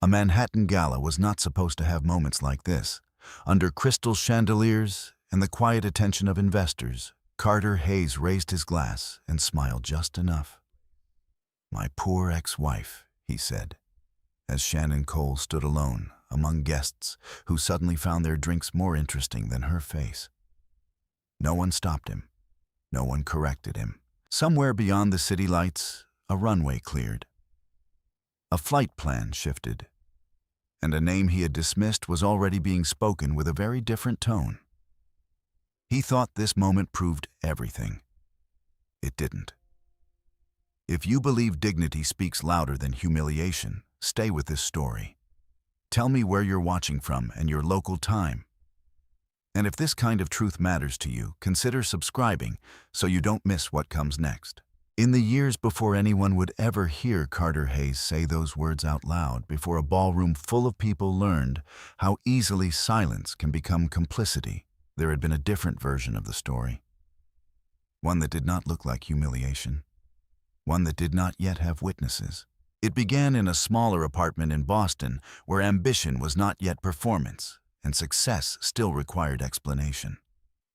A Manhattan gala was not supposed to have moments like this. Under crystal chandeliers and the quiet attention of investors, Carter Hayes raised his glass and smiled just enough. "My poor ex-wife," he said, as Shannon Cole stood alone among guests who suddenly found their drinks more interesting than her face. No one stopped him. No one corrected him. Somewhere beyond the city lights, a runway cleared. A flight plan shifted, and a name he had dismissed was already being spoken with a very different tone. He thought this moment proved everything. It didn't. If you believe dignity speaks louder than humiliation, stay with this story. Tell me where you're watching from and your local time. And if this kind of truth matters to you, consider subscribing so you don't miss what comes next. In the years before anyone would ever hear Carter Hayes say those words out loud, before a ballroom full of people learned how easily silence can become complicity, there had been a different version of the story. One that did not look like humiliation. One that did not yet have witnesses. It began in a smaller apartment in Boston where ambition was not yet performance, and success still required explanation.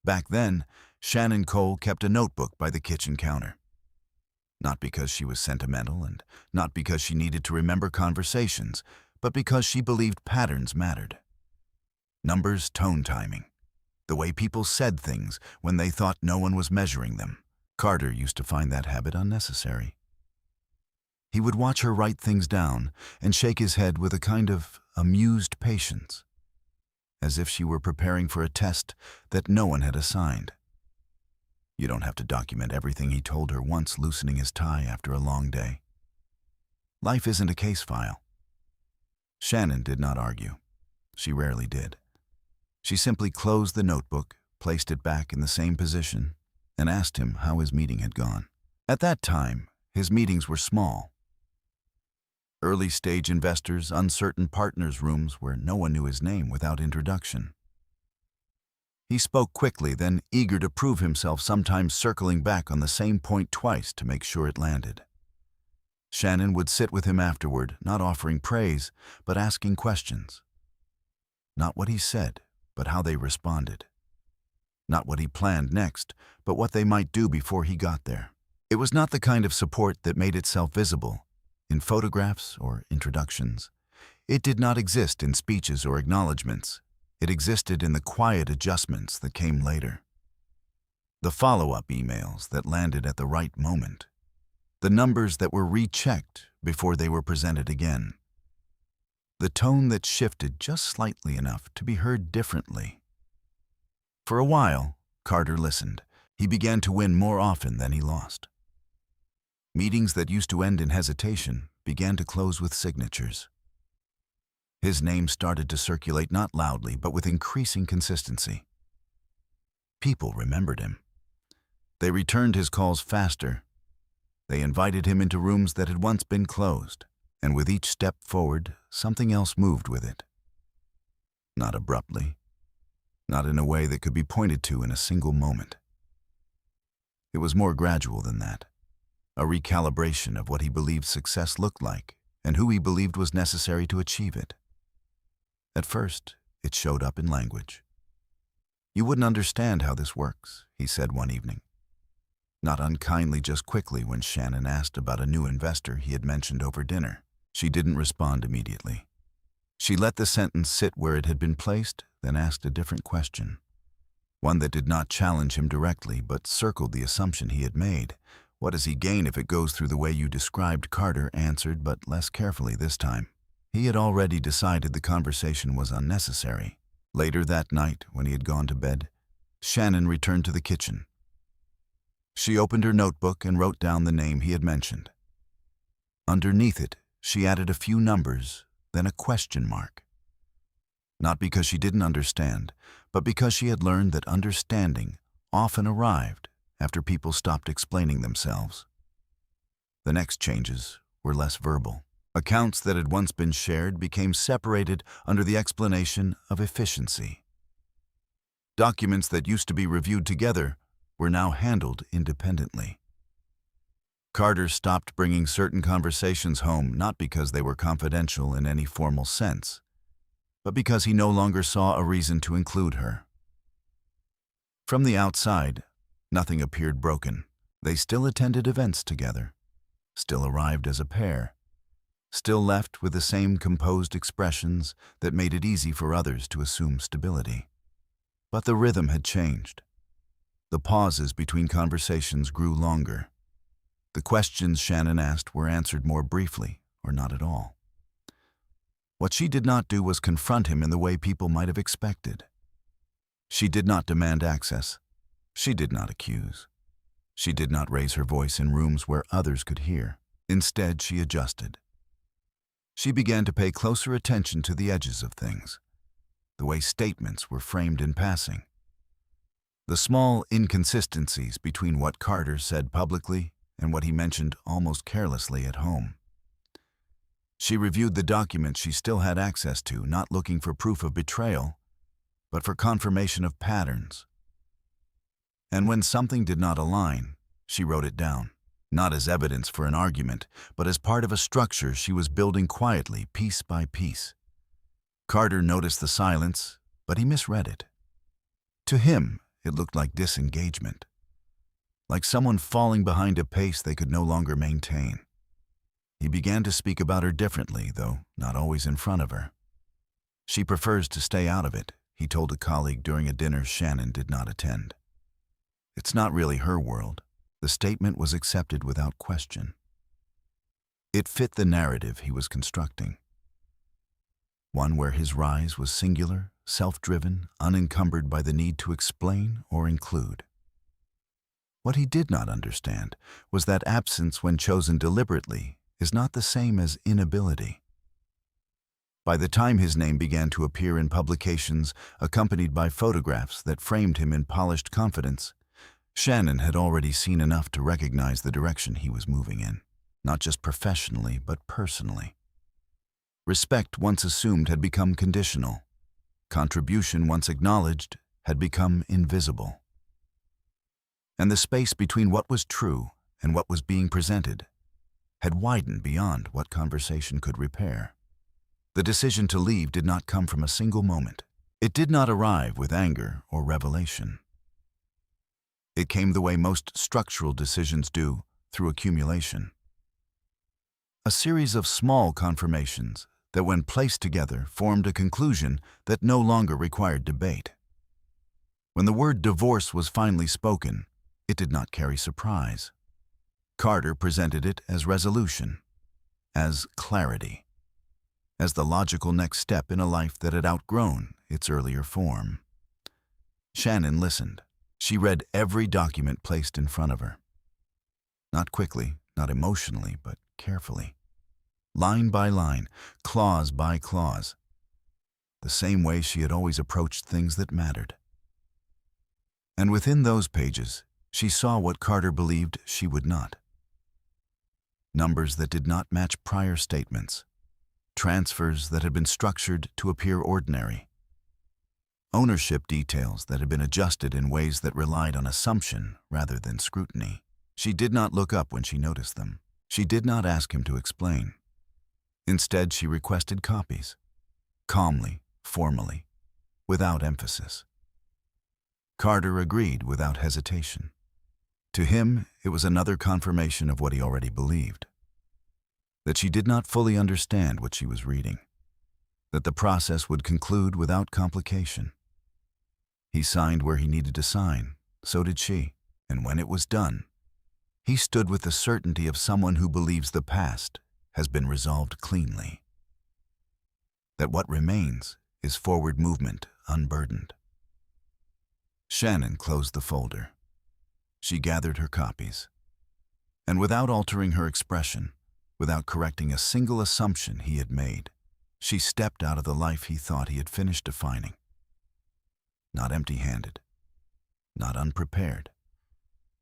Back then, Shannon Cole kept a notebook by the kitchen counter. Not because she was sentimental and not because she needed to remember conversations, but because she believed patterns mattered. Numbers, tone timing. The way people said things when they thought no one was measuring them. Carter used to find that habit unnecessary. He would watch her write things down and shake his head with a kind of amused patience, as if she were preparing for a test that no one had assigned. You don't have to document everything he told her once, loosening his tie after a long day. Life isn't a case file. Shannon did not argue. She rarely did. She simply closed the notebook, placed it back in the same position, and asked him how his meeting had gone. At that time, his meetings were small. Early-stage investors, uncertain partners' rooms where no one knew his name without introduction. He spoke quickly, then eager to prove himself, sometimes circling back on the same point twice to make sure it landed. Shannon would sit with him afterward, not offering praise, but asking questions. Not what he said, but how they responded. Not what he planned next, but what they might do before he got there. It was not the kind of support that made itself visible in photographs or introductions. It did not exist in speeches or acknowledgments. It existed in the quiet adjustments that came later. The follow-up emails that landed at the right moment. The numbers that were rechecked before they were presented again. The tone that shifted just slightly enough to be heard differently. For a while, Carter listened. He began to win more often than he lost. Meetings that used to end in hesitation began to close with signatures. His name started to circulate not loudly, but with increasing consistency. People remembered him. They returned his calls faster. They invited him into rooms that had once been closed, and with each step forward, something else moved with it. Not abruptly, not in a way that could be pointed to in a single moment. It was more gradual than that. A recalibration of what he believed success looked like and who he believed was necessary to achieve it. At first, it showed up in language. "You wouldn't understand how this works," he said one evening. Not unkindly, just quickly, when Shannon asked about a new investor he had mentioned over dinner. She didn't respond immediately. She let the sentence sit where it had been placed, then asked a different question. One that did not challenge him directly, but circled the assumption he had made. "What does he gain if it goes through the way you described?" Carter answered, but less carefully this time. He had already decided the conversation was unnecessary. Later that night, when he had gone to bed, Shannon returned to the kitchen. She opened her notebook and wrote down the name he had mentioned. Underneath it, she added a few numbers, then a question mark. Not because she didn't understand, but because she had learned that understanding often arrived after people stopped explaining themselves. The next changes were less verbal. Accounts that had once been shared became separated under the explanation of efficiency. Documents that used to be reviewed together were now handled independently. Carter stopped bringing certain conversations home not because they were confidential in any formal sense, but because he no longer saw a reason to include her. From the outside, nothing appeared broken. They still attended events together, still arrived as a pair, still left with the same composed expressions that made it easy for others to assume stability. But the rhythm had changed. The pauses between conversations grew longer. The questions Shannon asked were answered more briefly, or not at all. What she did not do was confront him in the way people might have expected. She did not demand access. She did not accuse. She did not raise her voice in rooms where others could hear. Instead, she adjusted. She began to pay closer attention to the edges of things, the way statements were framed in passing, the small inconsistencies between what Carter said publicly and what he mentioned almost carelessly at home. She reviewed the documents she still had access to, not looking for proof of betrayal, but for confirmation of patterns. And when something did not align, she wrote it down, not as evidence for an argument, but as part of a structure she was building quietly, piece by piece. Carter noticed the silence, but he misread it. To him, it looked like disengagement, like someone falling behind a pace they could no longer maintain. He began to speak about her differently, though not always in front of her. She prefers to stay out of it, he told a colleague during a dinner Shannon did not attend. It's not really her world. The statement was accepted without question. It fit the narrative he was constructing. One where his rise was singular, self-driven, unencumbered by the need to explain or include. What he did not understand was that absence, when chosen deliberately, is not the same as inability. By the time his name began to appear in publications accompanied by photographs that framed him in polished confidence, Shannon had already seen enough to recognize the direction he was moving in, not just professionally, but personally. Respect once assumed had become conditional. Contribution once acknowledged had become invisible. And the space between what was true and what was being presented had widened beyond what conversation could repair. The decision to leave did not come from a single moment. It did not arrive with anger or revelation. It came the way most structural decisions do, through accumulation. A series of small confirmations that, when placed together, formed a conclusion that no longer required debate. When the word divorce was finally spoken, it did not carry surprise. Carter presented it as resolution, as clarity, as the logical next step in a life that had outgrown its earlier form. Shannon listened. She read every document placed in front of her. Not quickly, not emotionally, but carefully. Line by line, clause by clause. The same way she had always approached things that mattered. And within those pages, she saw what Carter believed she would not. Numbers that did not match prior statements. Transfers that had been structured to appear ordinary. Ownership details that had been adjusted in ways that relied on assumption rather than scrutiny. She did not look up when she noticed them. She did not ask him to explain. Instead, she requested copies, calmly, formally, without emphasis. Carter agreed without hesitation. To him, it was another confirmation of what he already believed. That she did not fully understand what she was reading. That the process would conclude without complication. He signed where he needed to sign, so did she, and when it was done, he stood with the certainty of someone who believes the past has been resolved cleanly. That what remains is forward movement unburdened. Shannon closed the folder. She gathered her copies. And without altering her expression, without correcting a single assumption he had made, she stepped out of the life he thought he had finished defining. Not empty-handed, not unprepared,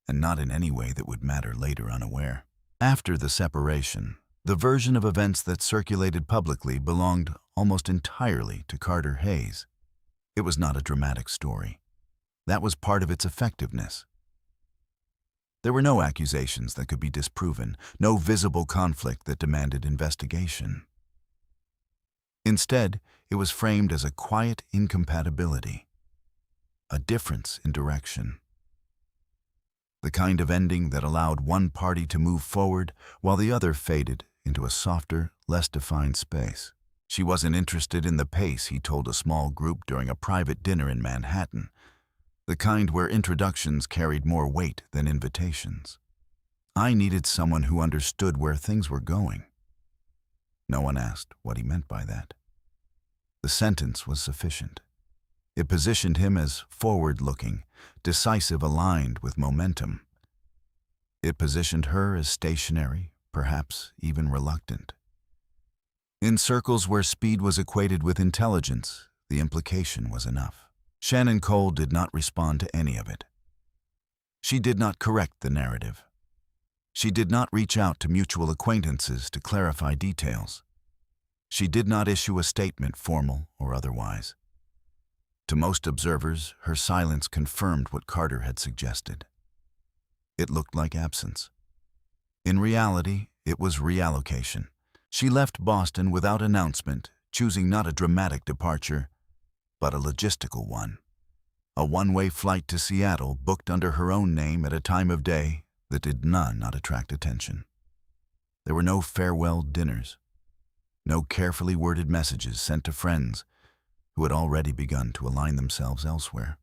and not in any way that would matter later unaware. After the separation, the version of events that circulated publicly belonged almost entirely to Carter Hayes. It was not a dramatic story. That was part of its effectiveness. There were no accusations that could be disproven, no visible conflict that demanded investigation. Instead, it was framed as a quiet incompatibility, a difference in direction. The kind of ending that allowed one party to move forward while the other faded into a softer, less defined space. She wasn't interested in the pace, he told a small group during a private dinner in Manhattan, the kind where introductions carried more weight than invitations. I needed someone who understood where things were going. No one asked what he meant by that. The sentence was sufficient. It positioned him as forward-looking, decisive, aligned with momentum. It positioned her as stationary, perhaps even reluctant. In circles where speed was equated with intelligence, the implication was enough. Shannon Cole did not respond to any of it. She did not correct the narrative. She did not reach out to mutual acquaintances to clarify details. She did not issue a statement, formal or otherwise. To most observers, her silence confirmed what Carter had suggested. It looked like absence. In reality, it was reallocation. She left Boston without announcement, choosing not a dramatic departure, but a logistical one. A one-way flight to Seattle booked under her own name at a time of day that did not attract attention. There were no farewell dinners, no carefully worded messages sent to friends who had already begun to align themselves elsewhere.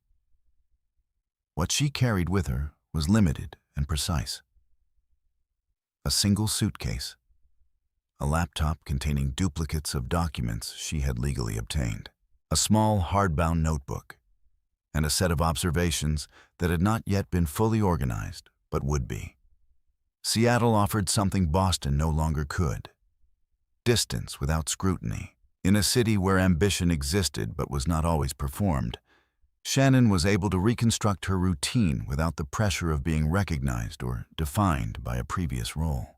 What she carried with her was limited and precise. A single suitcase, a laptop containing duplicates of documents she had legally obtained, a small hardbound notebook, and a set of observations that had not yet been fully organized, but would be. Seattle offered something Boston no longer could: distance without scrutiny. In a city where ambition existed but was not always performed, Shannon was able to reconstruct her routine without the pressure of being recognized or defined by a previous role.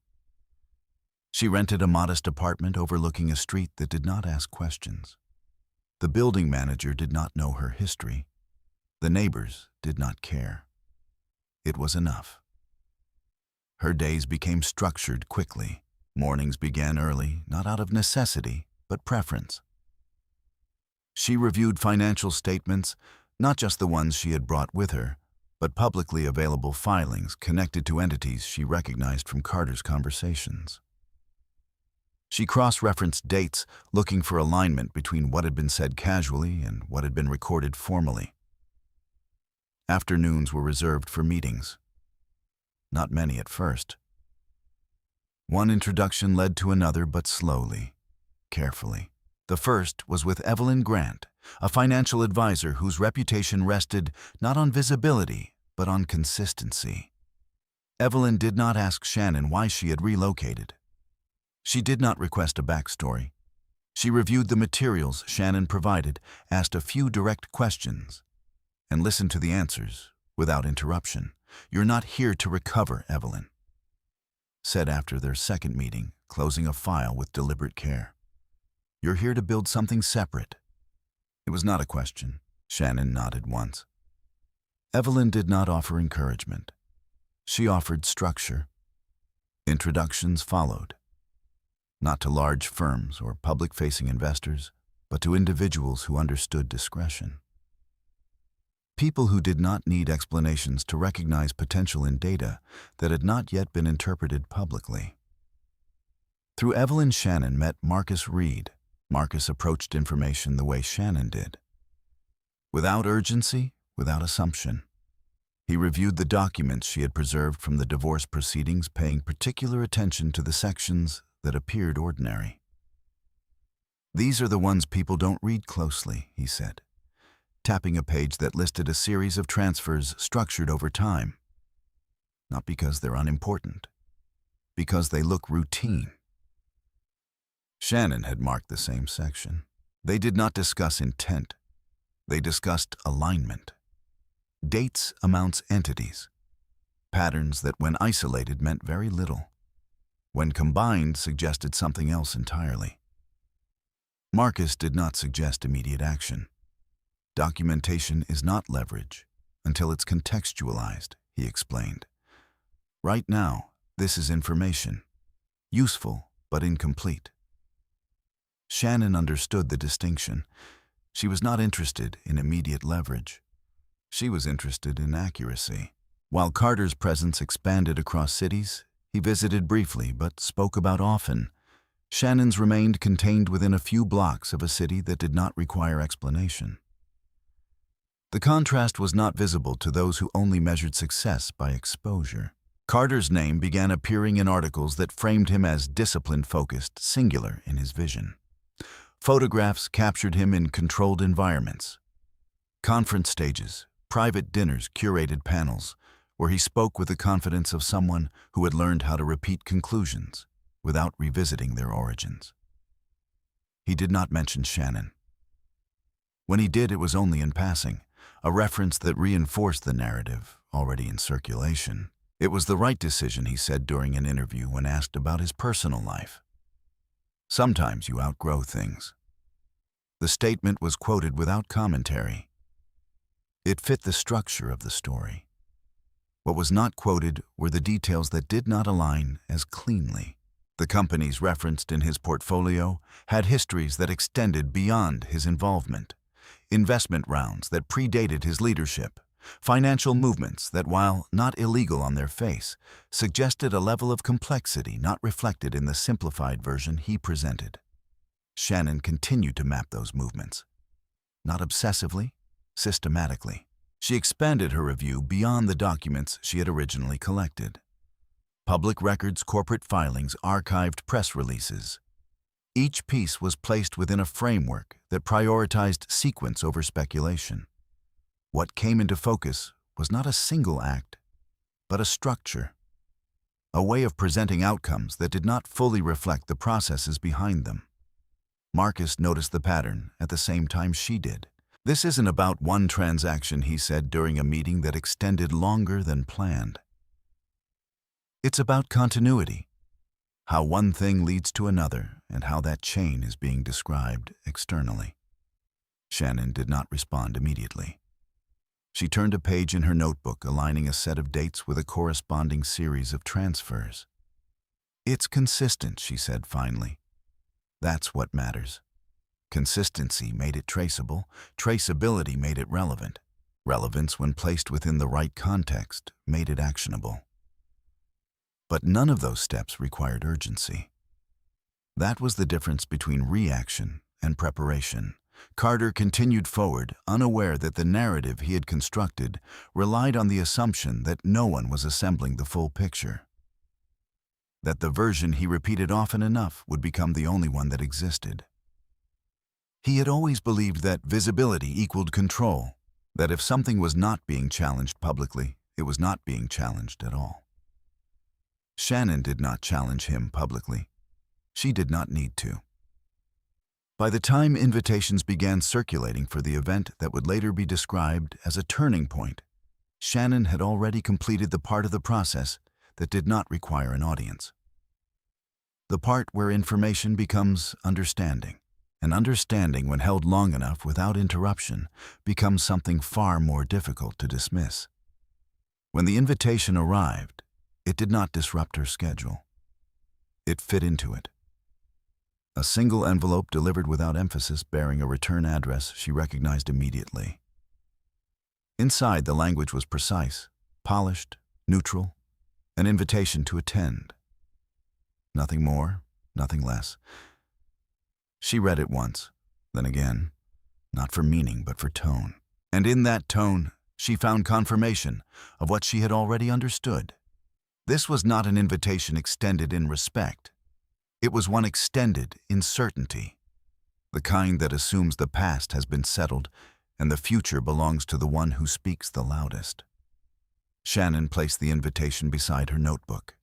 She rented a modest apartment overlooking a street that did not ask questions. The building manager did not know her history. The neighbors did not care. It was enough. Her days became structured quickly. Mornings began early, not out of necessity, but preference. She reviewed financial statements, not just the ones she had brought with her, but publicly available filings connected to entities she recognized from Carter's conversations. She cross-referenced dates, looking for alignment between what had been said casually and what had been recorded formally. Afternoons were reserved for meetings. Not many at first. One introduction led to another, but slowly, carefully. The first was with Evelyn Grant, a financial advisor whose reputation rested not on visibility, but on consistency. Evelyn did not ask Shannon why she had relocated. She did not request a backstory. She reviewed the materials Shannon provided, asked a few direct questions, and listened to the answers without interruption. "You're not here to recover, Evelyn," said after their second meeting, closing a file with deliberate care. "You're here to build something separate." It was not a question. Shannon nodded once. Evelyn did not offer encouragement. She offered structure. Introductions followed. Not to large firms or public-facing investors, but to individuals who understood discretion. People who did not need explanations to recognize potential in data that had not yet been interpreted publicly. Through Evelyn, Shannon met Marcus Reed. Marcus approached information the way Shannon did. Without urgency, without assumption. He reviewed the documents she had preserved from the divorce proceedings, paying particular attention to the sections that appeared ordinary. "These are the ones people don't read closely," he said, tapping a page that listed a series of transfers structured over time. Not because they're unimportant, because they look routine. Shannon had marked the same section. They did not discuss intent. They discussed alignment. Dates, amounts, entities. Patterns that when isolated meant very little. When combined, suggested something else entirely. Marcus did not suggest immediate action. Documentation is not leverage until it's contextualized, he explained. Right now, this is information. Useful, but incomplete. Shannon understood the distinction. She was not interested in immediate leverage. She was interested in accuracy. While Carter's presence expanded across cities, he visited briefly but spoke about often. Shannon's remained contained within a few blocks of a city that did not require explanation. The contrast was not visible to those who only measured success by exposure. Carter's name began appearing in articles that framed him as discipline-focused, singular in his vision. Photographs captured him in controlled environments. Conference stages, private dinners, curated panels, where he spoke with the confidence of someone who had learned how to repeat conclusions without revisiting their origins. He did not mention Shannon. When he did, it was only in passing, a reference that reinforced the narrative already in circulation. It was the right decision, he said during an interview when asked about his personal life. Sometimes you outgrow things. The statement was quoted without commentary. It fit the structure of the story. What was not quoted were the details that did not align as cleanly. The companies referenced in his portfolio had histories that extended beyond his involvement, investment rounds that predated his leadership, financial movements that, while not illegal on their face, suggested a level of complexity not reflected in the simplified version he presented. Shannon continued to map those movements, not obsessively, systematically. She expanded her review beyond the documents she had originally collected. Public records, corporate filings, archived press releases. Each piece was placed within a framework that prioritized sequence over speculation. What came into focus was not a single act, but a structure, a way of presenting outcomes that did not fully reflect the processes behind them. Marcus noticed the pattern at the same time she did. "This isn't about one transaction," he said during a meeting that extended longer than planned. "It's about continuity, how one thing leads to another and how that chain is being described externally." Shannon did not respond immediately. She turned a page in her notebook, aligning a set of dates with a corresponding series of transfers. "It's consistent," she said finally. "That's what matters." Consistency made it traceable, traceability made it relevant. Relevance, when placed within the right context, made it actionable. But none of those steps required urgency. That was the difference between reaction and preparation. Carter continued forward, unaware that the narrative he had constructed relied on the assumption that no one was assembling the full picture, that the version he repeated often enough would become the only one that existed. He had always believed that visibility equaled control, that if something was not being challenged publicly, it was not being challenged at all. Shannon did not challenge him publicly. She did not need to. By the time invitations began circulating for the event that would later be described as a turning point, Shannon had already completed the part of the process that did not require an audience. The part where information becomes understanding. And understanding, when held long enough without interruption, becomes something far more difficult to dismiss. When the invitation arrived, it did not disrupt her schedule. It fit into it. A single envelope delivered without emphasis, bearing a return address she recognized immediately. Inside, the language was precise, polished, neutral, an invitation to attend. Nothing more, nothing less. She read it once, then again, not for meaning but for tone. And in that tone, she found confirmation of what she had already understood. This was not an invitation extended in respect. It was one extended in certainty, the kind that assumes the past has been settled and the future belongs to the one who speaks the loudest. Shannon placed the invitation beside her notebook.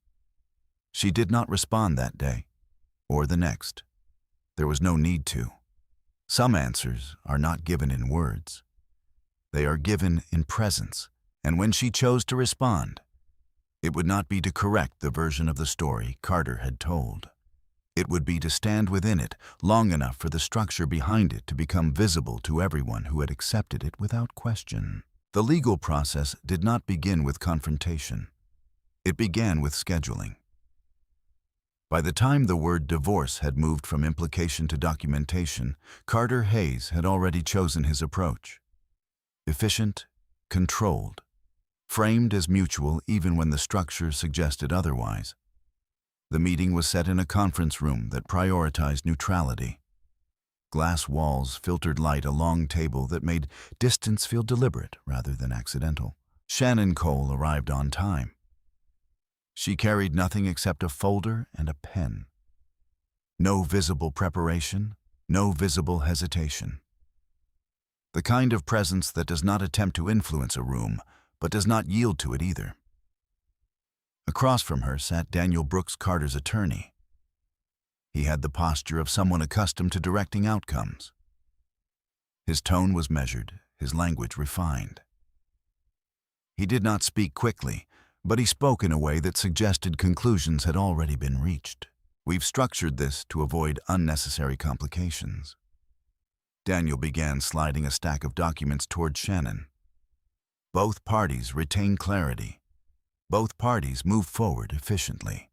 She did not respond that day, or the next. There was no need to. Some answers are not given in words. They are given in presence, and when she chose to respond, it would not be to correct the version of the story Carter had told. It would be to stand within it long enough for the structure behind it to become visible to everyone who had accepted it without question. The legal process did not begin with confrontation. It began with scheduling. By the time the word divorce had moved from implication to documentation, Carter Hayes had already chosen his approach. Efficient, controlled, framed as mutual even when the structure suggested otherwise. The meeting was set in a conference room that prioritized neutrality. Glass walls filtered light, a long table that made distance feel deliberate rather than accidental. Shannon Cole arrived on time. She carried nothing except a folder and a pen. No visible preparation, no visible hesitation. The kind of presence that does not attempt to influence a room, but does not yield to it either. Across from her sat Daniel Brooks, Carter's attorney. He had the posture of someone accustomed to directing outcomes. His tone was measured, his language refined. He did not speak quickly, but he spoke in a way that suggested conclusions had already been reached. We've structured this to avoid unnecessary complications. Daniel began sliding a stack of documents toward Shannon. Both parties retained clarity. Both parties moved forward efficiently.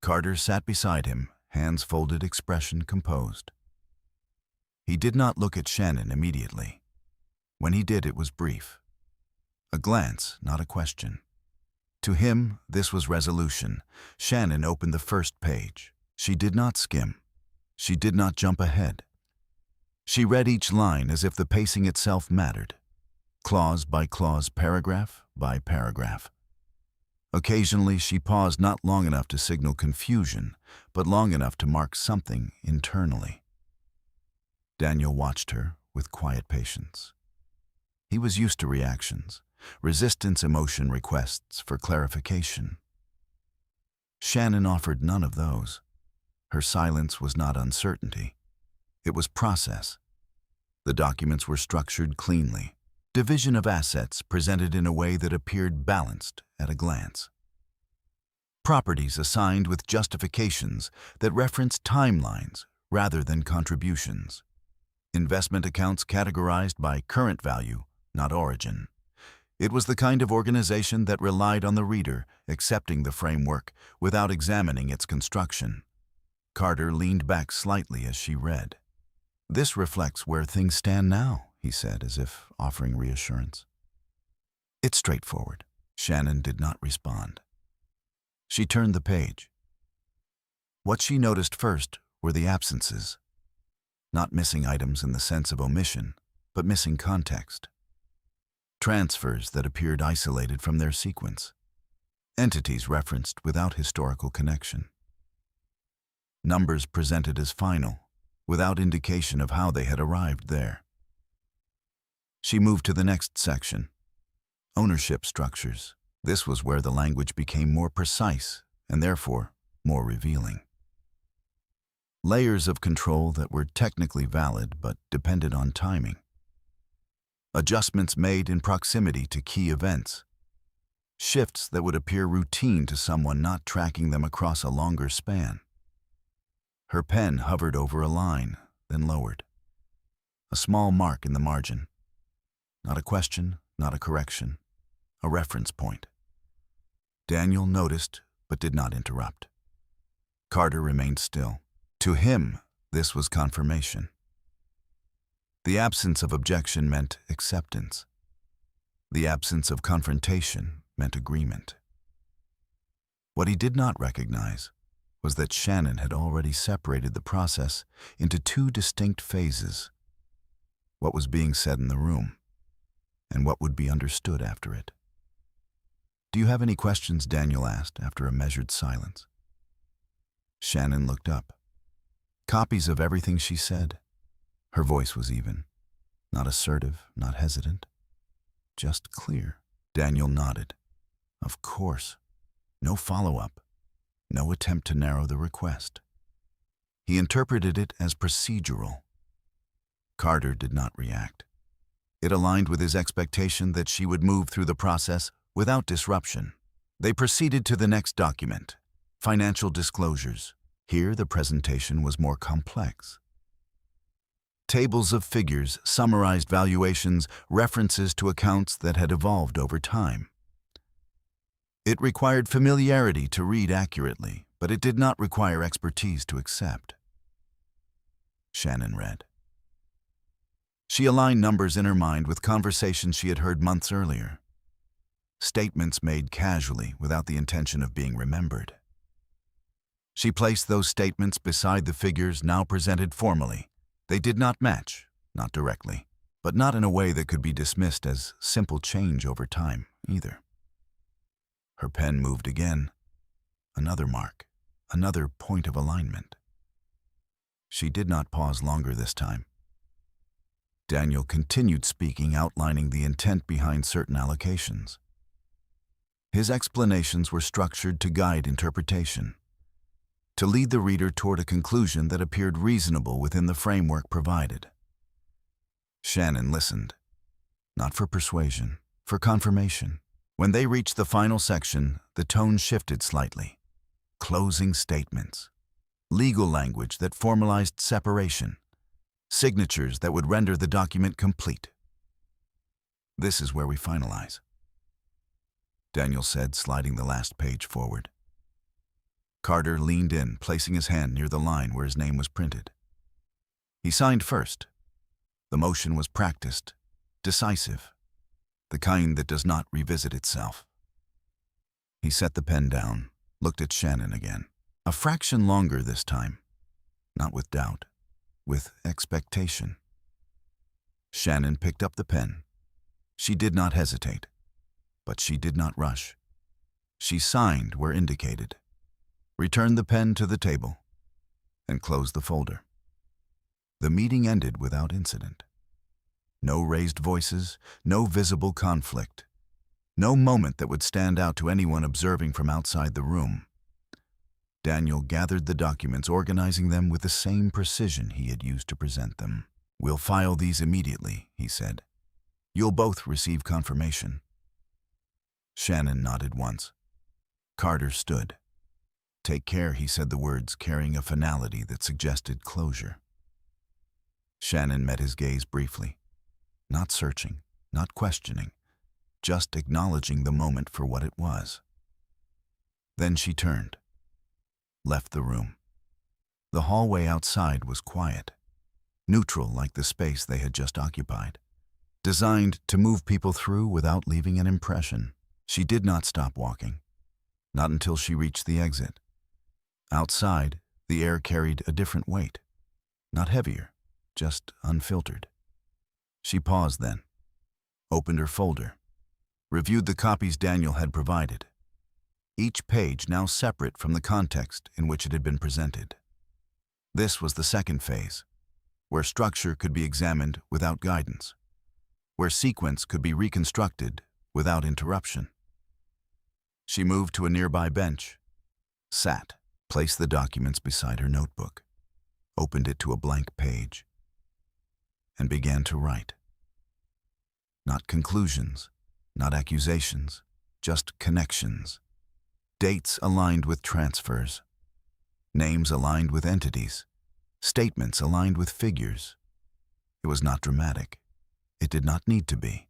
Carter sat beside him, hands folded, expression composed. He did not look at Shannon immediately. When he did, it was brief. A glance, not a question. To him, this was resolution. Shannon opened the first page. She did not skim. She did not jump ahead. She read each line as if the pacing itself mattered. Clause by clause, paragraph by paragraph. Occasionally, she paused not long enough to signal confusion, but long enough to mark something internally. Daniel watched her with quiet patience. He was used to reactions. Resistance, emotion, requests for clarification. Shannon offered none of those. Her silence was not uncertainty. It was process. The documents were structured cleanly. Division of assets presented in a way that appeared balanced at a glance. Properties assigned with justifications that referenced timelines rather than contributions. Investment accounts categorized by current value, not origin. It was the kind of organization that relied on the reader accepting the framework without examining its construction. Carter leaned back slightly as she read. "This reflects where things stand now," he said, as if offering reassurance. "It's straightforward." Shannon did not respond. She turned the page. What she noticed first were the absences. Not missing items in the sense of omission, but missing context. Transfers that appeared isolated from their sequence. Entities referenced without historical connection. Numbers presented as final, without indication of how they had arrived there. She moved to the next section. Ownership structures. This was where the language became more precise and therefore more revealing. Layers of control that were technically valid but depended on timing. Adjustments made in proximity to key events. Shifts that would appear routine to someone not tracking them across a longer span. Her pen hovered over a line, then lowered. A small mark in the margin. Not a question, not a correction. A reference point. Daniel noticed, but did not interrupt. Carter remained still. To him, this was confirmation. The absence of objection meant acceptance. The absence of confrontation meant agreement. What he did not recognize was that Shannon had already separated the process into two distinct phases. What was being said in the room, and what would be understood after it. "Do you have any questions?" Daniel asked after a measured silence. Shannon looked up. Copies of everything she said. Her voice was even, not assertive, not hesitant, just clear. Daniel nodded. Of course. No follow-up, no attempt to narrow the request. He interpreted it as procedural. Carter did not react. It aligned with his expectation that she would move through the process without disruption. They proceeded to the next document, financial disclosures. Here, the presentation was more complex. Tables of figures summarized valuations, references to accounts that had evolved over time. It required familiarity to read accurately, but it did not require expertise to accept. Shannon read. She aligned numbers in her mind with conversations she had heard months earlier. Statements made casually without the intention of being remembered. She placed those statements beside the figures now presented formally. They did not match, not directly, but not in a way that could be dismissed as simple change over time either. Her pen moved again. Another mark, another point of alignment. She did not pause longer this time. Daniel continued speaking, outlining the intent behind certain allocations. His explanations were structured to guide interpretation, to lead the reader toward a conclusion that appeared reasonable within the framework provided. Shannon listened, not for persuasion, for confirmation. When they reached the final section, the tone shifted slightly. Closing statements, legal language that formalized separation, signatures that would render the document complete. This is where we finalize, Daniel said, sliding the last page forward. Carter leaned in, placing his hand near the line where his name was printed. He signed first. The motion was practiced, decisive, the kind that does not revisit itself. He set the pen down, looked at Shannon again. A fraction longer this time, not with doubt, with expectation. Shannon picked up the pen. She did not hesitate, but she did not rush. She signed where indicated, returned the pen to the table, and closed the folder. The meeting ended without incident. No raised voices, no visible conflict, no moment that would stand out to anyone observing from outside the room. Daniel gathered the documents, organizing them with the same precision he had used to present them. "We'll file these immediately," he said. "You'll both receive confirmation." Shannon nodded once. Carter stood. "Take care," he said the words, carrying a finality that suggested closure. Shannon met his gaze briefly, not searching, not questioning, just acknowledging the moment for what it was. Then she turned, left the room. The hallway outside was quiet, neutral like the space they had just occupied, designed to move people through without leaving an impression. She did not stop walking, not until she reached the exit. Outside, the air carried a different weight, not heavier, just unfiltered. She paused then, opened her folder, reviewed the copies Daniel had provided, each page now separate from the context in which it had been presented. This was the second phase, where structure could be examined without guidance, where sequence could be reconstructed without interruption. She moved to a nearby bench, sat, placed the documents beside her notebook, opened it to a blank page, and began to write. Not conclusions, not accusations, just connections. Dates aligned with transfers, names aligned with entities, statements aligned with figures. It was not dramatic. It did not need to be.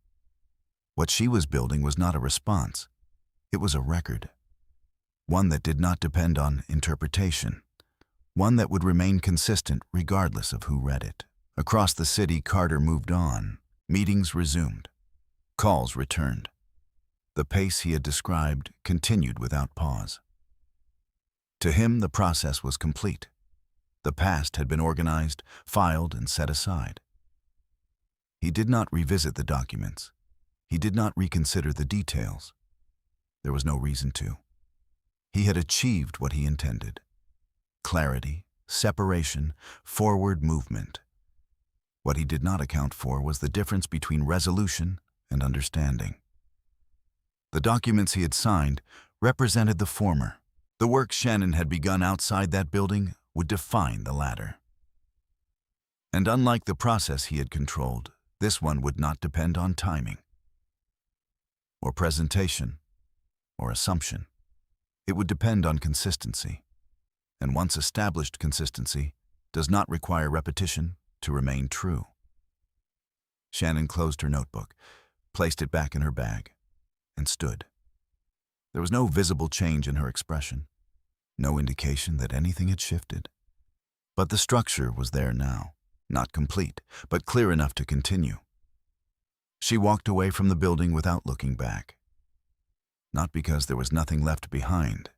What she was building was not a response. It was a record, one that did not depend on interpretation, one that would remain consistent regardless of who read it. Across the city, Carter moved on. Meetings resumed. Calls returned. The pace he had described continued without pause. To him, the process was complete. The past had been organized, filed, and set aside. He did not revisit the documents. He did not reconsider the details. There was no reason to. He had achieved what he intended. Clarity, separation, forward movement. What he did not account for was the difference between resolution and understanding. The documents he had signed represented the former. The work Shannon had begun outside that building would define the latter. And unlike the process he had controlled, this one would not depend on timing, or presentation, or assumption. It would depend on consistency. And once established consistency does not require repetition to remain true. Shannon closed her notebook, placed it back in her bag, and stood. There was no visible change in her expression, no indication that anything had shifted. But the structure was there now, not complete, but clear enough to continue. She walked away from the building without looking back. Not because there was nothing left behind,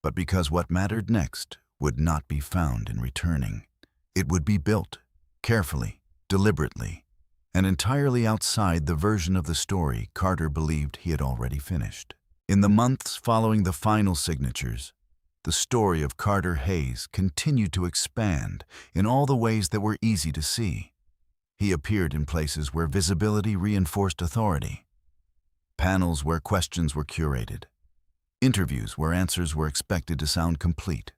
but because what mattered next would not be found in returning. It would be built, carefully, deliberately, and entirely outside the version of the story Carter believed he had already finished. In the months following the final signatures, the story of Carter Hayes continued to expand in all the ways that were easy to see. He appeared in places where visibility reinforced authority, panels where questions were curated, interviews where answers were expected to sound complete.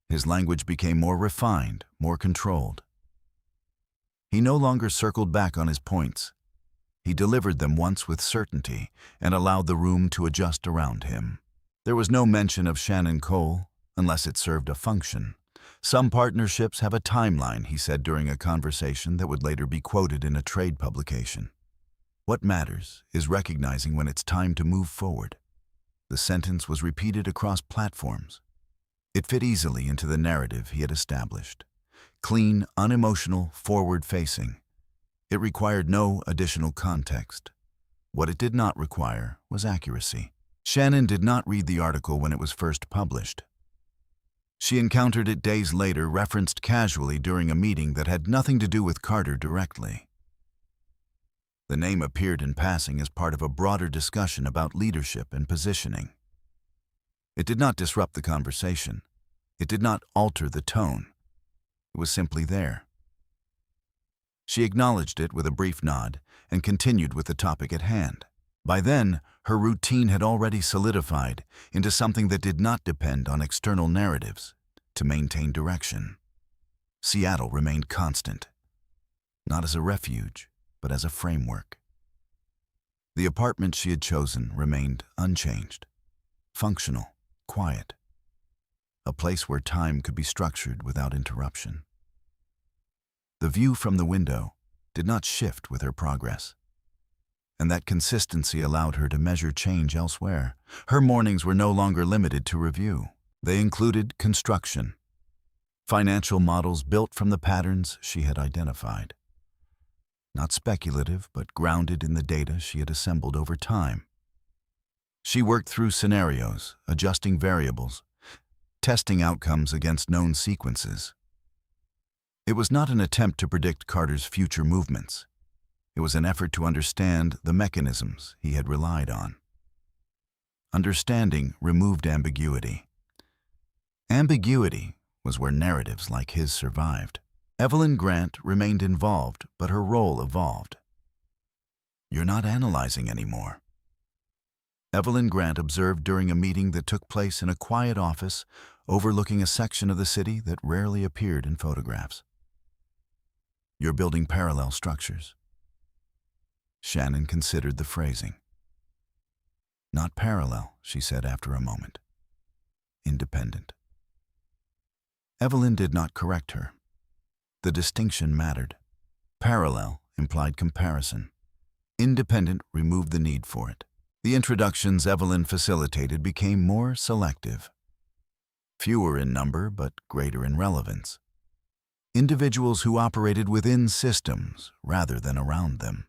His language became more refined, more controlled. He no longer circled back on his points. He delivered them once with certainty and allowed the room to adjust around him. There was no mention of Shannon Cole, unless it served a function. Some partnerships have a timeline, he said during a conversation that would later be quoted in a trade publication. What matters is recognizing when it's time to move forward. The sentence was repeated across platforms. It fit easily into the narrative he had established. Clean, unemotional, forward-facing. It required no additional context. What it did not require was accuracy. Shannon did not read the article when it was first published. She encountered it days later, referenced casually during a meeting that had nothing to do with Carter directly. The name appeared in passing as part of a broader discussion about leadership and positioning. It did not disrupt the conversation. It did not alter the tone. It was simply there. She acknowledged it with a brief nod and continued with the topic at hand. By then, her routine had already solidified into something that did not depend on external narratives to maintain direction. Seattle remained constant, not as a refuge, but as a framework. The apartment she had chosen remained unchanged, functional, quiet, a place where time could be structured without interruption. The view from the window did not shift with her progress, and that consistency allowed her to measure change elsewhere. Her mornings were no longer limited to review. They included construction, financial models built from the patterns she had identified. Not speculative, but grounded in the data she had assembled over time. She worked through scenarios, adjusting variables, testing outcomes against known sequences. It was not an attempt to predict Carter's future movements. It was an effort to understand the mechanisms he had relied on. Understanding removed ambiguity. Ambiguity was where narratives like his survived. Evelyn Grant remained involved, but her role evolved. "You're not analyzing anymore." Evelyn Grant observed during a meeting that took place in a quiet office overlooking a section of the city that rarely appeared in photographs. "You're building parallel structures." Shannon considered the phrasing. "Not parallel," she said after a moment. "Independent." Evelyn did not correct her. The distinction mattered. Parallel implied comparison. Independent removed the need for it. The introductions Evelyn facilitated became more selective. Fewer in number, but greater in relevance. Individuals who operated within systems rather than around them.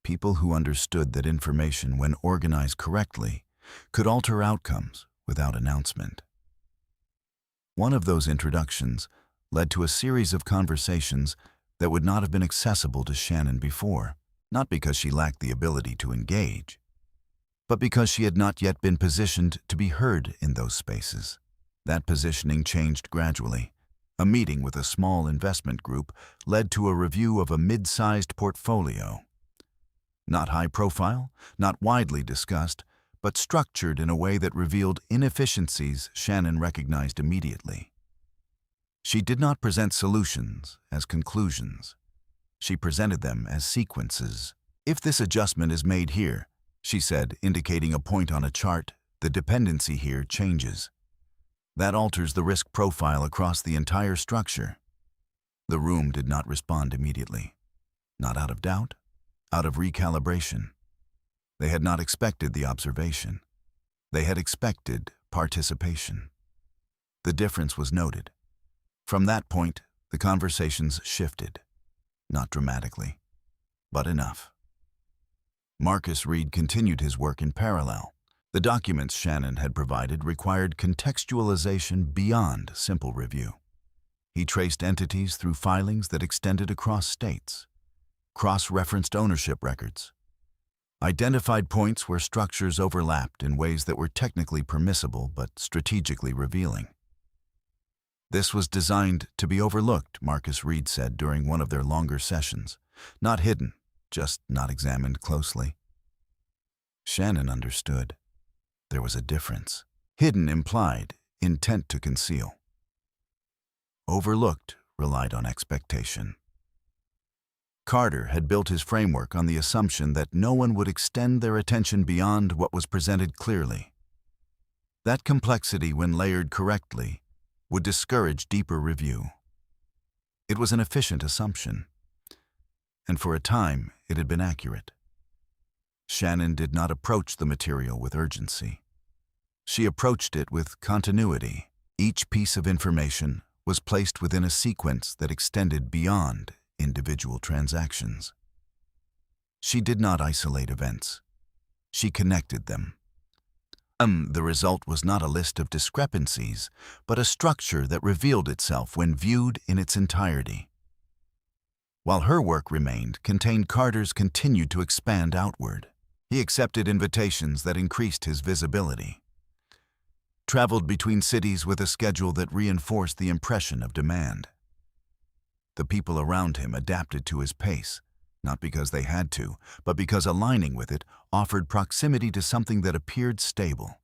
People who understood that information, when organized correctly, could alter outcomes without announcement. One of those introductions led to a series of conversations that would not have been accessible to Shannon before, not because she lacked the ability to engage, but because she had not yet been positioned to be heard in those spaces. That positioning changed gradually. A meeting with a small investment group led to a review of a mid-sized portfolio. Not high profile, not widely discussed, but structured in a way that revealed inefficiencies Shannon recognized immediately. She did not present solutions as conclusions. She presented them as sequences. "If this adjustment is made here," she said, indicating a point on a chart, "the dependency here changes. That alters the risk profile across the entire structure." The room did not respond immediately. Not out of doubt, out of recalibration. They had not expected the observation. They had expected participation. The difference was noted. From that point, the conversations shifted. Not dramatically, but enough. Marcus Reed continued his work in parallel. The documents Shannon had provided required contextualization beyond simple review. He traced entities through filings that extended across states, cross-referenced ownership records, identified points where structures overlapped in ways that were technically permissible but strategically revealing. This was designed to be overlooked, Marcus Reed said during one of their longer sessions. Not hidden, just not examined closely. Shannon understood. There was a difference. Hidden implied intent to conceal. Overlooked relied on expectation. Carter had built his framework on the assumption that no one would extend their attention beyond what was presented clearly. That complexity, when layered correctly, would discourage deeper review. It was an efficient assumption, and for a time it had been accurate. Shannon did not approach the material with urgency. She approached it with continuity. Each piece of information was placed within a sequence that extended beyond individual transactions. She did not isolate events. She connected them. The result was not a list of discrepancies, but a structure that revealed itself when viewed in its entirety. While her work remained, Carter's continued to expand outward. He accepted invitations that increased his visibility, traveled between cities with a schedule that reinforced the impression of demand. The people around him adapted to his pace, not because they had to, but because aligning with it offered proximity to something that appeared stable.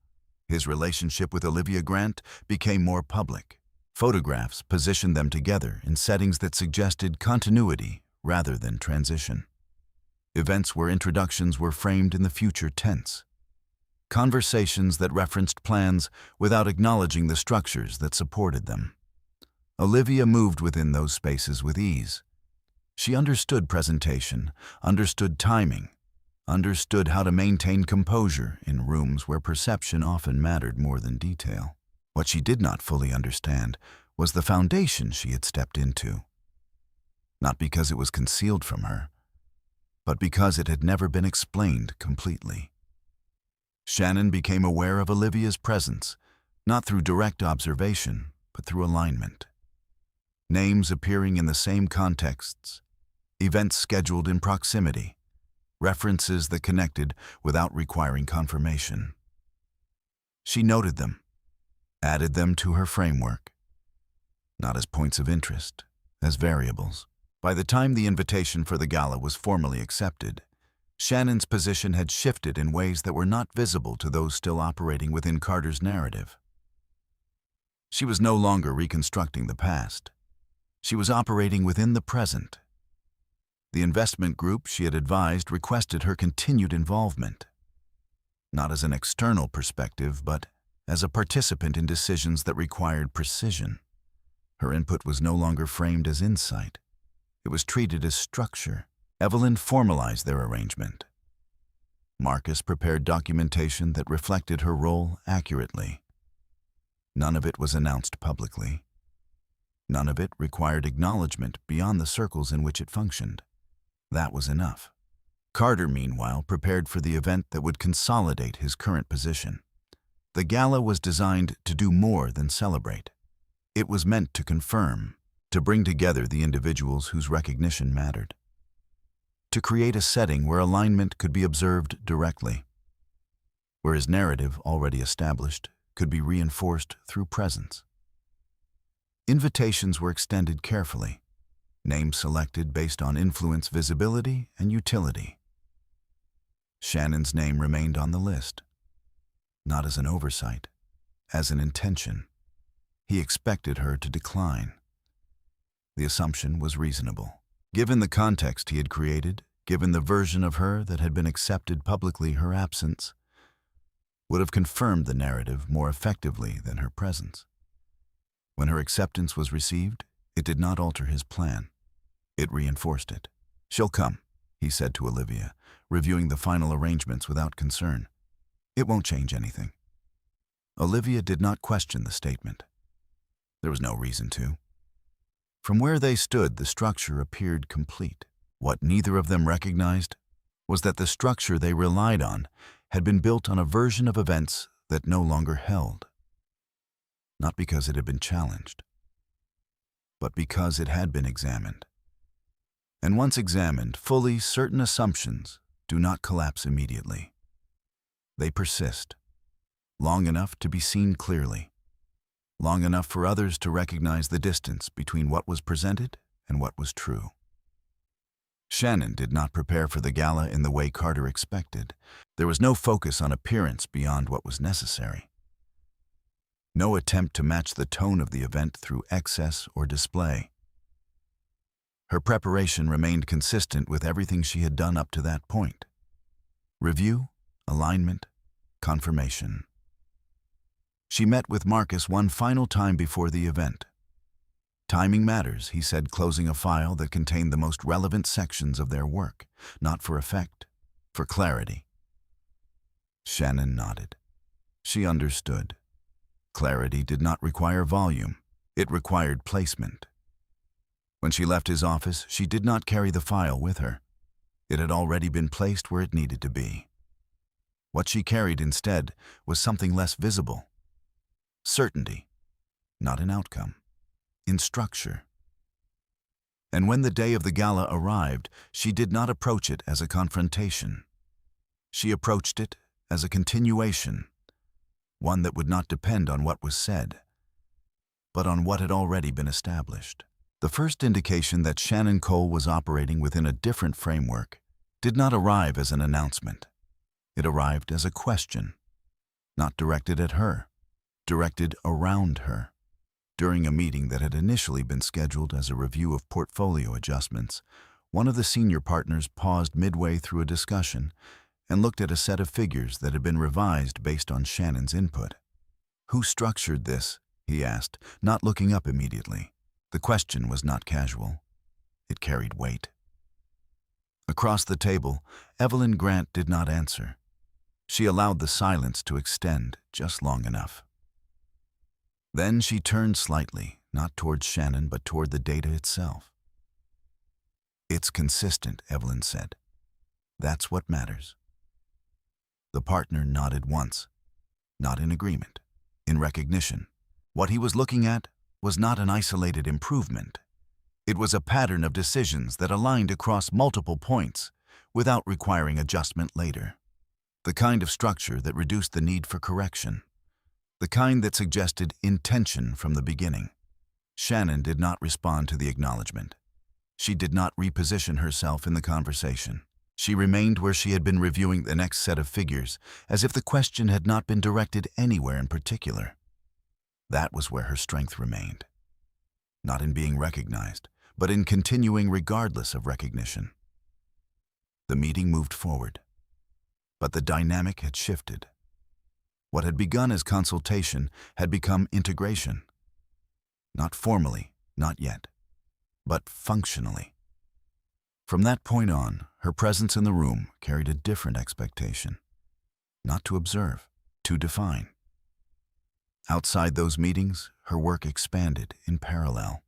His relationship with Olivia Grant became more public. Photographs positioned them together in settings that suggested continuity rather than transition. Events where introductions were framed in the future tense. Conversations that referenced plans without acknowledging the structures that supported them. Olivia moved within those spaces with ease. She understood presentation, understood timing, understood how to maintain composure in rooms where perception often mattered more than detail. What she did not fully understand was the foundation she had stepped into. Not because it was concealed from her, but because it had never been explained completely. Shannon became aware of Olivia's presence, not through direct observation, but through alignment. Names appearing in the same contexts, events scheduled in proximity, references that connected without requiring confirmation. She noted them, added them to her framework, not as points of interest, as variables. By the time the invitation for the gala was formally accepted, Shannon's position had shifted in ways that were not visible to those still operating within Carter's narrative. She was no longer reconstructing the past. She was operating within the present. The investment group she had advised requested her continued involvement, not as an external perspective, but as a participant in decisions that required precision. Her input was no longer framed as insight. It was treated as structure. Evelyn formalized their arrangement. Marcus prepared documentation that reflected her role accurately. None of it was announced publicly. None of it required acknowledgement beyond the circles in which it functioned. That was enough. Carter, meanwhile, prepared for the event that would consolidate his current position. The gala was designed to do more than celebrate. It was meant to confirm, to bring together the individuals whose recognition mattered, to create a setting where alignment could be observed directly, where his narrative, already established, could be reinforced through presence. Invitations were extended carefully, names selected based on influence, visibility, and utility. Shannon's name remained on the list, not as an oversight, as an intention. He expected her to decline. The assumption was reasonable. Given the context he had created, given the version of her that had been accepted publicly, her absence would have confirmed the narrative more effectively than her presence. When her acceptance was received, it did not alter his plan. It reinforced it. She'll come, he said to Olivia, reviewing the final arrangements without concern. "It won't change anything." Olivia did not question the statement. There was no reason to. From where they stood, the structure appeared complete. What neither of them recognized was that the structure they relied on had been built on a version of events that no longer held. Not because it had been challenged, but because it had been examined. And once examined fully, certain assumptions do not collapse immediately. They persist, long enough to be seen clearly, long enough for others to recognize the distance between what was presented and what was true. Shannon did not prepare for the gala in the way Carter expected. There was no focus on appearance beyond what was necessary. No attempt to match the tone of the event through excess or display. Her preparation remained consistent with everything she had done up to that point. Review, alignment, confirmation. She met with Marcus one final time before the event. "Timing matters," he said, closing a file that contained the most relevant sections of their work, not for effect, for clarity. Shannon nodded. She understood. Clarity did not require volume. It required placement. When she left his office, she did not carry the file with her. It had already been placed where it needed to be. What she carried instead was something less visible. Certainty, not an outcome, in structure. And when the day of the gala arrived, she did not approach it as a confrontation. She approached it as a continuation, one that would not depend on what was said, but on what had already been established. The first indication that Shannon Cole was operating within a different framework did not arrive as an announcement. It arrived as a question, not directed at her, directed around her. During a meeting that had initially been scheduled as a review of portfolio adjustments, one of the senior partners paused midway through a discussion and looked at a set of figures that had been revised based on Shannon's input. "Who structured this?" he asked, not looking up immediately. The question was not casual. It carried weight. Across the table, Evelyn Grant did not answer. She allowed the silence to extend just long enough. Then she turned slightly, not towards Shannon, but toward the data itself. "It's consistent," Evelyn said. "That's what matters." The partner nodded once, not in agreement, in recognition. What he was looking at was not an isolated improvement. It was a pattern of decisions that aligned across multiple points without requiring adjustment later. The kind of structure that reduced the need for correction. The kind that suggested intention from the beginning. Shannon did not respond to the acknowledgement. She did not reposition herself in the conversation. She remained where she had been, reviewing the next set of figures, as if the question had not been directed anywhere in particular. That was where her strength remained. Not in being recognized, but in continuing regardless of recognition. The meeting moved forward, but the dynamic had shifted. What had begun as consultation had become integration. Not formally, not yet, but functionally. From that point on, her presence in the room carried a different expectation. Not to observe, to define. Outside those meetings, her work expanded in parallel.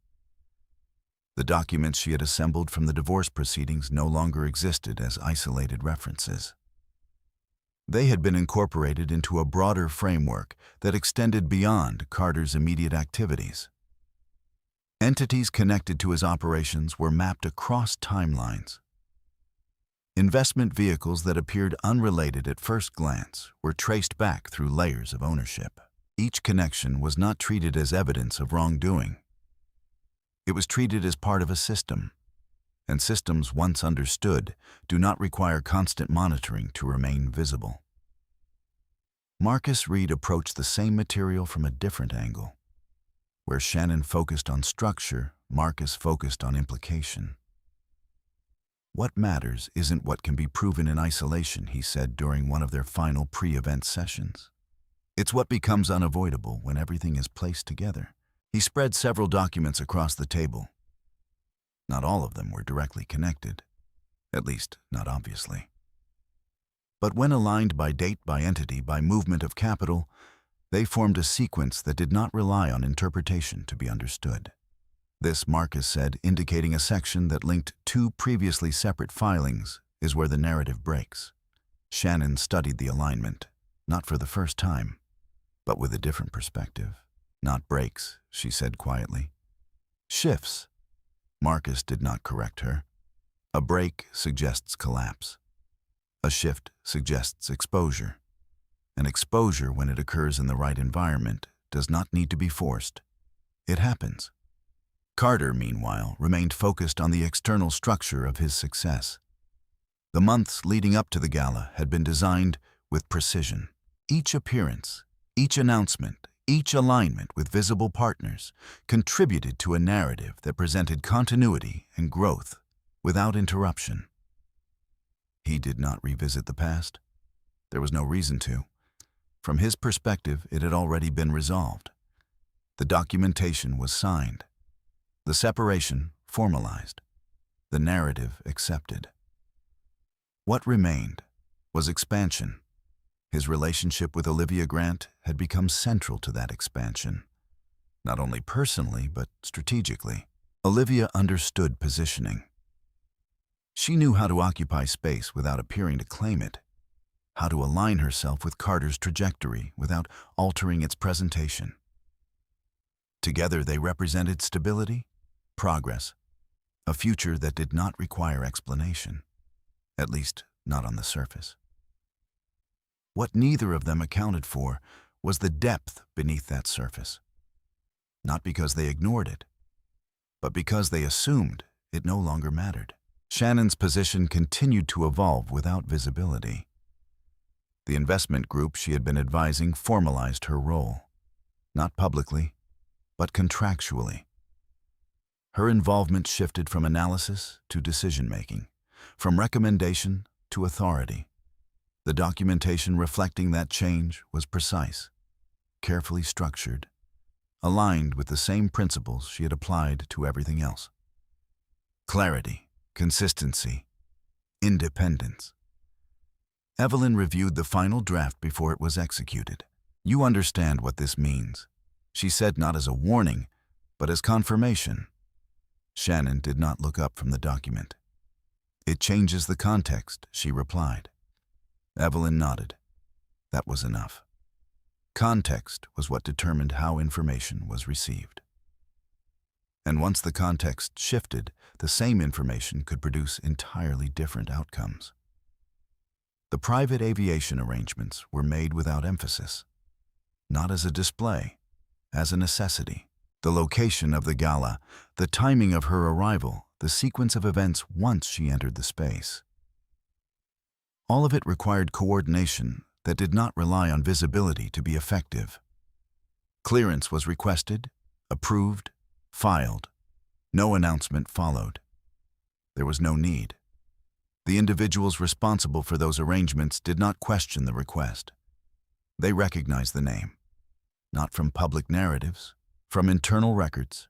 The documents she had assembled from the divorce proceedings no longer existed as isolated references. They had been incorporated into a broader framework that extended beyond Carter's immediate activities. Entities connected to his operations were mapped across timelines. Investment vehicles that appeared unrelated at first glance were traced back through layers of ownership. Each connection was not treated as evidence of wrongdoing. It was treated as part of a system, and systems once understood do not require constant monitoring to remain visible. Marcus Reed approached the same material from a different angle. Where Shannon focused on structure, Marcus focused on implication. "What matters isn't what can be proven in isolation," he said during one of their final pre-event sessions. "It's what becomes unavoidable when everything is placed together." He spread several documents across the table. Not all of them were directly connected. At least, not obviously. But when aligned by date, by entity, by movement of capital, they formed a sequence that did not rely on interpretation to be understood. This, Marcus said, indicating a section that linked two previously separate filings, is where the narrative breaks. Shannon studied the alignment, not for the first time, but with a different perspective. Not breaks, she said quietly. Shifts. Marcus did not correct her. A break suggests collapse. A shift suggests exposure. And exposure, when it occurs in the right environment, does not need to be forced. It happens. Carter, meanwhile, remained focused on the external structure of his success. The months leading up to the gala had been designed with precision. Each appearance, each announcement, each alignment with visible partners contributed to a narrative that presented continuity and growth without interruption. He did not revisit the past. There was no reason to. From his perspective, it had already been resolved. The documentation was signed. The separation formalized. The narrative accepted. What remained was expansion. His relationship with Olivia Grant had become central to that expansion. Not only personally, but strategically. Olivia understood positioning. She knew how to occupy space without appearing to claim it, how to align herself with Carter's trajectory without altering its presentation. Together they represented stability, progress, a future that did not require explanation, at least not on the surface. What neither of them accounted for was the depth beneath that surface. Not because they ignored it, but because they assumed it no longer mattered. Shannon's position continued to evolve without visibility. The investment group she had been advising formalized her role, not publicly, but contractually. Her involvement shifted from analysis to decision-making, from recommendation to authority. The documentation reflecting that change was precise, carefully structured, aligned with the same principles she had applied to everything else. Clarity, consistency, independence. Evelyn reviewed the final draft before it was executed. "You understand what this means," she said, not as a warning, but as confirmation. Shannon did not look up from the document. "It changes the context," she replied. Evelyn nodded. That was enough. Context was what determined how information was received. And once the context shifted, the same information could produce entirely different outcomes. The private aviation arrangements were made without emphasis, not as a display, as a necessity. The location of the gala, the timing of her arrival, the sequence of events once she entered the space. All of it required coordination that did not rely on visibility to be effective. Clearance was requested, approved, filed. No announcement followed. There was no need. The individuals responsible for those arrangements did not question the request. They recognized the name, not from public narratives, from internal records,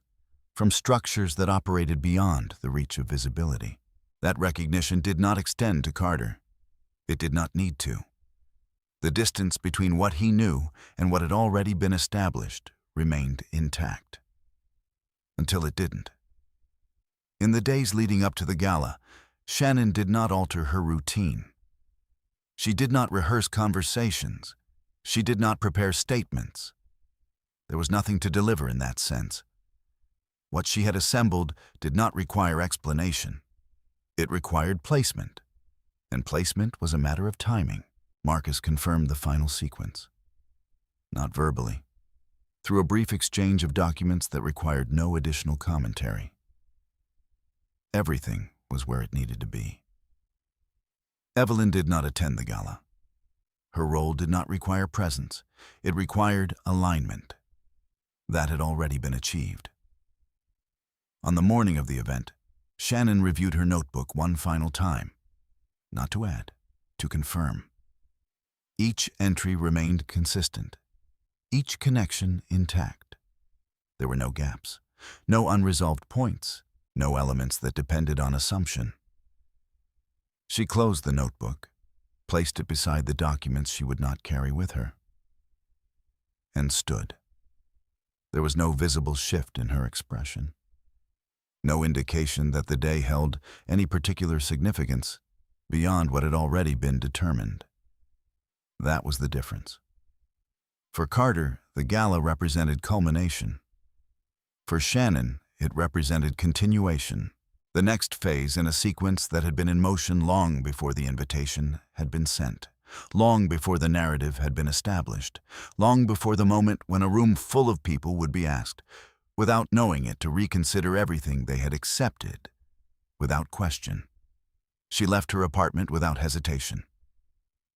from structures that operated beyond the reach of visibility. That recognition did not extend to Carter. It did not need to. The distance between what he knew and what had already been established remained intact. Until it didn't. In the days leading up to the gala, Shannon did not alter her routine. She did not rehearse conversations. She did not prepare statements. There was nothing to deliver in that sense. What she had assembled did not require explanation. It required placement, and placement was a matter of timing. Marcus confirmed the final sequence. Not verbally, through a brief exchange of documents that required no additional commentary. Everything was where it needed to be. Evelyn did not attend the gala. Her role did not require presence. It required alignment. That had already been achieved. On the morning of the event, Shannon reviewed her notebook one final time, not to add, to confirm. Each entry remained consistent, each connection intact. There were no gaps, no unresolved points, no elements that depended on assumption. She closed the notebook, placed it beside the documents she would not carry with her, and stood. There was no visible shift in her expression, no indication that the day held any particular significance beyond what had already been determined. That was the difference. For Carter, the gala represented culmination. For Shannon, it represented continuation, the next phase in a sequence that had been in motion long before the invitation had been sent, long before the narrative had been established, long before the moment when a room full of people would be asked, without knowing it, to reconsider everything they had accepted, without question. She left her apartment without hesitation.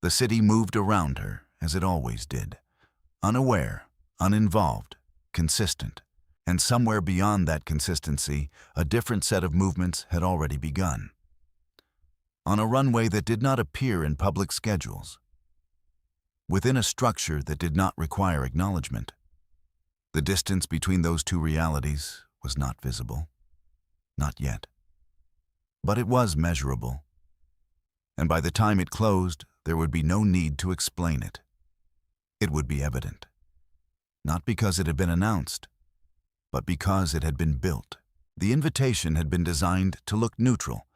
The city moved around her, as it always did, unaware, uninvolved, consistent. And somewhere beyond that consistency, a different set of movements had already begun. On a runway that did not appear in public schedules, within a structure that did not require acknowledgement, the distance between those two realities was not visible. Not yet. But it was measurable. And by the time it closed, there would be no need to explain it. It would be evident. Not because it had been announced, but because it had been built. The invitation had been designed to look neutral.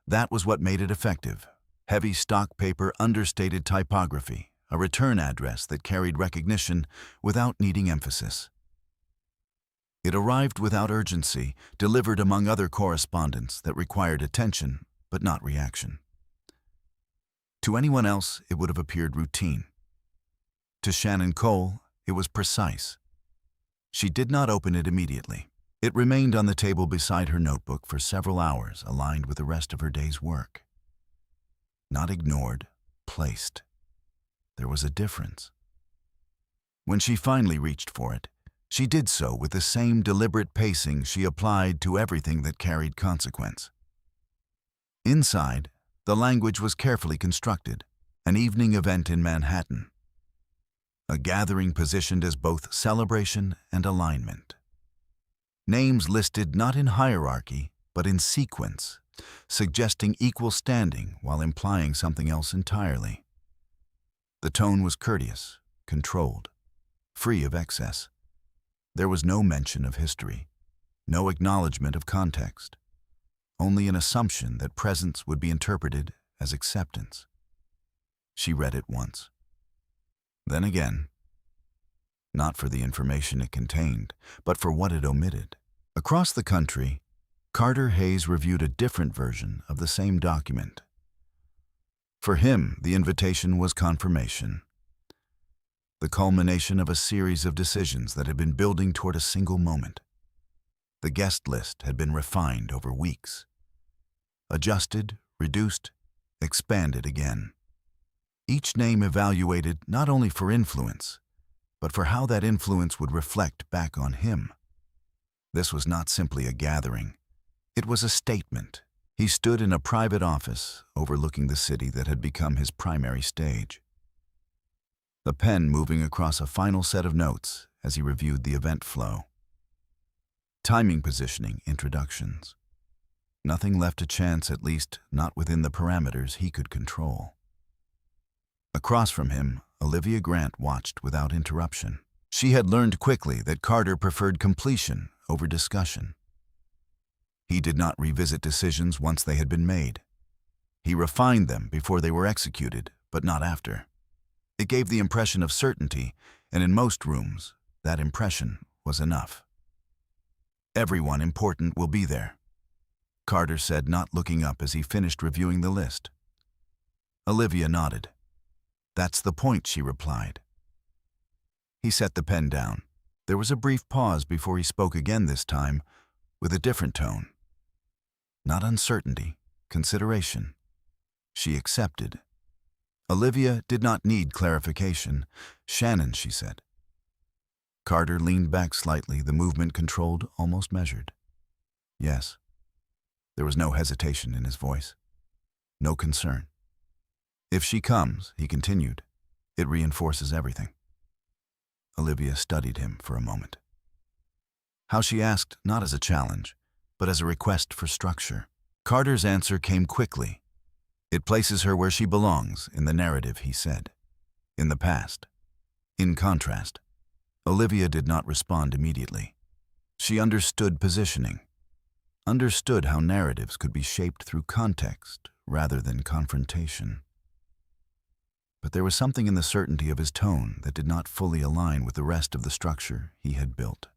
That was what made it effective. Heavy stock paper, understated typography, a return address that carried recognition without needing emphasis. It arrived without urgency, delivered among other correspondence that required attention but not reaction. To anyone else, it would have appeared routine. To Shannon Cole, it was precise. She did not open it immediately. It remained on the table beside her notebook for several hours, aligned with the rest of her day's work. Not ignored, placed. There was a difference. When she finally reached for it, she did so with the same deliberate pacing she applied to everything that carried consequence. Inside, the language was carefully constructed, an evening event in Manhattan. A gathering positioned as both celebration and alignment. Names listed not in hierarchy, but in sequence, suggesting equal standing while implying something else entirely. The tone was courteous, controlled, free of excess. There was no mention of history, no acknowledgement of context, only an assumption that presence would be interpreted as acceptance. She read it once. Then again, not for the information it contained, but for what it omitted. Across the country, Carter Hayes reviewed a different version of the same document. For him, the invitation was confirmation, the culmination of a series of decisions that had been building toward a single moment. The guest list had been refined over weeks, adjusted, reduced, expanded again. Each name evaluated not only for influence, but for how that influence would reflect back on him. This was not simply a gathering. It was a statement. He stood in a private office overlooking the city that had become his primary stage, the pen moving across a final set of notes as he reviewed the event flow. Timing, positioning, introductions. Nothing left to chance, at least not within the parameters he could control. Across from him, Olivia Grant watched without interruption. She had learned quickly that Carter preferred completion over discussion. He did not revisit decisions once they had been made. He refined them before they were executed, but not after. It gave the impression of certainty, and in most rooms, that impression was enough. Everyone important will be there, Carter said, not looking up as he finished reviewing the list. Olivia nodded. That's the point, she replied. He set the pen down. There was a brief pause before he spoke again, this time with a different tone. Not uncertainty, consideration. She accepted. Olivia did not need clarification. Shannon, she said. Carter leaned back slightly, the movement controlled, almost measured. Yes. There was no hesitation in his voice. No concern. If she comes, he continued, it reinforces everything. Olivia studied him for a moment. How she asked, not as a challenge, but as a request for structure. Carter's answer came quickly. It places her where she belongs in the narrative, he said. In the past. In contrast, Olivia did not respond immediately. She understood positioning, understood how narratives could be shaped through context rather than confrontation. But there was something in the certainty of his tone that did not fully align with the rest of the structure he had built.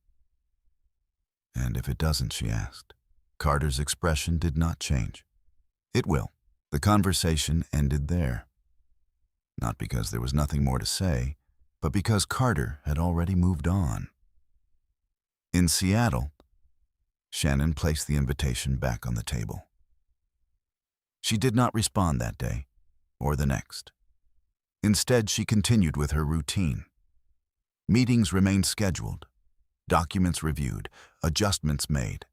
And if it doesn't, she asked. Carter's expression did not change. It will. The conversation ended there. Not because there was nothing more to say, but because Carter had already moved on. In Seattle, Shannon placed the invitation back on the table. She did not respond that day, or the next. Instead, she continued with her routine. Meetings remained scheduled, documents reviewed, adjustments made.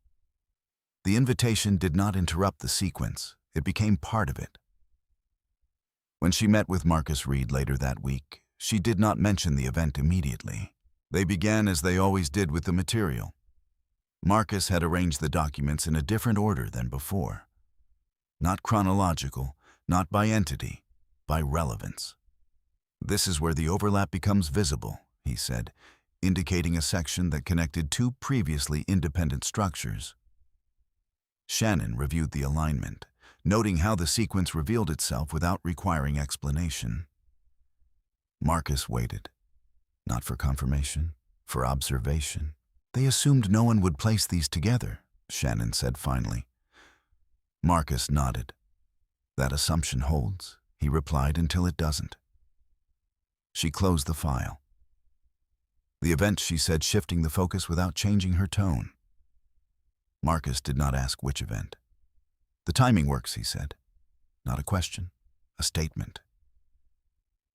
The invitation did not interrupt the sequence, it became part of it. When she met with Marcus Reed later that week, she did not mention the event immediately. They began as they always did with the material. Marcus had arranged the documents in a different order than before. Not chronological, not by entity, by relevance. This is where the overlap becomes visible, he said, indicating a section that connected two previously independent structures. Shannon reviewed the alignment, noting how the sequence revealed itself without requiring explanation. Marcus waited, not for confirmation, for observation. They assumed no one would place these together, Shannon said finally. Marcus nodded. That assumption holds, he replied, until it doesn't. She closed the file. The event, she said, shifting the focus without changing her tone. Marcus did not ask which event. The timing works, he said. Not a question, a statement.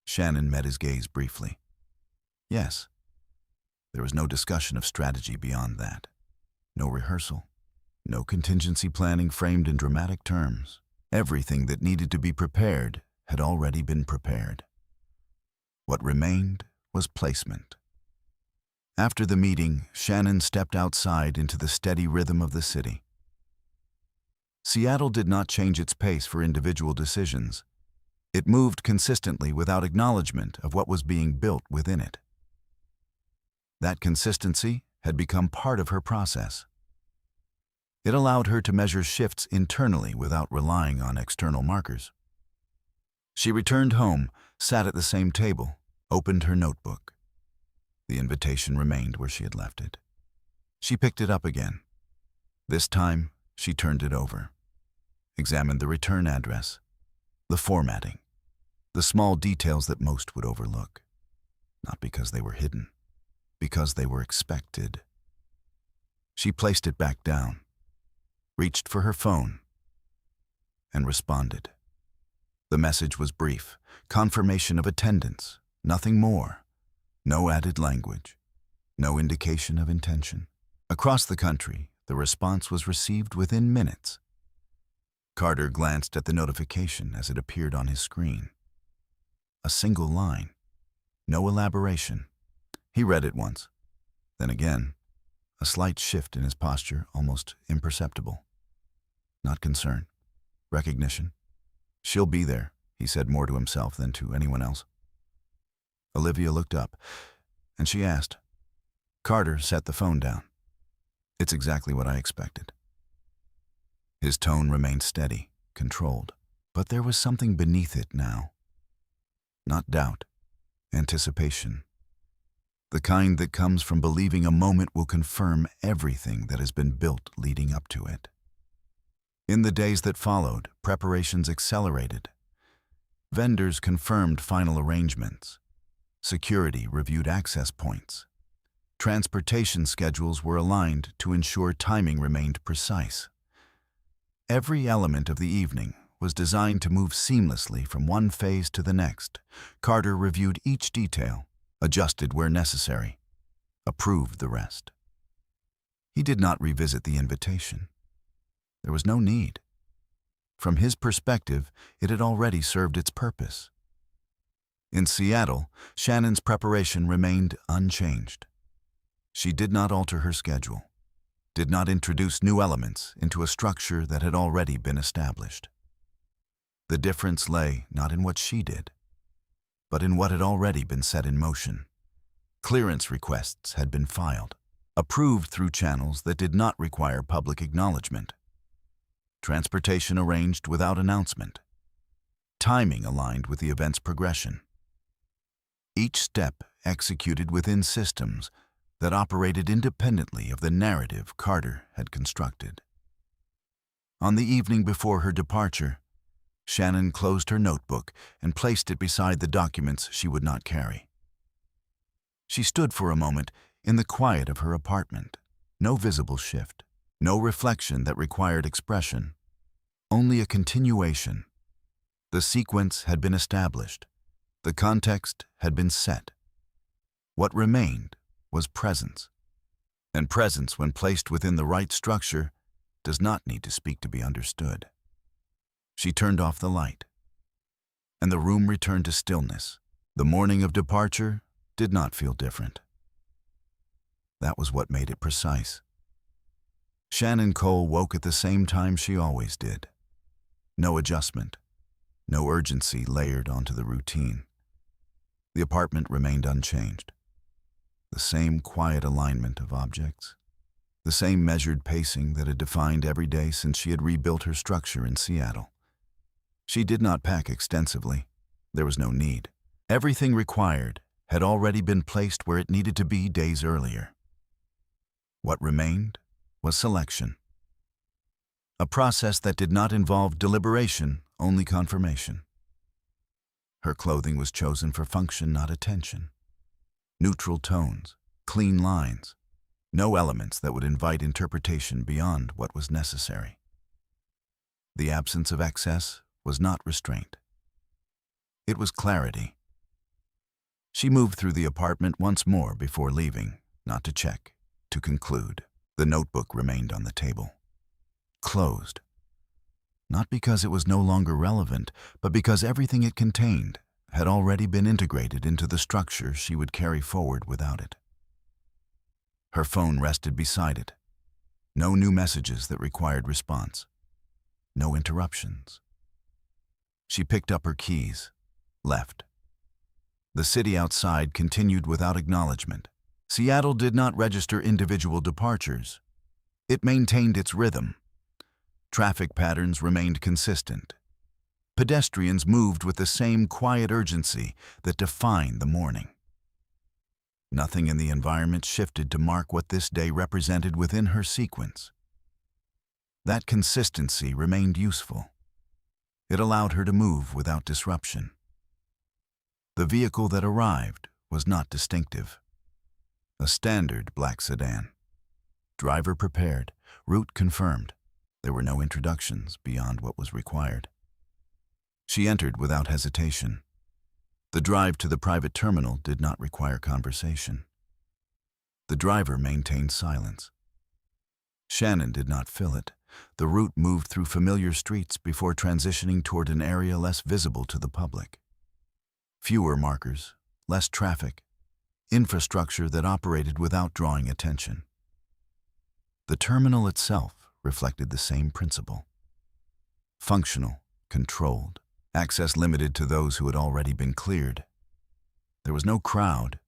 Shannon met his gaze briefly. Yes. There was no discussion of strategy beyond that. No rehearsal. No contingency planning framed in dramatic terms. Everything that needed to be prepared had already been prepared. What remained was placement. After the meeting, Shannon stepped outside into the steady rhythm of the city. Seattle did not change its pace for individual decisions. It moved consistently without acknowledgement of what was being built within it. That consistency had become part of her process. It allowed her to measure shifts internally without relying on external markers. She returned home, sat at the same table, opened her notebook. The invitation remained where she had left it. She picked it up again. This time, she turned it over, examined the return address, the formatting, the small details that most would overlook, not because they were hidden, because they were expected. She placed it back down, reached for her phone, and responded. The message was brief, confirmation of attendance, nothing more. No added language, no indication of intention. Across the country, the response was received within minutes. Carter glanced at the notification as it appeared on his screen. A single line, no elaboration. He read it once, then again, a slight shift in his posture, almost imperceptible. Not concern, recognition. She'll be there, he said more to himself than to anyone else. Olivia looked up, and she asked. Carter set the phone down. It's exactly what I expected. His tone remained steady, controlled, but there was something beneath it now. Not doubt, anticipation. The kind that comes from believing a moment will confirm everything that has been built leading up to it. In the days that followed, preparations accelerated. Vendors confirmed final arrangements. Security reviewed access points. Transportation schedules were aligned to ensure timing remained precise. Every element of the evening was designed to move seamlessly from one phase to the next. Carter reviewed each detail, adjusted where necessary, approved the rest. He did not revisit the invitation. There was no need. From his perspective, it had already served its purpose. In Seattle, Shannon's preparation remained unchanged. She did not alter her schedule, did not introduce new elements into a structure that had already been established. The difference lay not in what she did, but in what had already been set in motion. Clearance requests had been filed, approved through channels that did not require public acknowledgement. Transportation arranged without announcement. Timing aligned with the event's progression. Each step executed within systems that operated independently of the narrative Carter had constructed. On the evening before her departure, Shannon closed her notebook and placed it beside the documents she would not carry. She stood for a moment in the quiet of her apartment. No visible shift, no reflection that required expression, only a continuation. The sequence had been established. The context had been set. What remained was presence. And presence, when placed within the right structure, does not need to speak to be understood. She turned off the light, and the room returned to stillness. The morning of departure did not feel different. That was what made it precise. Shannon Cole woke at the same time she always did. No adjustment, no urgency layered onto the routine. The apartment remained unchanged. The same quiet alignment of objects, the same measured pacing that had defined every day since she had rebuilt her structure in Seattle. She did not pack extensively. There was no need. Everything required had already been placed where it needed to be days earlier. What remained was selection. A process that did not involve deliberation, only confirmation. Her clothing was chosen for function, not attention. Neutral tones, clean lines, no elements that would invite interpretation beyond what was necessary. The absence of excess was not restraint. It was clarity. She moved through the apartment once more before leaving, not to check, to conclude. The notebook remained on the table. Closed. Not because it was no longer relevant, but because everything it contained had already been integrated into the structure she would carry forward without it. Her phone rested beside it. No new messages that required response. No interruptions. She picked up her keys, left. The city outside continued without acknowledgement. Seattle did not register individual departures. It maintained its rhythm. Traffic patterns remained consistent. Pedestrians moved with the same quiet urgency that defined the morning. Nothing in the environment shifted to mark what this day represented within her sequence. That consistency remained useful. It allowed her to move without disruption. The vehicle that arrived was not distinctive. A standard black sedan. Driver prepared, route confirmed. There were no introductions beyond what was required. She entered without hesitation. The drive to the private terminal did not require conversation. The driver maintained silence. Shannon did not fill it. The route moved through familiar streets before transitioning toward an area less visible to the public. Fewer markers, less traffic, infrastructure that operated without drawing attention. The terminal itself reflected the same principle. Functional, controlled, access limited to those who had already been cleared. There was no crowd,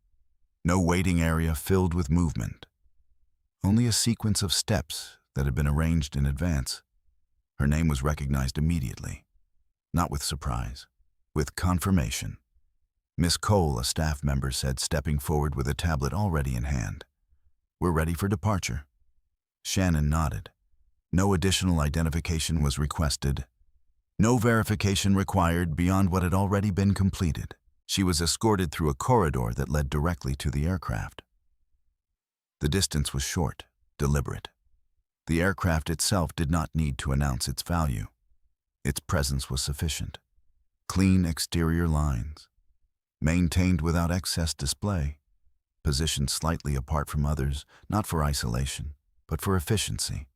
no waiting area filled with movement, only a sequence of steps that had been arranged in advance. Her name was recognized immediately, not with surprise, with confirmation. Miss Cole, a staff member, said, stepping forward with a tablet already in hand. "We're ready for departure." Shannon nodded. No additional identification was requested. No verification required beyond what had already been completed. She was escorted through a corridor that led directly to the aircraft. The distance was short, deliberate. The aircraft itself did not need to announce its value. Its presence was sufficient. Clean exterior lines, maintained without excess display, positioned slightly apart from others, not for isolation, but for efficiency.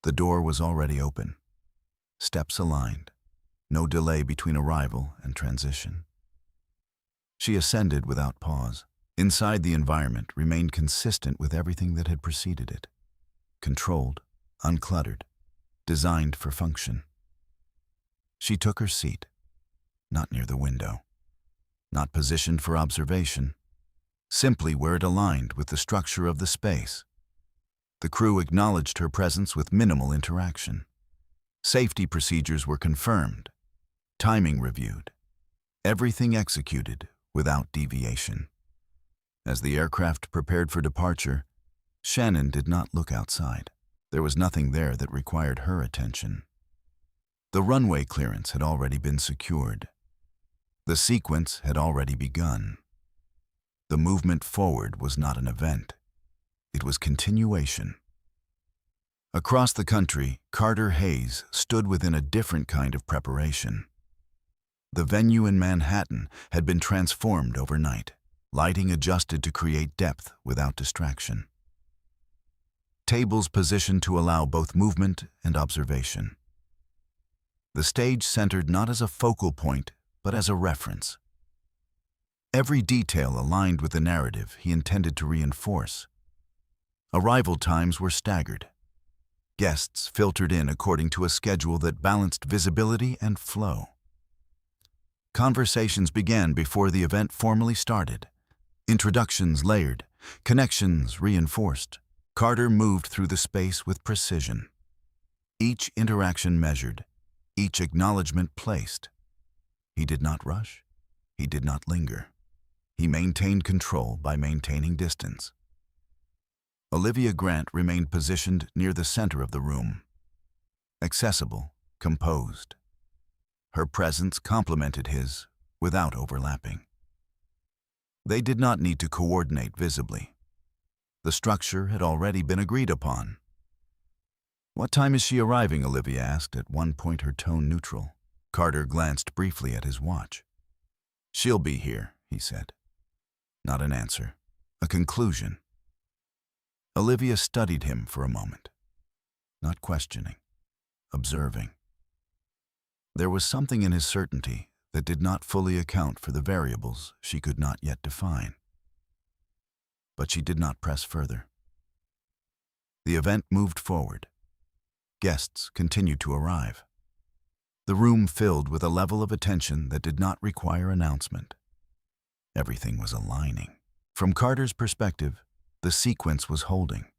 The door was already open. Steps aligned. No delay between arrival and transition. She ascended without pause. Inside, the environment remained consistent with everything that had preceded it. Controlled, uncluttered, designed for function. She took her seat, not near the window, not positioned for observation, simply where it aligned with the structure of the space. The crew acknowledged her presence with minimal interaction. Safety procedures were confirmed, timing reviewed, everything executed without deviation. As the aircraft prepared for departure, Shannon did not look outside. There was nothing there that required her attention. The runway clearance had already been secured. The sequence had already begun. The movement forward was not an event. It was continuation. Across the country, Carter Hayes stood within a different kind of preparation. The venue in Manhattan had been transformed overnight, lighting adjusted to create depth without distraction. Tables positioned to allow both movement and observation. The stage centered not as a focal point, but as a reference. Every detail aligned with the narrative he intended to reinforce. Arrival times were staggered. Guests filtered in according to a schedule that balanced visibility and flow. Conversations began before the event formally started. Introductions layered, connections reinforced. Carter moved through the space with precision. Each interaction measured, each acknowledgement placed. He did not rush. He did not linger. He maintained control by maintaining distance. Olivia Grant remained positioned near the center of the room. Accessible, composed. Her presence complemented his without overlapping. They did not need to coordinate visibly. The structure had already been agreed upon. "What time is she arriving?" Olivia asked, at one point her tone neutral. Carter glanced briefly at his watch. "She'll be here," he said. Not an answer, a conclusion. Olivia studied him for a moment, not questioning, observing. There was something in his certainty that did not fully account for the variables she could not yet define. But she did not press further. The event moved forward. Guests continued to arrive. The room filled with a level of attention that did not require announcement. Everything was aligning. From Carter's perspective, the sequence was holding.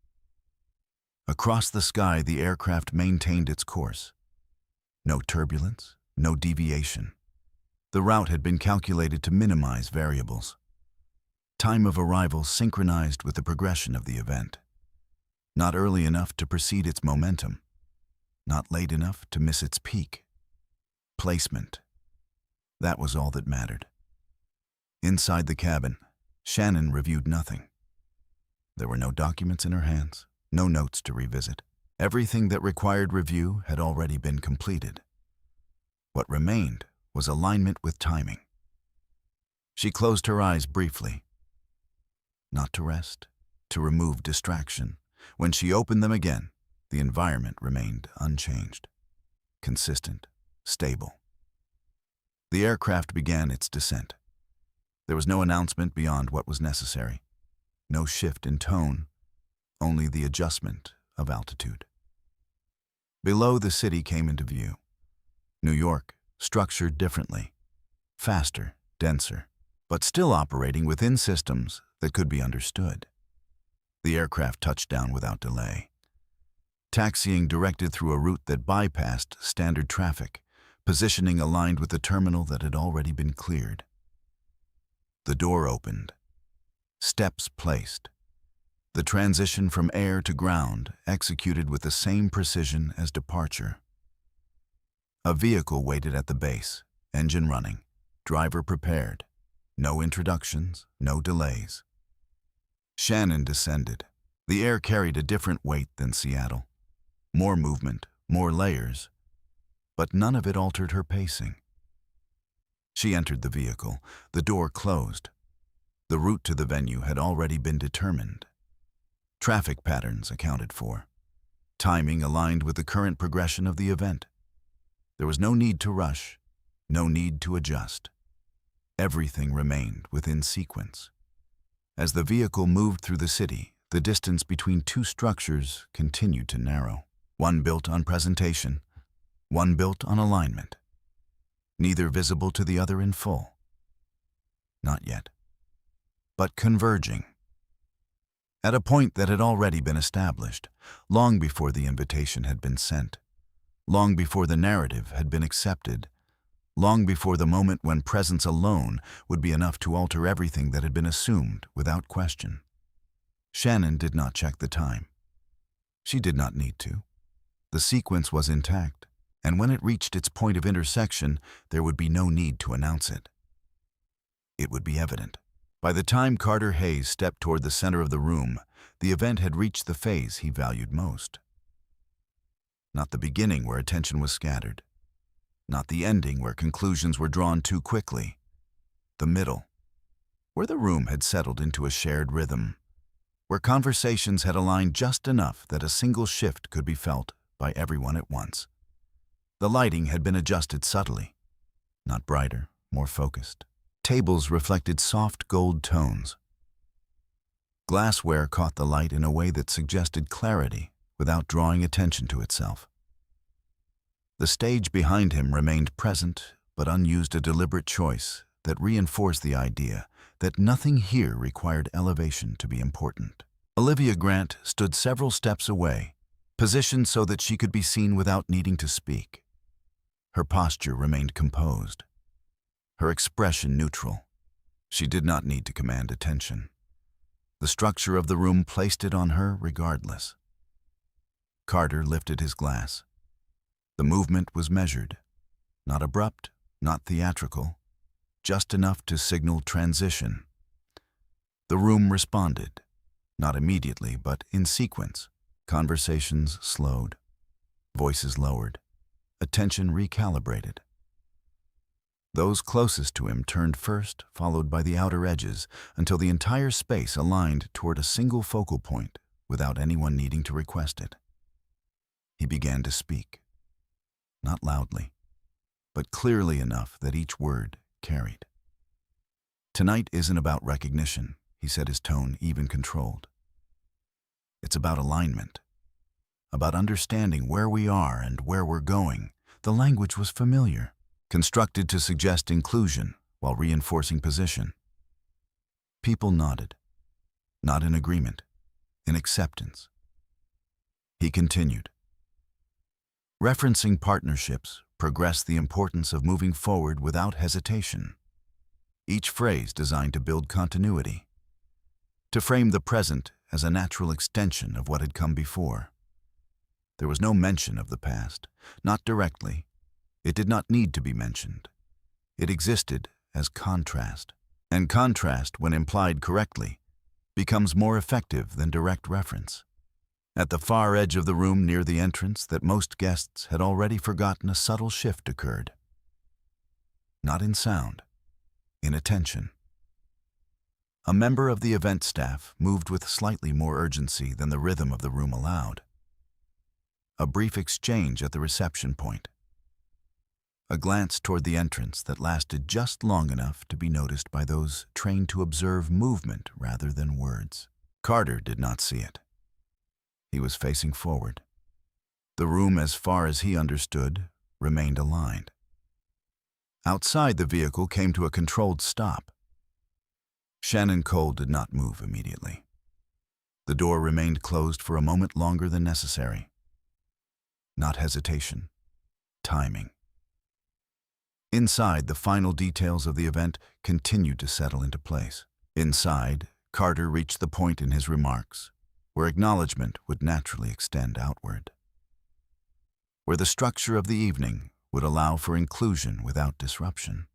Across the sky, the aircraft maintained its course. No turbulence, no deviation. The route had been calculated to minimize variables. Time of arrival synchronized with the progression of the event. Not early enough to precede its momentum. Not late enough to miss its peak. Placement. That was all that mattered. Inside the cabin, Shannon reviewed nothing. There were no documents in her hands, no notes to revisit. Everything that required review had already been completed. What remained was alignment with timing. She closed her eyes briefly. Not to rest, to remove distraction. When she opened them again, the environment remained unchanged, consistent, stable. The aircraft began its descent. There was no announcement beyond what was necessary. No shift in tone, only the adjustment of altitude. Below, the city came into view. New York, structured differently, faster, denser, but still operating within systems that could be understood. The aircraft touched down without delay. Taxiing directed through a route that bypassed standard traffic, positioning aligned with the terminal that had already been cleared. The door opened. Steps placed. The transition from air to ground executed with the same precision as departure. A vehicle waited at the base, engine running, driver prepared. No introductions, no delays. Shannon descended. The air carried a different weight than Seattle. More movement, more layers, but none of it altered her pacing. She entered the vehicle. The door closed. The route to the venue had already been determined. Traffic patterns accounted for. Timing aligned with the current progression of the event. There was no need to rush, no need to adjust. Everything remained within sequence. As the vehicle moved through the city, the distance between two structures continued to narrow. One built on presentation, one built on alignment. neither visible to the other in full. Not yet. But converging. At a point that had already been established, long before the invitation had been sent, long before the narrative had been accepted, long before the moment when presence alone would be enough to alter everything that had been assumed without question. Shannon did not check the time. She did not need to. The sequence was intact, and when it reached its point of intersection, there would be no need to announce it. It would be evident. By the time Carter Hayes stepped toward the center of the room, the event had reached the phase he valued most. Not the beginning where attention was scattered. Not the ending where conclusions were drawn too quickly. The middle, where the room had settled into a shared rhythm, where conversations had aligned just enough that a single shift could be felt by everyone at once. The lighting had been adjusted subtly, not brighter, more focused. Tables reflected soft gold tones. Glassware caught the light in a way that suggested clarity without drawing attention to itself. The stage behind him remained present but unused, a deliberate choice that reinforced the idea that nothing here required elevation to be important. Olivia Grant stood several steps away, positioned so that she could be seen without needing to speak. Her posture remained composed, her expression neutral. She did not need to command attention. The structure of the room placed it on her regardless. Carter lifted his glass. The movement was measured, not abrupt, not theatrical, just enough to signal transition. The room responded, not immediately, but in sequence. Conversations slowed, voices lowered, attention recalibrated. Those closest to him turned first, followed by the outer edges, until the entire space aligned toward a single focal point without anyone needing to request it. He began to speak, not loudly, but clearly enough that each word carried. "Tonight isn't about recognition," he said, his tone even controlled. "It's about alignment, about understanding where we are and where we're going." The language was familiar, constructed to suggest inclusion while reinforcing position. People nodded, not in agreement, in acceptance. He continued. Referencing partnerships progressed the importance of moving forward without hesitation. Each phrase designed to build continuity, to frame the present as a natural extension of what had come before. There was no mention of the past, not directly. It did not need to be mentioned. It existed as contrast, and contrast, when implied correctly, becomes more effective than direct reference. At the far edge of the room near the entrance that most guests had already forgotten, a subtle shift occurred. Not in sound, in attention. A member of the event staff moved with slightly more urgency than the rhythm of the room allowed. A brief exchange at the reception point. A glance toward the entrance that lasted just long enough to be noticed by those trained to observe movement rather than words. Carter did not see it. He was facing forward. The room, as far as he understood, remained aligned. Outside, the vehicle came to a controlled stop. Shannon Cole did not move immediately. The door remained closed for a moment longer than necessary. Not hesitation, timing. Inside, the final details of the event continued to settle into place. Inside, Carter reached the point in his remarks where acknowledgement would naturally extend outward, where the structure of the evening would allow for inclusion without disruption.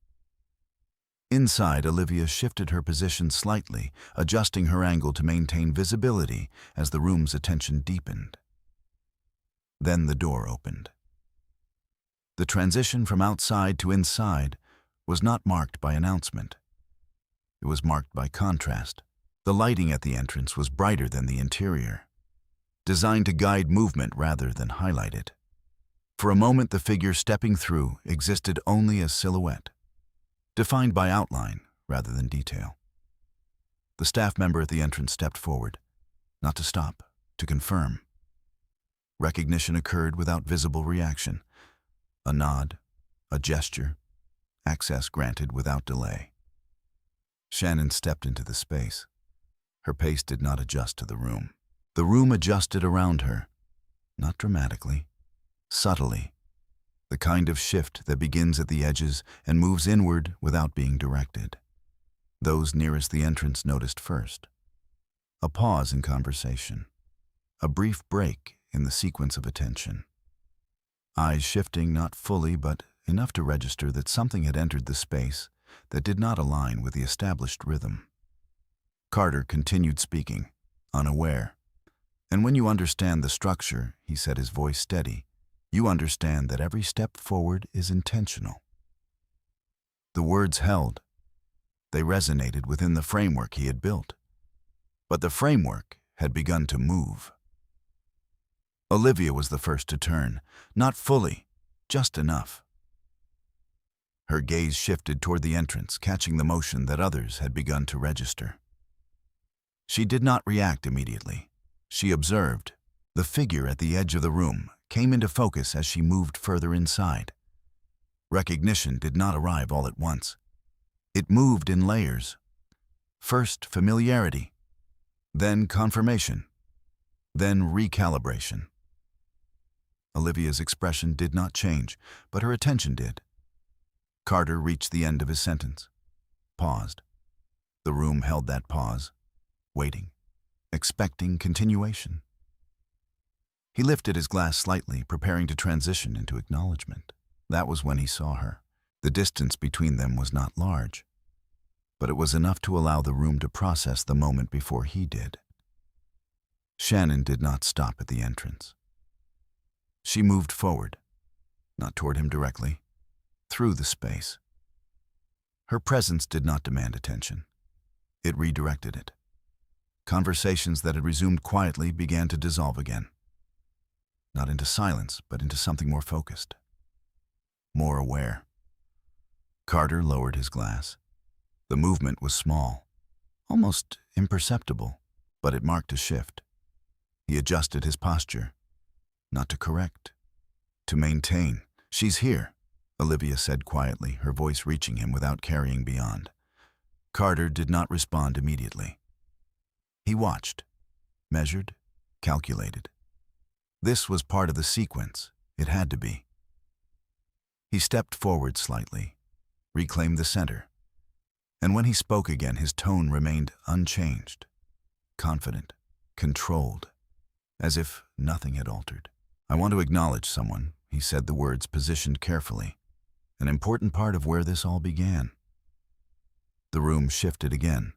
Inside, Olivia shifted her position slightly, adjusting her angle to maintain visibility as the room's attention deepened. Then the door opened. The transition from outside to inside was not marked by announcement. It was marked by contrast. The lighting at the entrance was brighter than the interior, designed to guide movement rather than highlight it. For a moment, the figure stepping through existed only as silhouette, defined by outline rather than detail. The staff member at the entrance stepped forward, not to stop, to confirm. Recognition occurred without visible reaction. A nod, a gesture, access granted without delay. Shannon stepped into the space. Her pace did not adjust to the room. The room adjusted around her, not dramatically, subtly, the kind of shift that begins at the edges and moves inward without being directed. Those nearest the entrance noticed first. A pause in conversation. A brief break in the sequence of attention. Eyes shifting not fully but enough to register that something had entered the space that did not align with the established rhythm. Carter continued speaking, unaware. And when you understand the structure, he said, his voice steady, you understand that every step forward is intentional. The words held. They resonated within the framework he had built. But the framework had begun to move. Olivia was the first to turn, not fully, just enough. Her gaze shifted toward the entrance, catching the motion that others had begun to register. She did not react immediately. She observed. The figure at the edge of the room came into focus as she moved further inside. Recognition did not arrive all at once. It moved in layers. First familiarity, then confirmation, then recalibration. Olivia's expression did not change, but her attention did. Carter reached the end of his sentence, paused. The room held that pause, waiting, expecting continuation. He lifted his glass slightly, preparing to transition into acknowledgement. That was when he saw her. The distance between them was not large, but it was enough to allow the room to process the moment before he did. Shannon did not stop at the entrance. She moved forward, not toward him directly, through the space. Her presence did not demand attention. It redirected it. Conversations that had resumed quietly began to dissolve again. Not into silence, but into something more focused, more aware. Carter lowered his glass. The movement was small, almost imperceptible, but it marked a shift. He adjusted his posture, not to correct, to maintain. "She's here," Olivia said quietly, her voice reaching him without carrying beyond. Carter did not respond immediately. He watched, measured, calculated. This was part of the sequence. It had to be. He stepped forward slightly, reclaimed the center, and when he spoke again, his tone remained unchanged, confident, controlled, as if nothing had altered. "I want to acknowledge someone," he said, the words positioned carefully, "an important part of where this all began." The room shifted again,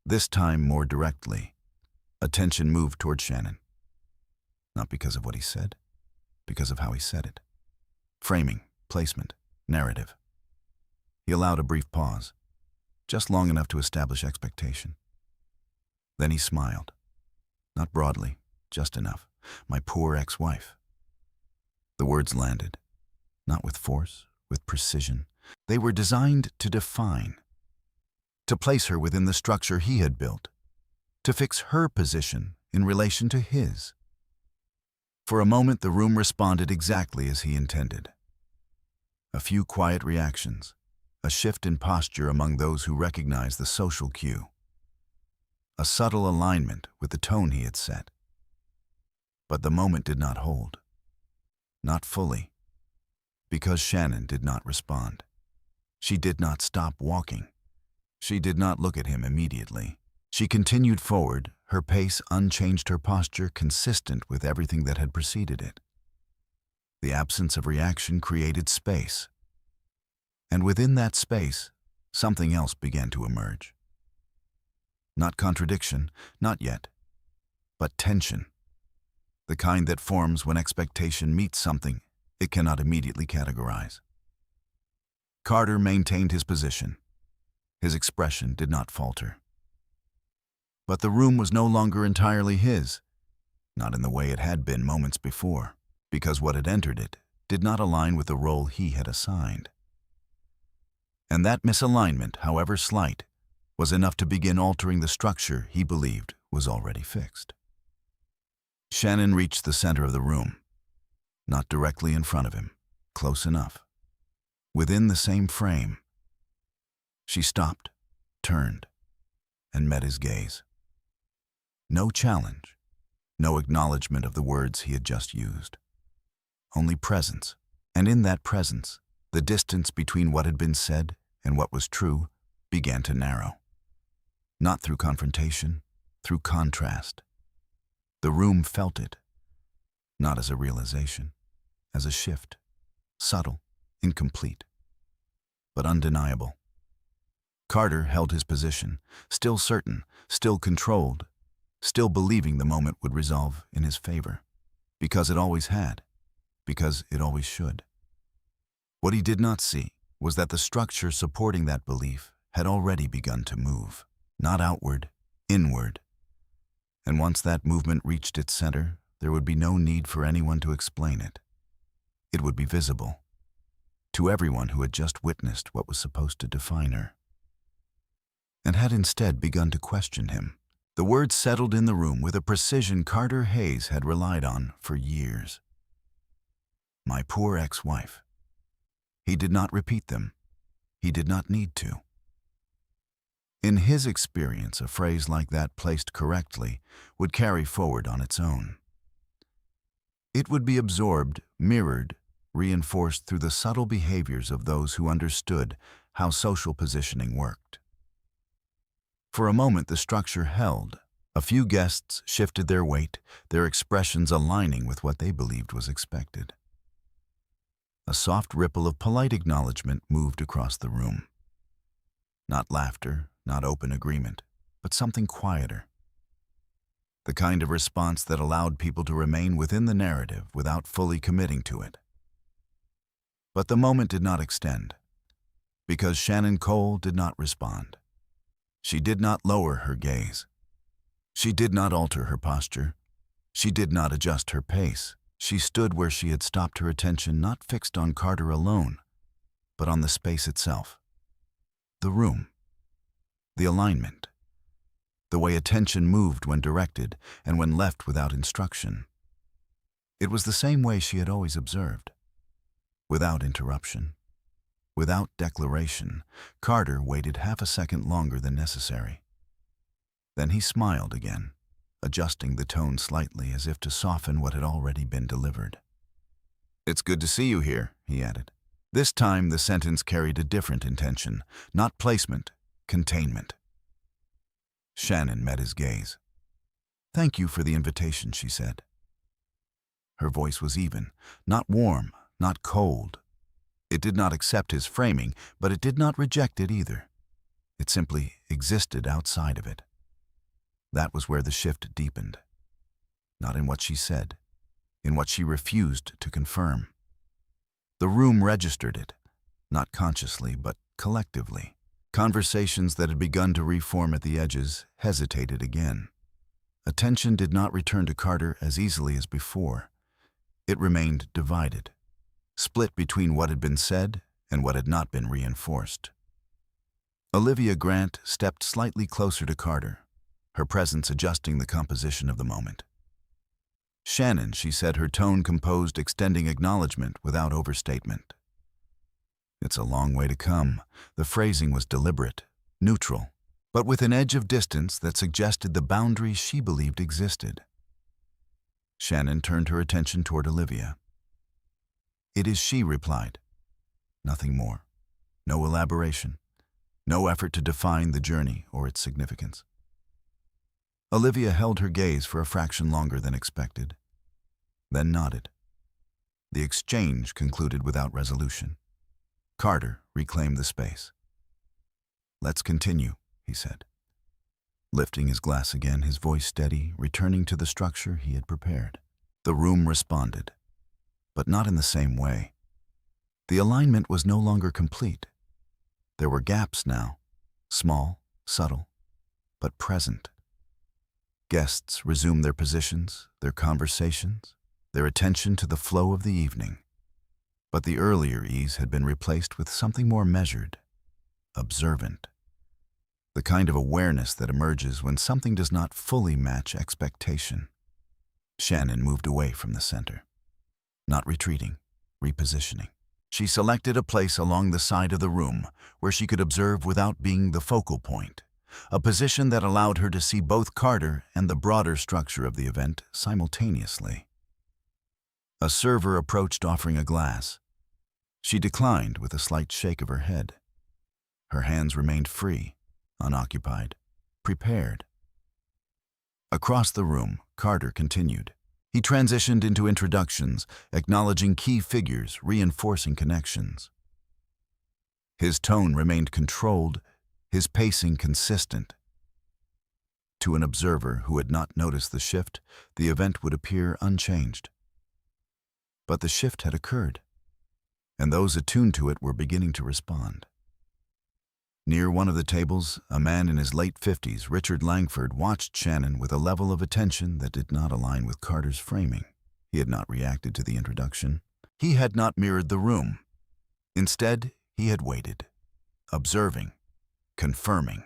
this time more directly. Attention moved toward Shannon. Not because of what he said, because of how he said it. Framing, placement, narrative. He allowed a brief pause, just long enough to establish expectation. Then he smiled. Not broadly, just enough. "My poor ex-wife." The words landed, not with force, with precision. They were designed to define, to place her within the structure he had built, to fix her position in relation to his. For a moment, the room responded exactly as he intended. A few quiet reactions, a shift in posture among those who recognized the social cue, a subtle alignment with the tone he had set. But the moment did not hold. Not fully. Because Shannon did not respond. She did not stop walking. She did not look at him immediately. She continued forward, her pace unchanged, her posture consistent with everything that had preceded it. The absence of reaction created space. And within that space, something else began to emerge. Not contradiction, not yet, but tension. The kind that forms when expectation meets something it cannot immediately categorize. Carter maintained his position. His expression did not falter. But the room was no longer entirely his, not in the way it had been moments before, because what had entered it did not align with the role he had assigned. And that misalignment, however slight, was enough to begin altering the structure he believed was already fixed. Shannon reached the center of the room, not directly in front of him, close enough. Within the same frame, She stopped, turned, and met his gaze. No challenge, no acknowledgement of the words he had just used. Only presence, and in that presence, the distance between what had been said and what was true began to narrow. Not through confrontation, through contrast. The room felt it, not as a realization, as a shift, subtle, incomplete, but undeniable. Carter held his position, still certain, still controlled, still believing the moment would resolve in his favor, because it always had, because it always should. What he did not see was that the structure supporting that belief had already begun to move, not outward, inward. And once that movement reached its center, there would be no need for anyone to explain it. It would be visible to everyone who had just witnessed what was supposed to define her, and had instead begun to question him. The words settled in the room with a precision Carter Hayes had relied on for years. My poor ex-wife. He did not repeat them. He did not need to. In his experience, a phrase like that placed correctly would carry forward on its own. It would be absorbed, mirrored, reinforced through the subtle behaviors of those who understood how social positioning worked. For a moment, the structure held. A few guests shifted their weight, their expressions aligning with what they believed was expected. A soft ripple of polite acknowledgement moved across the room. Not laughter, not open agreement, but something quieter. The kind of response that allowed people to remain within the narrative without fully committing to it. But the moment did not extend, because Shannon Cole did not respond. She did not lower her gaze. She did not alter her posture. She did not adjust her pace. She stood where she had stopped, her attention not fixed on Carter alone, but on the space itself. The room. The alignment. The way attention moved when directed and when left without instruction. It was the same way she had always observed. Without interruption. Without declaration, Carter waited half a second longer than necessary. Then he smiled again, adjusting the tone slightly as if to soften what had already been delivered. "It's good to see you here," he added. This time the sentence carried a different intention, not placement, containment. Shannon met his gaze. "Thank you for the invitation," she said. Her voice was even, not warm, not cold. It did not accept his framing, but it did not reject it either. It simply existed outside of it. That was where the shift deepened. Not in what she said, in what she refused to confirm. The room registered it, not consciously, but collectively. Conversations that had begun to reform at the edges hesitated again. Attention did not return to Carter as easily as before. It remained divided, split between what had been said and what had not been reinforced. Olivia Grant stepped slightly closer to Carter, her presence adjusting the composition of the moment. "Shannon," she said, her tone composed, extending acknowledgement without overstatement. "It's a long way to come." The phrasing was deliberate, neutral, but with an edge of distance that suggested the boundaries she believed existed. Shannon turned her attention toward Olivia. "It is she," replied. Nothing more. No elaboration. No effort to define the journey or its significance. Olivia held her gaze for a fraction longer than expected, then nodded. The exchange concluded without resolution. Carter reclaimed the space. "Let's continue," he said. Lifting his glass again, his voice steady, returning to the structure he had prepared. The room responded, but not in the same way. The alignment was no longer complete. There were gaps now, small, subtle, but present. Guests resumed their positions, their conversations, their attention to the flow of the evening. But the earlier ease had been replaced with something more measured, observant. The kind of awareness that emerges when something does not fully match expectation. Shannon moved away from the center, not retreating, repositioning. She selected a place along the side of the room where she could observe without being the focal point, a position that allowed her to see both Carter and the broader structure of the event simultaneously. A server approached offering a glass. She declined with a slight shake of her head. Her hands remained free, unoccupied, prepared. Across the room, Carter continued. He transitioned into introductions, acknowledging key figures, reinforcing connections. His tone remained controlled, his pacing consistent. To an observer who had not noticed the shift, the event would appear unchanged. But the shift had occurred, and those attuned to it were beginning to respond. Near one of the tables, a man in his late 50s, Richard Langford, watched Shannon with a level of attention that did not align with Carter's framing. He had not reacted to the introduction. He had not mirrored the room. Instead, he had waited, observing, confirming.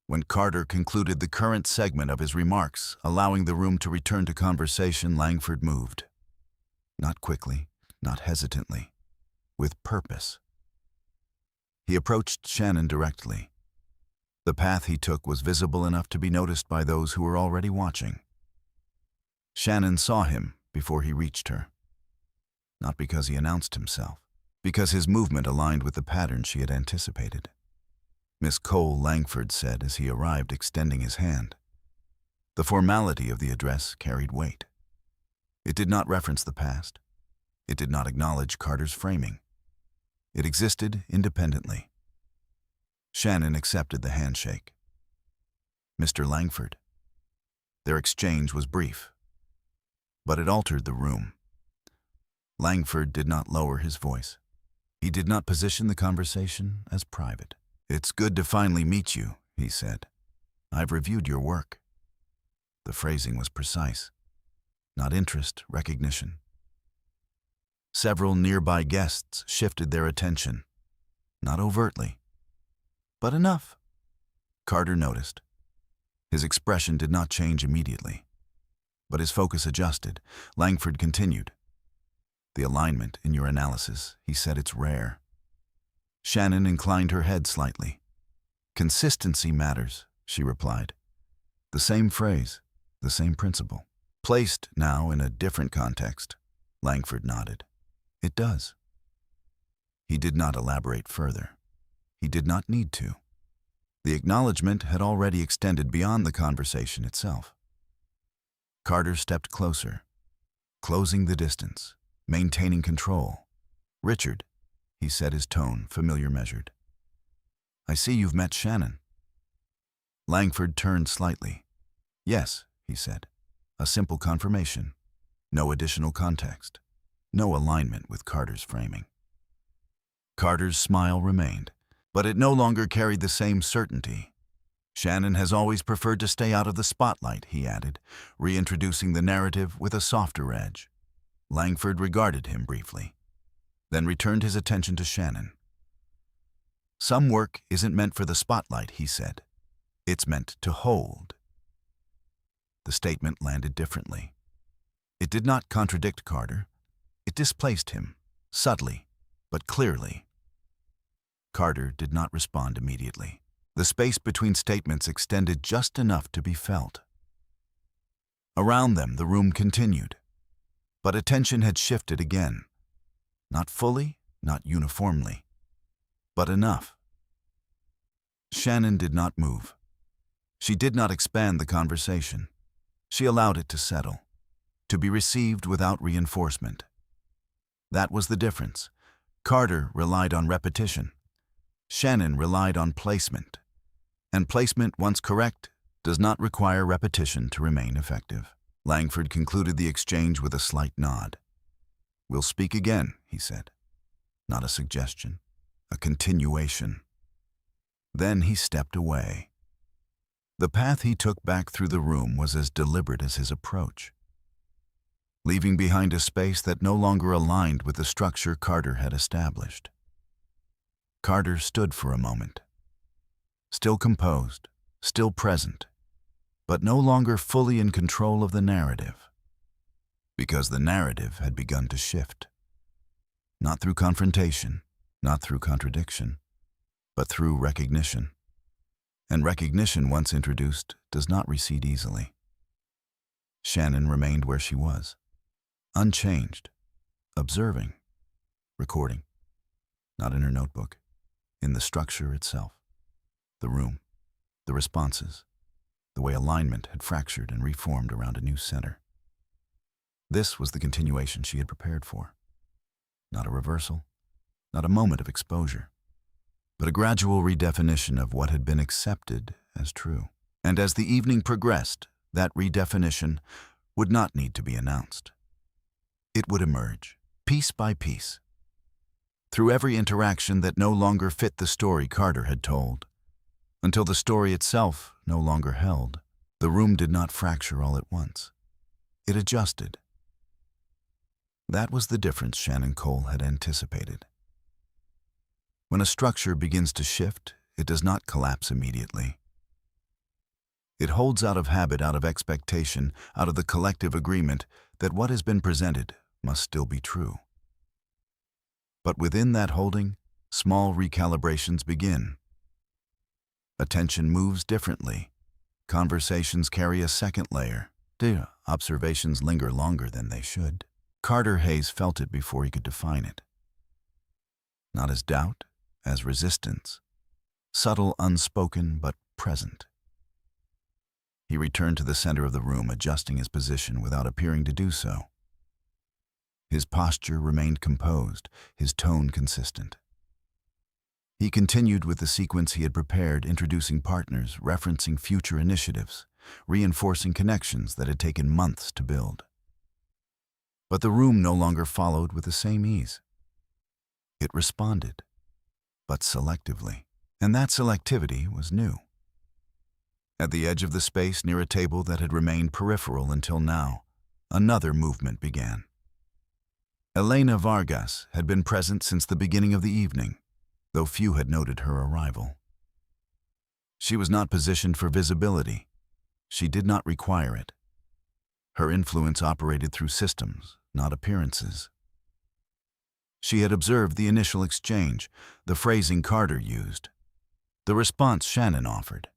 When Carter concluded the current segment of his remarks, allowing the room to return to conversation, Langford moved. Not quickly, not hesitantly, with purpose. He approached Shannon directly. The path he took was visible enough to be noticed by those who were already watching. Shannon saw him before he reached her. Not because he announced himself, because his movement aligned with the pattern she had anticipated. Miss Cole, Langford said as he arrived, extending his hand. The formality of the address carried weight. It did not reference the past. It did not acknowledge Carter's framing. It existed independently. Shannon accepted the handshake. Mr. Langford. Their exchange was brief, but it altered the room. Langford did not lower his voice. He did not position the conversation as private. "It's good to finally meet you," he said. "I've reviewed your work." The phrasing was precise. Not interest, recognition. Several nearby guests shifted their attention. Not overtly, but enough. Carter noticed. His expression did not change immediately, but his focus adjusted. Langford continued. "The alignment in your analysis," he said, "it's rare." Shannon inclined her head slightly. "Consistency matters," she replied. The same phrase, the same principle. Placed now in a different context, Langford nodded. "It does." He did not elaborate further. He did not need to. The acknowledgement had already extended beyond the conversation itself. Carter stepped closer, closing the distance, maintaining control. "Richard," he said, his tone familiar measured. "I see you've met Shannon." Langford turned slightly. "Yes," he said. A simple confirmation. No additional context. No alignment with Carter's framing. Carter's smile remained, but it no longer carried the same certainty. "Shannon has always preferred to stay out of the spotlight," he added, reintroducing the narrative with a softer edge. Langford regarded him briefly, then returned his attention to Shannon. "Some work isn't meant for the spotlight," he said. "It's meant to hold." The statement landed differently. It did not contradict Carter. It displaced him, subtly, but clearly. Carter did not respond immediately. The space between statements extended just enough to be felt. Around them, the room continued. But attention had shifted again. Not fully, not uniformly, but enough. Shannon did not move. She did not expand the conversation. She allowed it to settle, to be received without reinforcement. That was the difference. Carter relied on repetition. Shannon relied on placement. And placement, once correct, does not require repetition to remain effective. Langford concluded the exchange with a slight nod. "We'll speak again," he said. Not a suggestion, a continuation. Then he stepped away. The path he took back through the room was as deliberate as his approach, leaving behind a space that no longer aligned with the structure Carter had established. Carter stood for a moment, still composed, still present, but no longer fully in control of the narrative, because the narrative had begun to shift. Not through confrontation, not through contradiction, but through recognition. And recognition, once introduced, does not recede easily. Shannon remained where she was, unchanged, observing, recording, not in her notebook, in the structure itself, the room, the responses, the way alignment had fractured and reformed around a new center. This was the continuation she had prepared for. Not a reversal, not a moment of exposure, but a gradual redefinition of what had been accepted as true. And as the evening progressed, that redefinition would not need to be announced. It would emerge, piece by piece, through every interaction that no longer fit the story Carter had told, until the story itself no longer held. The room did not fracture all at once. It adjusted. That was the difference Shannon Cole had anticipated. When a structure begins to shift, it does not collapse immediately. It holds out of habit, out of expectation, out of the collective agreement that what has been presented must still be true. But within that holding, small recalibrations begin. Attention moves differently. Conversations carry a second layer. The observations linger longer than they should. Carter Hayes felt it before he could define it. Not as doubt, as resistance. Subtle, unspoken, but present. He returned to the center of the room, adjusting his position without appearing to do so. His posture remained composed, his tone consistent. He continued with the sequence he had prepared, introducing partners, referencing future initiatives, reinforcing connections that had taken months to build. But the room no longer followed with the same ease. It responded, but selectively, and that selectivity was new. At the edge of the space near a table that had remained peripheral until now, another movement began. Elena Vargas had been present since the beginning of the evening, though few had noted her arrival. She was not positioned for visibility. She did not require it. Her influence operated through systems, not appearances. She had observed the initial exchange, the phrasing Carter used, the response Shannon offered,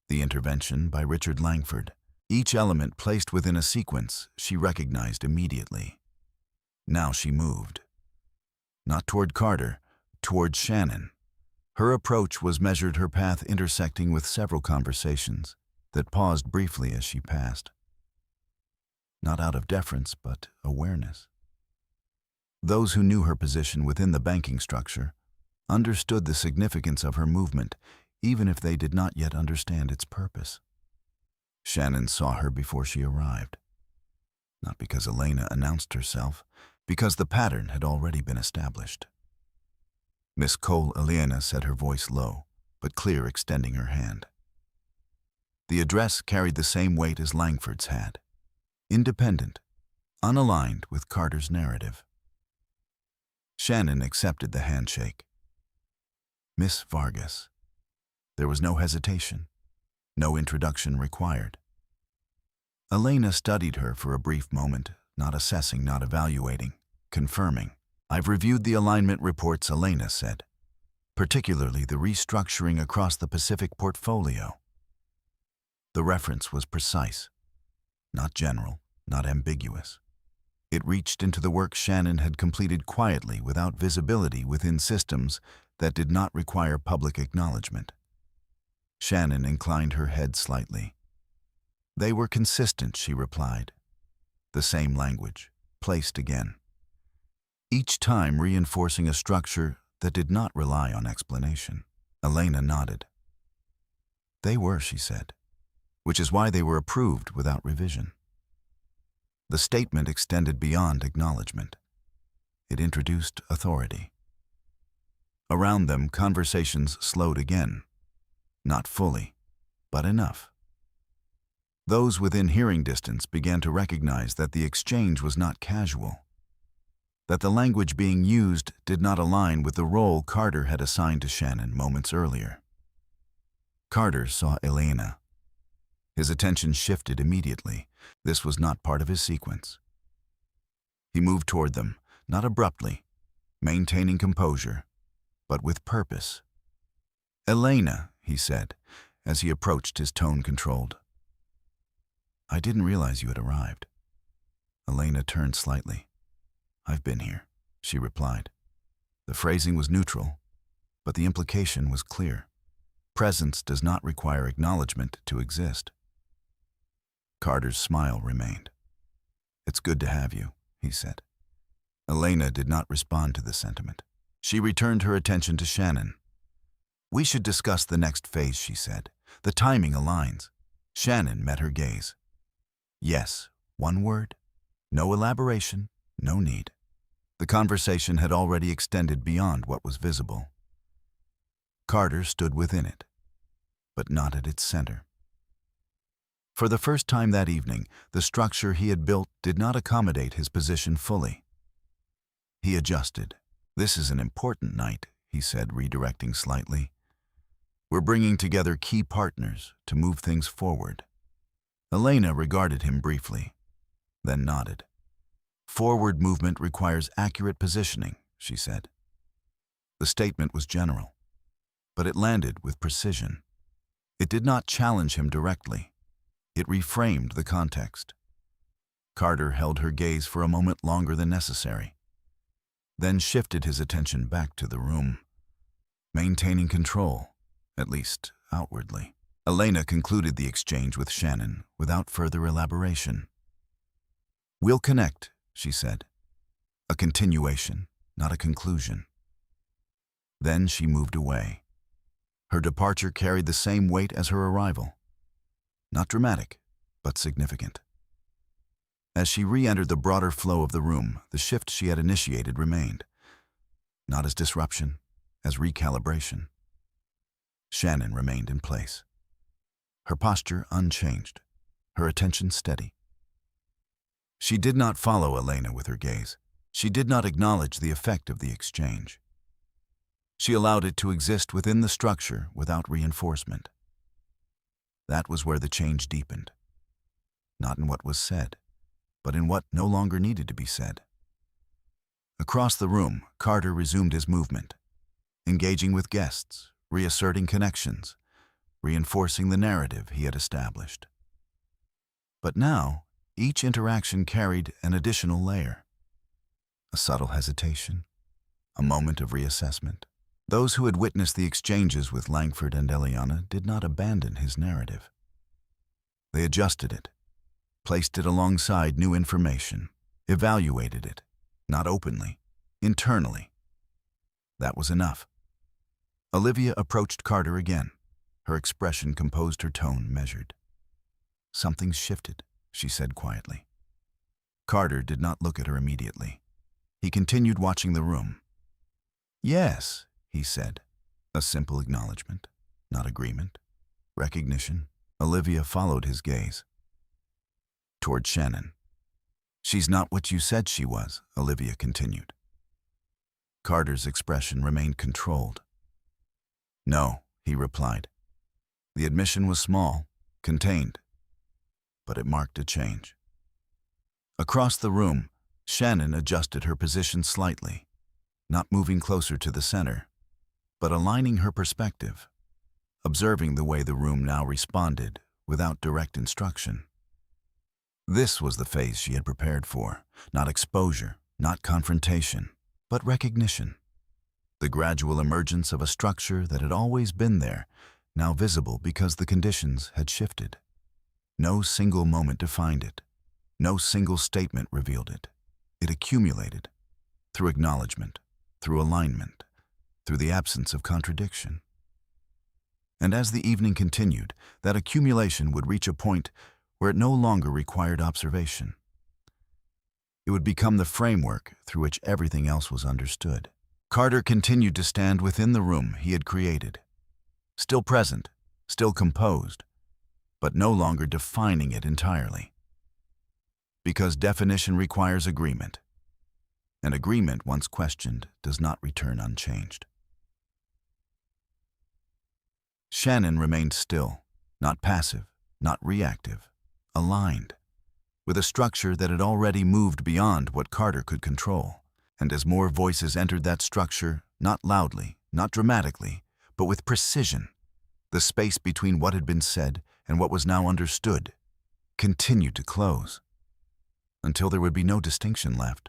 the intervention by Richard Langford. Each element placed within a sequence she recognized immediately. Now she moved. Not toward Carter, toward Shannon. Her approach was measured, her path intersecting with several conversations that paused briefly as she passed. Not out of deference, but awareness. Those who knew her position within the banking structure understood the significance of her movement, even if they did not yet understand its purpose. Shannon saw her before she arrived. Not because Elena announced herself, because the pattern had already been established. Miss Cole, Elena said, her voice low, but clear, extending her hand. The address carried the same weight as Langford's had. Independent, unaligned with Carter's narrative. Shannon accepted the handshake. Miss Vargas. There was no hesitation, no introduction required. Elena studied her for a brief moment, not assessing, not evaluating, confirming. I've reviewed the alignment reports, Elena said, particularly the restructuring across the Pacific portfolio. The reference was precise, not general, not ambiguous. It reached into the work Shannon had completed quietly, without visibility, within systems that did not require public acknowledgement. Shannon inclined her head slightly. They were consistent, she replied. The same language, placed again. Each time reinforcing a structure that did not rely on explanation. Elena nodded. They were, she said, which is why they were approved without revision. The statement extended beyond acknowledgement. It introduced authority. Around them, conversations slowed again. Not fully, but enough. Those within hearing distance began to recognize that the exchange was not casual, that the language being used did not align with the role Carter had assigned to Shannon moments earlier. Carter saw Elena. His attention shifted immediately. This was not part of his sequence. He moved toward them, not abruptly, maintaining composure, but with purpose. "Elena," he said, as he approached, his tone controlled. "I didn't realize you had arrived." Elena turned slightly. "I've been here," she replied. The phrasing was neutral, but the implication was clear. Presence does not require acknowledgement to exist. Carter's smile remained. "It's good to have you," he said. Elena did not respond to the sentiment. She returned her attention to Shannon. "We should discuss the next phase," she said. "The timing aligns." Shannon met her gaze. "Yes, one word. No elaboration, no need." The conversation had already extended beyond what was visible. Carter stood within it, but not at its center. For the first time that evening, the structure he had built did not accommodate his position fully. He adjusted. "This is an important night," he said, redirecting slightly. "We're bringing together key partners to move things forward." Elena regarded him briefly, then nodded. "Forward movement requires accurate positioning," she said. The statement was general, but it landed with precision. It did not challenge him directly. It reframed the context. Carter held her gaze for a moment longer than necessary, then shifted his attention back to the room, maintaining control, at least outwardly. Elena concluded the exchange with Shannon without further elaboration. "We'll connect," she said. "A continuation, not a conclusion." Then she moved away. Her departure carried the same weight as her arrival. Not dramatic, but significant. As she re-entered the broader flow of the room, the shift she had initiated remained. Not as disruption, as recalibration. Shannon remained in place. Her posture unchanged, her attention steady. She did not follow Elena with her gaze. She did not acknowledge the effect of the exchange. She allowed it to exist within the structure without reinforcement. That was where the change deepened. Not in what was said, but in what no longer needed to be said. Across the room, Carter resumed his movement, engaging with guests, reasserting connections, reinforcing the narrative he had established. But now, each interaction carried an additional layer. A subtle hesitation, a moment of reassessment. Those who had witnessed the exchanges with Langford and Eliana did not abandon his narrative. They adjusted it, placed it alongside new information, evaluated it, not openly, internally. That was enough. Olivia approached Carter again. Her expression composed, her tone measured. "Something's shifted," she said quietly. Carter did not look at her immediately. He continued watching the room. "Yes," he said. A simple acknowledgement, not agreement. Recognition. Olivia followed his gaze. Toward Shannon. "She's not what you said she was," Olivia continued. Carter's expression remained controlled. "No," he replied. The admission was small, contained, but it marked a change. Across the room, Shannon adjusted her position slightly, not moving closer to the center, but aligning her perspective, observing the way the room now responded without direct instruction. This was the phase she had prepared for, not exposure, not confrontation, but recognition. The gradual emergence of a structure that had always been there, now visible because the conditions had shifted. No single moment defined it. No single statement revealed it. It accumulated, through acknowledgement, through alignment, through the absence of contradiction. And as the evening continued, that accumulation would reach a point where it no longer required observation. It would become the framework through which everything else was understood. Carter continued to stand within the room he had created, still present, still composed, but no longer defining it entirely. Because definition requires agreement, and agreement, once questioned, does not return unchanged. Shannon remained still, not passive, not reactive, aligned, with a structure that had already moved beyond what Carter could control. And as more voices entered that structure, not loudly, not dramatically, but with precision, the space between what had been said and what was now understood continued to close, until there would be no distinction left,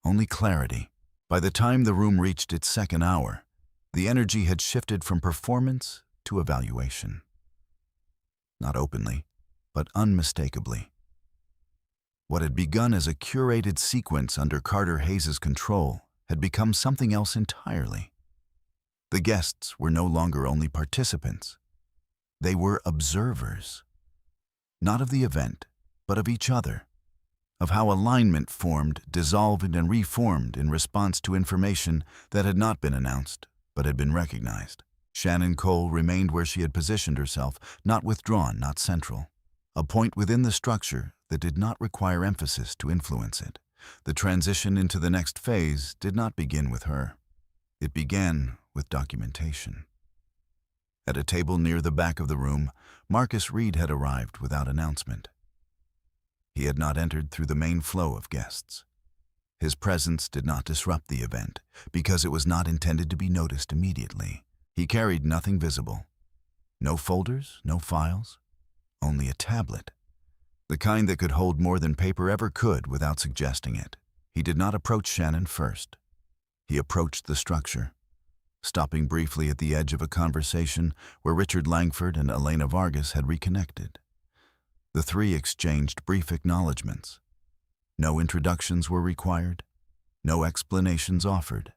only clarity. By the time the room reached its second hour, the energy had shifted from performance to evaluation. Not openly, but unmistakably. What had begun as a curated sequence under Carter Hayes's control had become something else entirely. The guests were no longer only participants. They were observers. Not of the event, but of each other. Of how alignment formed, dissolved, and reformed in response to information that had not been announced, but had been recognized. Shannon Cole remained where she had positioned herself, not withdrawn, not central. A point within the structure that did not require emphasis to influence it. The transition into the next phase did not begin with her. It began with documentation. At a table near the back of the room, Marcus Reed had arrived without announcement. He had not entered through the main flow of guests. His presence did not disrupt the event, because it was not intended to be noticed immediately. He carried nothing visible. No folders, no files, only a tablet. The kind that could hold more than paper ever could without suggesting it. He did not approach Shannon first. He approached the structure, stopping briefly at the edge of a conversation where Richard Langford and Elena Vargas had reconnected. The three exchanged brief acknowledgments. No introductions were required, no explanations offered.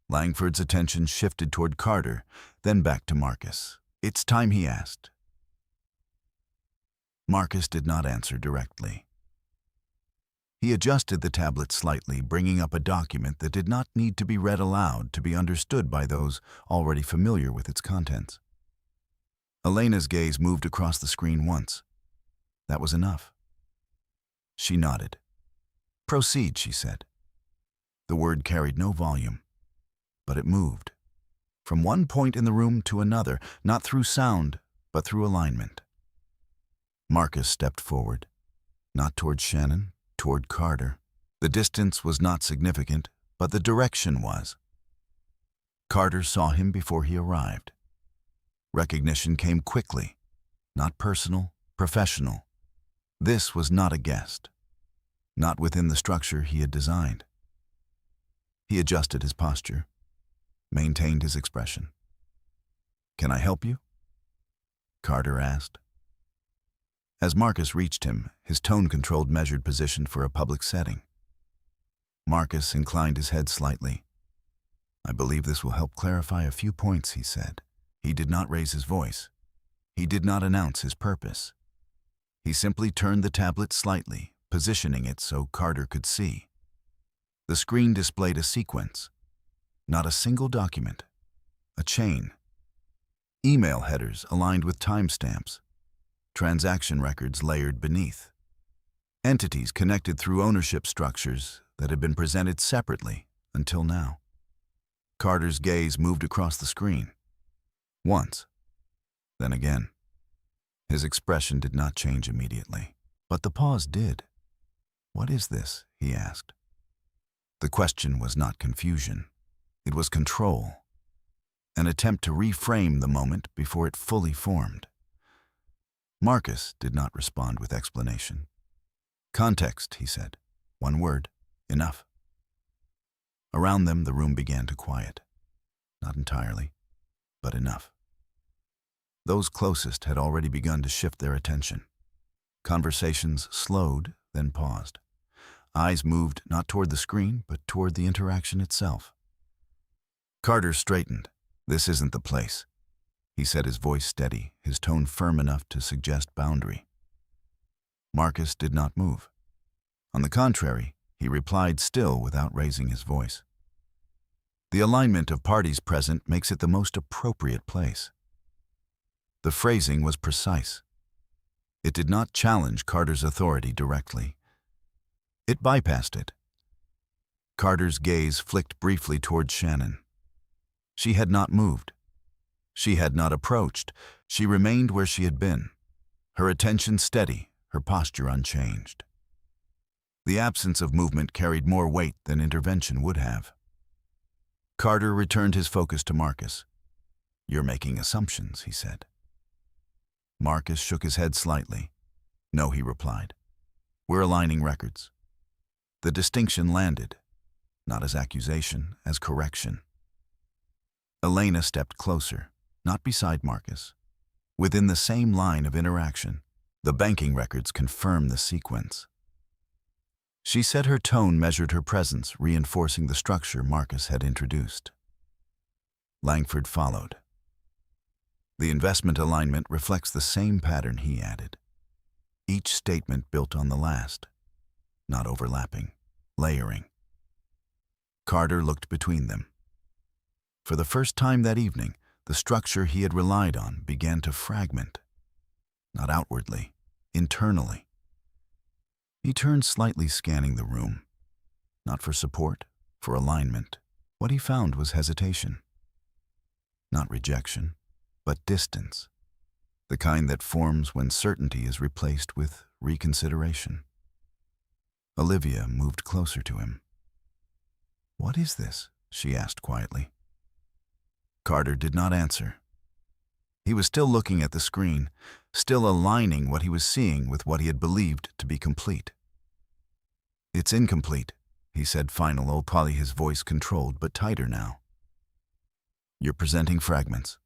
Langford's attention shifted toward Carter, then back to Marcus. "It's time," he asked. Marcus did not answer directly. He adjusted the tablet slightly, bringing up a document that did not need to be read aloud to be understood by those already familiar with its contents. Elena's gaze moved across the screen once. That was enough. She nodded. "Proceed," she said. The word carried no volume, but it moved. From one point in the room to another, not through sound, but through alignment. Marcus stepped forward, not toward Shannon, toward Carter. The distance was not significant, but the direction was. Carter saw him before he arrived. Recognition came quickly, not personal, professional. This was not a guest, not within the structure he had designed. He adjusted his posture, maintained his expression. "Can I help you?" Carter asked. As Marcus reached him, his tone-controlled measured position for a public setting. Marcus inclined his head slightly. "I believe this will help clarify a few points," he said. He did not raise his voice. He did not announce his purpose. He simply turned the tablet slightly, positioning it so Carter could see. The screen displayed a sequence, not a single document, a chain. Email headers aligned with timestamps, transaction records layered beneath, entities connected through ownership structures that had been presented separately until now. Carter's gaze moved across the screen. Once, then again. His expression did not change immediately, but the pause did. "What is this?" he asked. The question was not confusion. It was control, an attempt to reframe the moment before it fully formed. Marcus did not respond with explanation. "Context," he said. "One word. Enough." Around them, the room began to quiet. Not entirely, but enough. Those closest had already begun to shift their attention. Conversations slowed, then paused. Eyes moved not toward the screen, but toward the interaction itself. Carter straightened. "This isn't the place," he said, his voice steady, his tone firm enough to suggest boundary. Marcus did not move. On the contrary, he replied still without raising his voice. "The alignment of parties present makes it the most appropriate place." The phrasing was precise. It did not challenge Carter's authority directly. It bypassed it. Carter's gaze flicked briefly toward Shannon. She had not moved. She had not approached. She remained where she had been, her attention steady, her posture unchanged. The absence of movement carried more weight than intervention would have. Carter returned his focus to Marcus. "You're making assumptions," he said. Marcus shook his head slightly. "No," he replied. "We're aligning records." The distinction landed, not as accusation, as correction. Elena stepped closer, not beside Marcus. Within the same line of interaction, the banking records confirmed the sequence. She said her tone measured her presence, reinforcing the structure Marcus had introduced. Langford followed. "The investment alignment reflects the same pattern," he added. Each statement built on the last, not overlapping, layering. Carter looked between them. For the first time that evening, the structure he had relied on began to fragment. Not outwardly, internally. He turned slightly, scanning the room. Not for support, for alignment. What he found was hesitation. Not rejection, but distance. The kind that forms when certainty is replaced with reconsideration. Olivia moved closer to him. "What is this?" she asked quietly. Carter did not answer. He was still looking at the screen, still aligning what he was seeing with what he had believed to be complete. "It's incomplete," he said finally, his voice controlled but tighter now. "You're presenting fragments."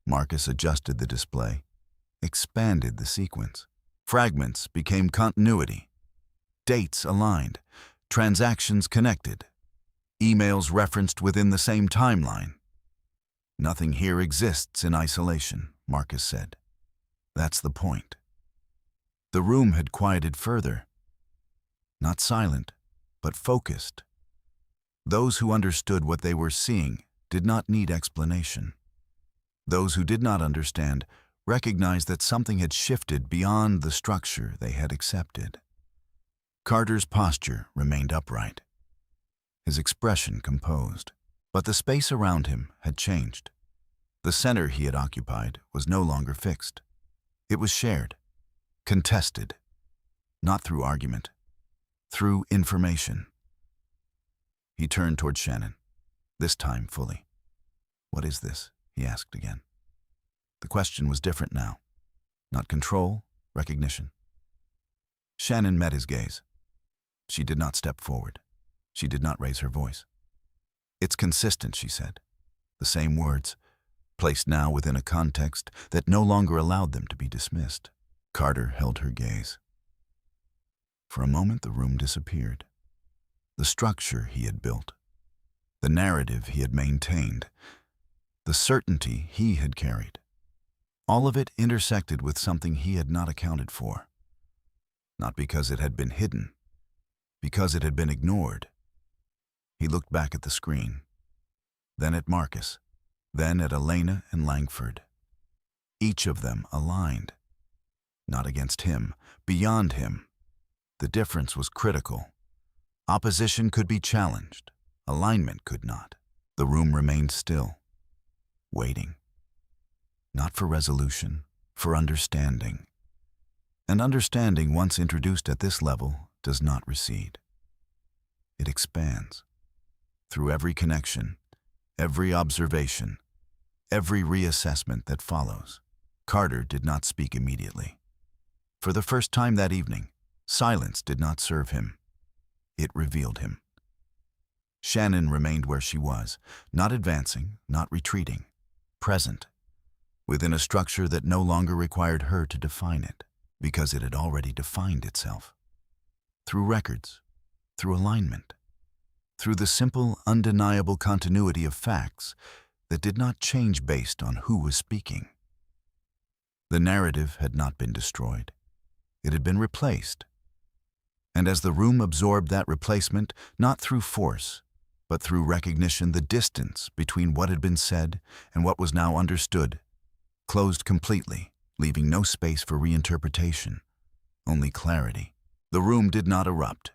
Marcus adjusted the display, expanded the sequence. Fragments became continuity. Dates aligned, transactions connected, emails referenced within the same timeline. "Nothing here exists in isolation," Marcus said. "That's the point." The room had quieted further. Not silent, but focused. Those who understood what they were seeing did not need explanation. Those who did not understand recognized that something had shifted beyond the structure they had accepted. Carter's posture remained upright, his expression composed. But the space around him had changed. The center he had occupied was no longer fixed. It was shared, contested, not through argument, through information. He turned toward Shannon, this time fully. "What is this?" he asked again. The question was different now. Not control, recognition. Shannon met his gaze. She did not step forward. She did not raise her voice. "It's consistent," she said. The same words, placed now within a context that no longer allowed them to be dismissed. Carter held her gaze. For a moment, the room disappeared. The structure he had built, the narrative he had maintained, the certainty he had carried, all of it intersected with something he had not accounted for. Not because it had been hidden, because it had been ignored. He looked back at the screen, then at Marcus, then at Elena and Langford. Each of them aligned. Not against him, beyond him. The difference was critical. Opposition could be challenged. Alignment could not. The room remained still, waiting. Not for resolution, for understanding. And understanding, once introduced at this level, does not recede. It expands. Through every connection, every observation, every reassessment that follows. Carter did not speak immediately. For the first time that evening, silence did not serve him. It revealed him. Shannon remained where she was, not advancing, not retreating, present, within a structure that no longer required her to define it, because it had already defined itself. Through records, through alignment, through the simple, undeniable continuity of facts that did not change based on who was speaking. The narrative had not been destroyed. It had been replaced. And as the room absorbed that replacement, not through force, but through recognition, the distance between what had been said and what was now understood closed completely, leaving no space for reinterpretation, only clarity. The room did not erupt.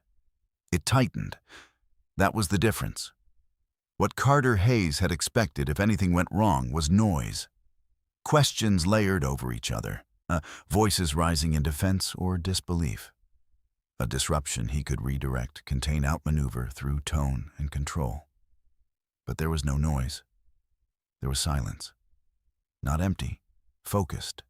It tightened. That was the difference. What Carter Hayes had expected if anything went wrong was noise. Questions layered over each other, voices rising in defense or disbelief. A disruption he could redirect, contain, outmaneuver through tone and control. But there was no noise. There was silence. Not empty, focused.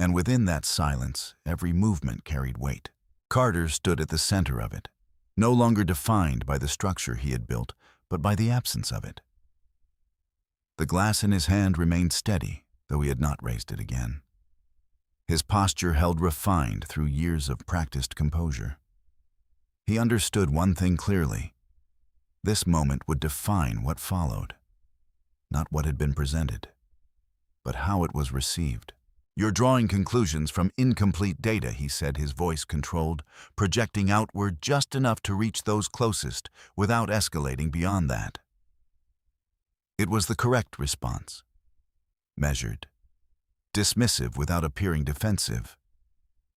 And within that silence, every movement carried weight. Carter stood at the center of it, no longer defined by the structure he had built, but by the absence of it. The glass in his hand remained steady, though he had not raised it again. His posture held refined through years of practiced composure. He understood one thing clearly. This moment would define what followed. Not what had been presented, but how it was received. "You're drawing conclusions from incomplete data," he said, his voice controlled, projecting outward just enough to reach those closest without escalating beyond that. It was the correct response. Measured. Dismissive without appearing defensive.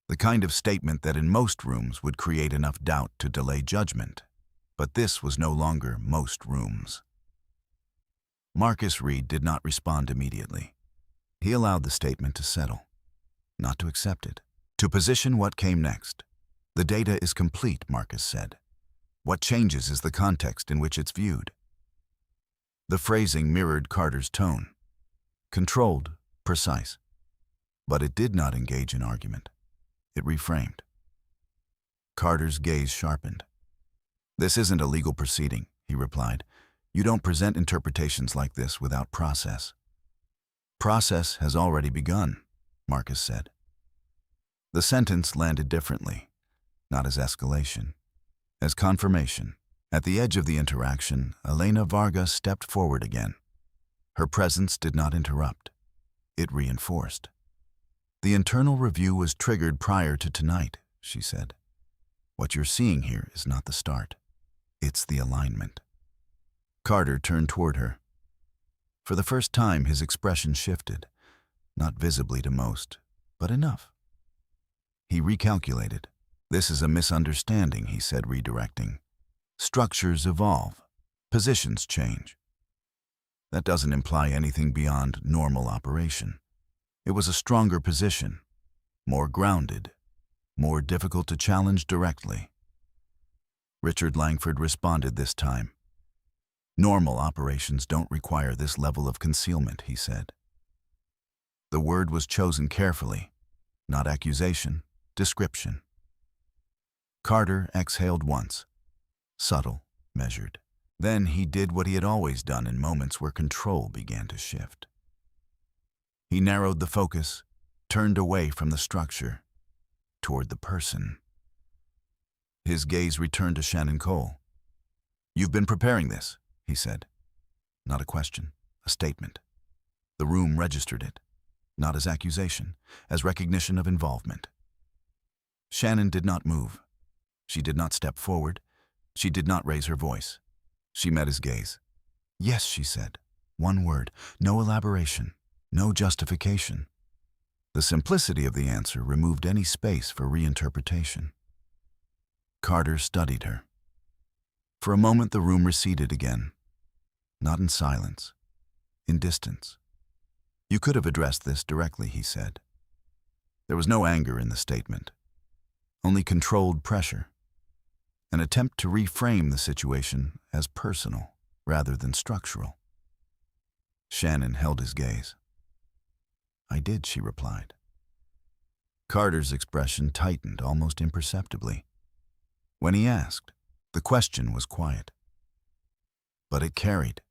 The kind of statement that in most rooms would create enough doubt to delay judgment. But this was no longer most rooms. Marcus Reed did not respond immediately. He allowed the statement to settle, not to accept it, to position what came next. "The data is complete," Marcus said. "What changes is the context in which it's viewed." The phrasing mirrored Carter's tone. Controlled, precise. But it did not engage in argument. It reframed. Carter's gaze sharpened. "This isn't a legal proceeding," he replied. "You don't present interpretations like this without process." "Process has already begun," Marcus said. The sentence landed differently, not as escalation, as confirmation. At the edge of the interaction, Elena Vargas stepped forward again. Her presence did not interrupt. It reinforced. "The internal review was triggered prior to tonight," she said. "What you're seeing here is not the start. It's the alignment." Carter turned toward her. For the first time, his expression shifted, not visibly to most, but enough. He recalculated. "This is a misunderstanding," he said, redirecting. "Structures evolve. Positions change. That doesn't imply anything beyond normal operation." It was a stronger position, more grounded, more difficult to challenge directly. Richard Langford responded this time. "Normal operations don't require this level of concealment," he said. The word was chosen carefully, not accusation, description. Carter exhaled once, subtle, measured. Then he did what he had always done in moments where control began to shift. He narrowed the focus, turned away from the structure, toward the person. His gaze returned to Shannon Cole. "You've been preparing this," he said. Not a question, a statement. The room registered it, not as accusation, as recognition of involvement. Shannon did not move. She did not step forward. She did not raise her voice. She met his gaze. "Yes," she said. One word, no elaboration, no justification. The simplicity of the answer removed any space for reinterpretation. Carter studied her. For a moment the room receded again, not in silence, in distance. "You could have addressed this directly," he said. There was no anger in the statement, only controlled pressure, an attempt to reframe the situation as personal rather than structural. Shannon held his gaze. "I did," she replied. Carter's expression tightened almost imperceptibly. When he asked, the question was quiet. But it carried.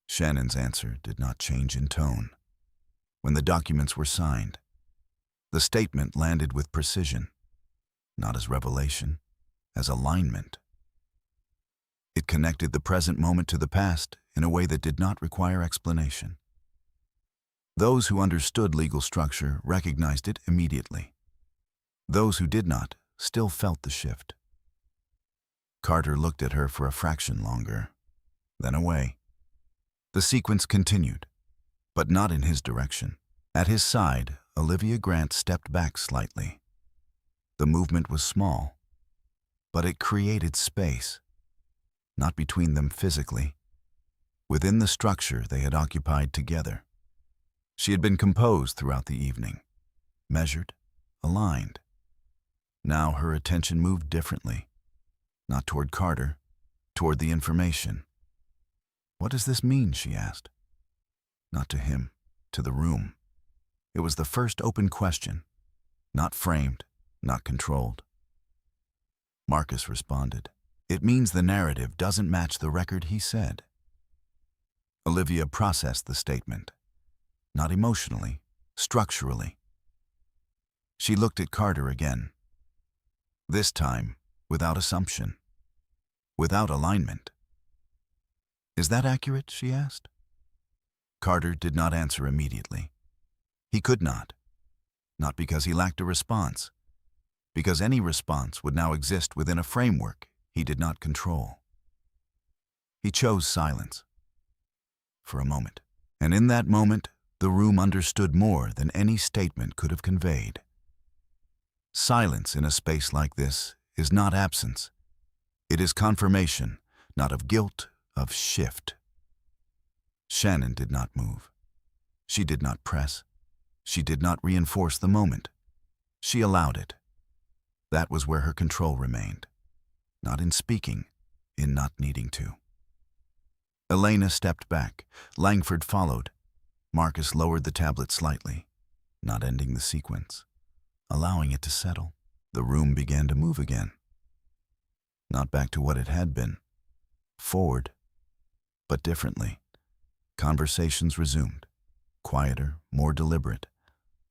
Shannon's answer did not change in tone. When the documents were signed, the statement landed with precision, not as revelation, as alignment. It connected the present moment to the past in a way that did not require explanation. Those who understood legal structure recognized it immediately. Those who did not still felt the shift. Carter looked at her for a fraction longer, then away. The sequence continued, but not in his direction. At his side, Olivia Grant stepped back slightly. The movement was small, but it created space, not between them physically, within the structure they had occupied together. She had been composed throughout the evening, measured, aligned. Now her attention moved differently, not toward Carter, toward the information. "What does this mean?" she asked. Not to him, to the room. It was the first open question, not framed, not controlled. Marcus responded, "It means the narrative doesn't match the record," he said. Olivia processed the statement, not emotionally, structurally. She looked at Carter again, this time without assumption, without alignment. "Is that accurate?" she asked. Carter did not answer immediately. He could not because he lacked a response, because any response would now exist within a framework he did not control. He chose silence for a moment, and in that moment, the room understood more than any statement could have conveyed. Silence in a space like this is not absence. It is confirmation, not of guilt, of shift. Shannon did not move. She did not press. She did not reinforce the moment. She allowed it. That was where her control remained. Not in speaking, in not needing to. Elena stepped back. Langford followed. Marcus lowered the tablet slightly, not ending the sequence, allowing it to settle. The room began to move again. Not back to what it had been. Forward, but differently. Conversations resumed, quieter, more deliberate,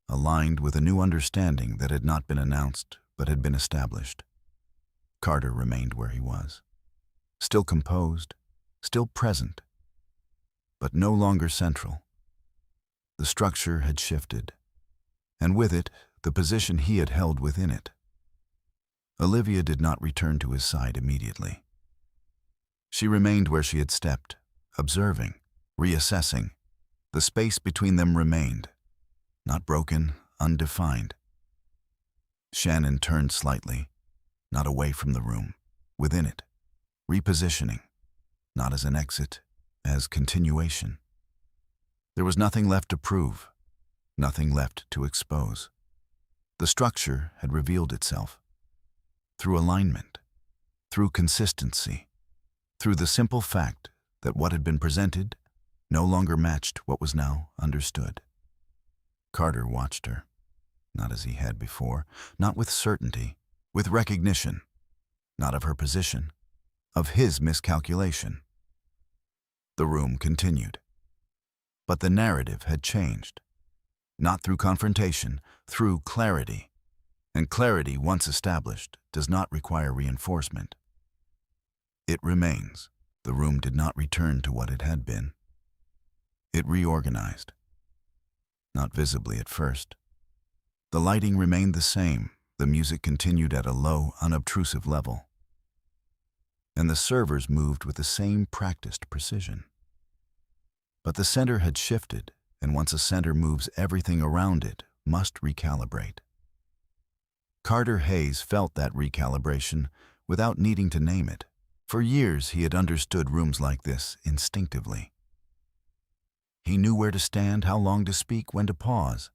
aligned with a new understanding that had not been announced but had been established. Carter remained where he was, still composed, still present, but no longer central. The structure had shifted, and with it, the position he had held within it. Olivia did not return to his side immediately. She remained where she had stepped, observing, reassessing. The space between them remained, not broken, undefined. Shannon turned slightly, not away from the room, within it, repositioning, not as an exit, as continuation. There was nothing left to prove, nothing left to expose. The structure had revealed itself, through alignment, through consistency, through the simple fact that what had been presented no longer matched what was now understood. Carter watched her, not as he had before, not with certainty, with recognition, not of her position, of his miscalculation. The room continued. But the narrative had changed, not through confrontation, through clarity. And clarity, once established, does not require reinforcement. It remains. The room did not return to what it had been. It reorganized. Not visibly at first. The lighting remained the same. The music continued at a low, unobtrusive level. And the servers moved with the same practiced precision. But the center had shifted, and once a center moves, everything around it must recalibrate. Carter Hayes felt that recalibration without needing to name it. For years, he had understood rooms like this instinctively. He knew where to stand, how long to speak, when to pause.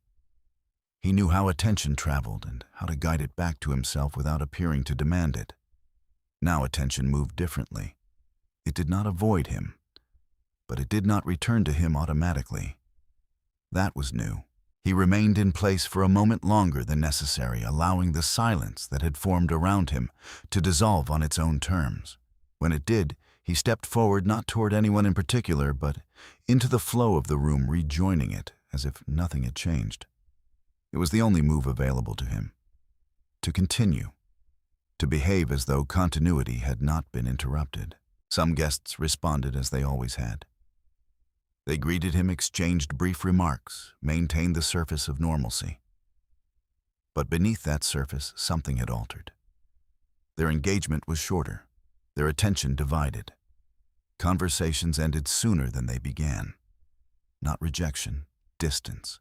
He knew how attention traveled and how to guide it back to himself without appearing to demand it. Now attention moved differently. It did not avoid him, but it did not return to him automatically. That was new. He remained in place for a moment longer than necessary, allowing the silence that had formed around him to dissolve on its own terms. When it did, he stepped forward, not toward anyone in particular, but into the flow of the room, rejoining it as if nothing had changed. It was the only move available to him. To continue. To behave as though continuity had not been interrupted. Some guests responded as they always had. They greeted him, exchanged brief remarks, maintained the surface of normalcy. But beneath that surface, something had altered. Their engagement was shorter, their attention divided. Conversations ended sooner than they began. Not rejection, distance.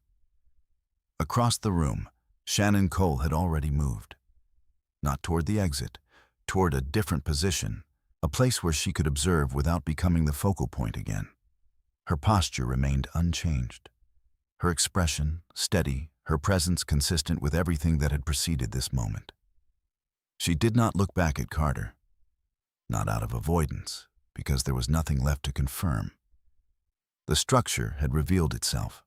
Across the room, Shannon Cole had already moved. Not toward the exit, toward a different position, a place where she could observe without becoming the focal point again. Her posture remained unchanged. Her expression steady, her presence consistent with everything that had preceded this moment. She did not look back at Carter, not out of avoidance, because there was nothing left to confirm. The structure had revealed itself.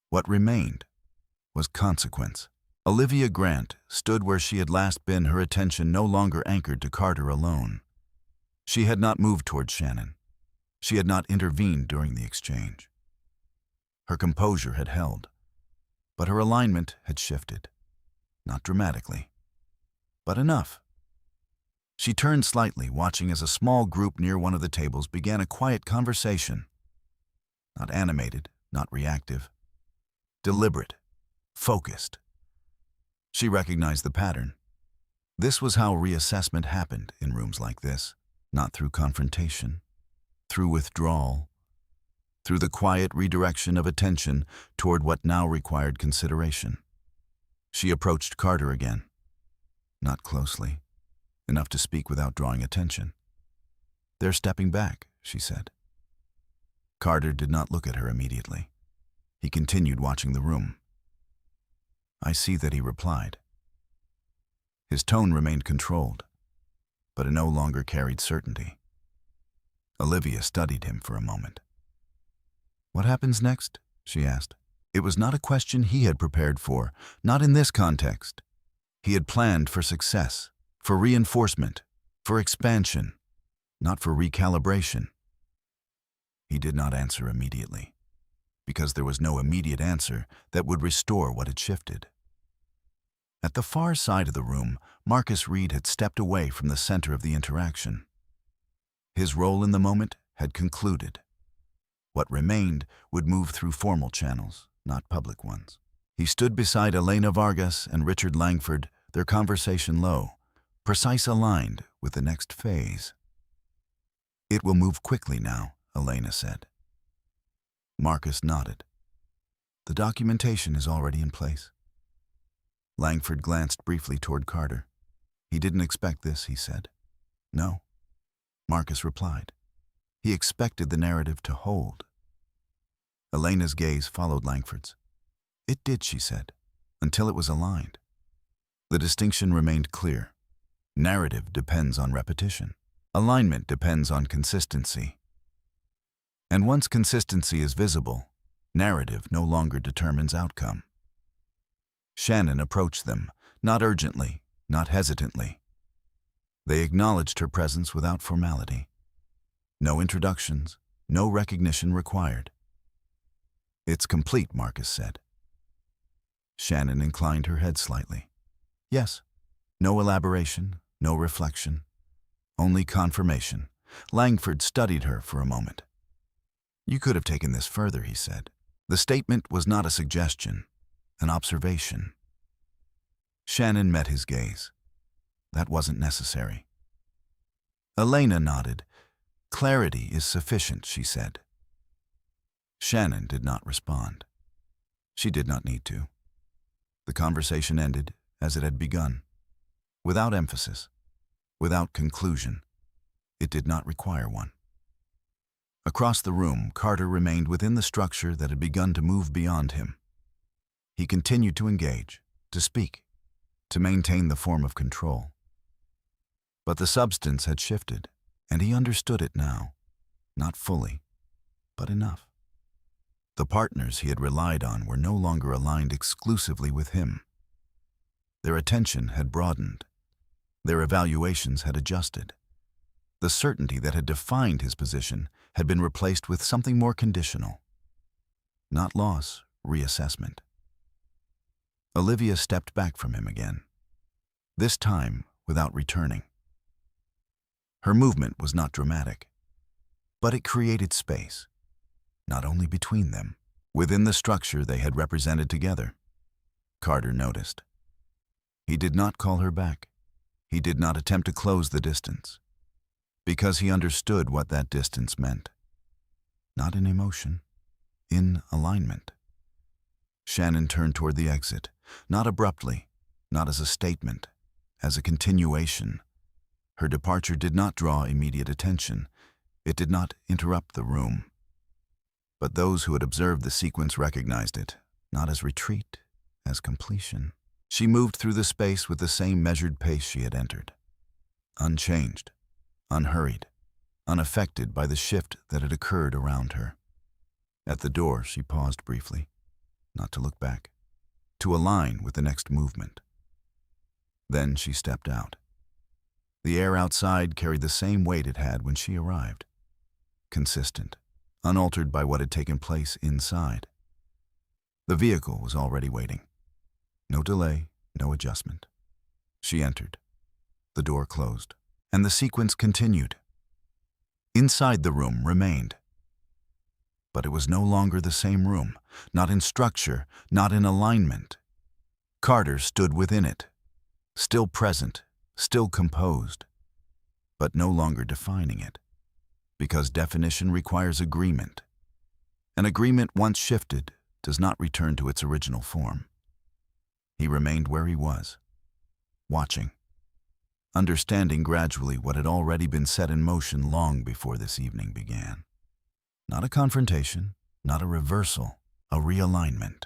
What remained was consequence. Olivia Grant stood where she had last been, her attention no longer anchored to Carter alone. She had not moved toward Shannon. She had not intervened during the exchange. Her composure had held, but her alignment had shifted. Not dramatically, but enough. She turned slightly, watching as a small group near one of the tables began a quiet conversation. Not animated, not reactive. Deliberate, focused. She recognized the pattern. This was how reassessment happened in rooms like this, not through confrontation, through withdrawal, through the quiet redirection of attention toward what now required consideration. She approached Carter again. Not closely, enough to speak without drawing attention. "They're stepping back," she said. Carter did not look at her immediately. He continued watching the room. "I see that," he replied. His tone remained controlled, but it no longer carried certainty. Olivia studied him for a moment. "What happens next?" she asked. It was not a question he had prepared for, not in this context. He had planned for success, for reinforcement, for expansion, not for recalibration. He did not answer immediately, because there was no immediate answer that would restore what had shifted. At the far side of the room, Marcus Reed had stepped away from the center of the interaction. His role in the moment had concluded. What remained would move through formal channels, not public ones. He stood beside Elena Vargas and Richard Langford, their conversation low, precise, aligned with the next phase. "It will move quickly now," Elena said. Marcus nodded. "The documentation is already in place." Langford glanced briefly toward Carter. "He didn't expect this," he said. "No," Marcus replied. "He expected the narrative to hold." Elena's gaze followed Langford's. "It did," she said, "until it was aligned." The distinction remained clear. Narrative depends on repetition. Alignment depends on consistency. And once consistency is visible, narrative no longer determines outcome. Shannon approached them, not urgently, not hesitantly. They acknowledged her presence without formality. No introductions, no recognition required. "It's complete," Marcus said. Shannon inclined her head slightly. "Yes." No elaboration, no reflection, only confirmation. Langford studied her for a moment. "You could have taken this further," he said. The statement was not a suggestion, an observation. Shannon met his gaze. That wasn't necessary. Elena nodded. "Clarity is sufficient," she said. Shannon did not respond. She did not need to. The conversation ended as it had begun, without emphasis, without conclusion. It did not require one. Across the room, Carter remained within the structure that had begun to move beyond him. He continued to engage, to speak, to maintain the form of control. But the substance had shifted, and he understood it now, not fully, but enough. The partners he had relied on were no longer aligned exclusively with him. Their attention had broadened. Their evaluations had adjusted. The certainty that had defined his position had been replaced with something more conditional. Not loss, reassessment. Olivia stepped back from him again, this time without returning. Her movement was not dramatic, but it created space, not only between them, within the structure they had represented together. Carter noticed. He did not call her back. He did not attempt to close the distance, because he understood what that distance meant. Not in emotion, in alignment. Shannon turned toward the exit, not abruptly, not as a statement, as a continuation. Her departure did not draw immediate attention. It did not interrupt the room. But those who had observed the sequence recognized it, not as retreat, as completion. She moved through the space with the same measured pace she had entered, unchanged, unhurried, unaffected by the shift that had occurred around her. At the door, she paused briefly, not to look back, to align with the next movement. Then she stepped out. The air outside carried the same weight it had when she arrived, consistent, unaltered by what had taken place inside. The vehicle was already waiting. No delay, no adjustment. She entered. The door closed, and the sequence continued. Inside the room remained. But it was no longer the same room, not in structure, not in alignment. Carter stood within it, still present, still composed, but no longer defining it, because definition requires agreement. An agreement once shifted does not return to its original form. He remained where he was, watching, understanding gradually what had already been set in motion long before this evening began. Not a confrontation, not a reversal, a realignment.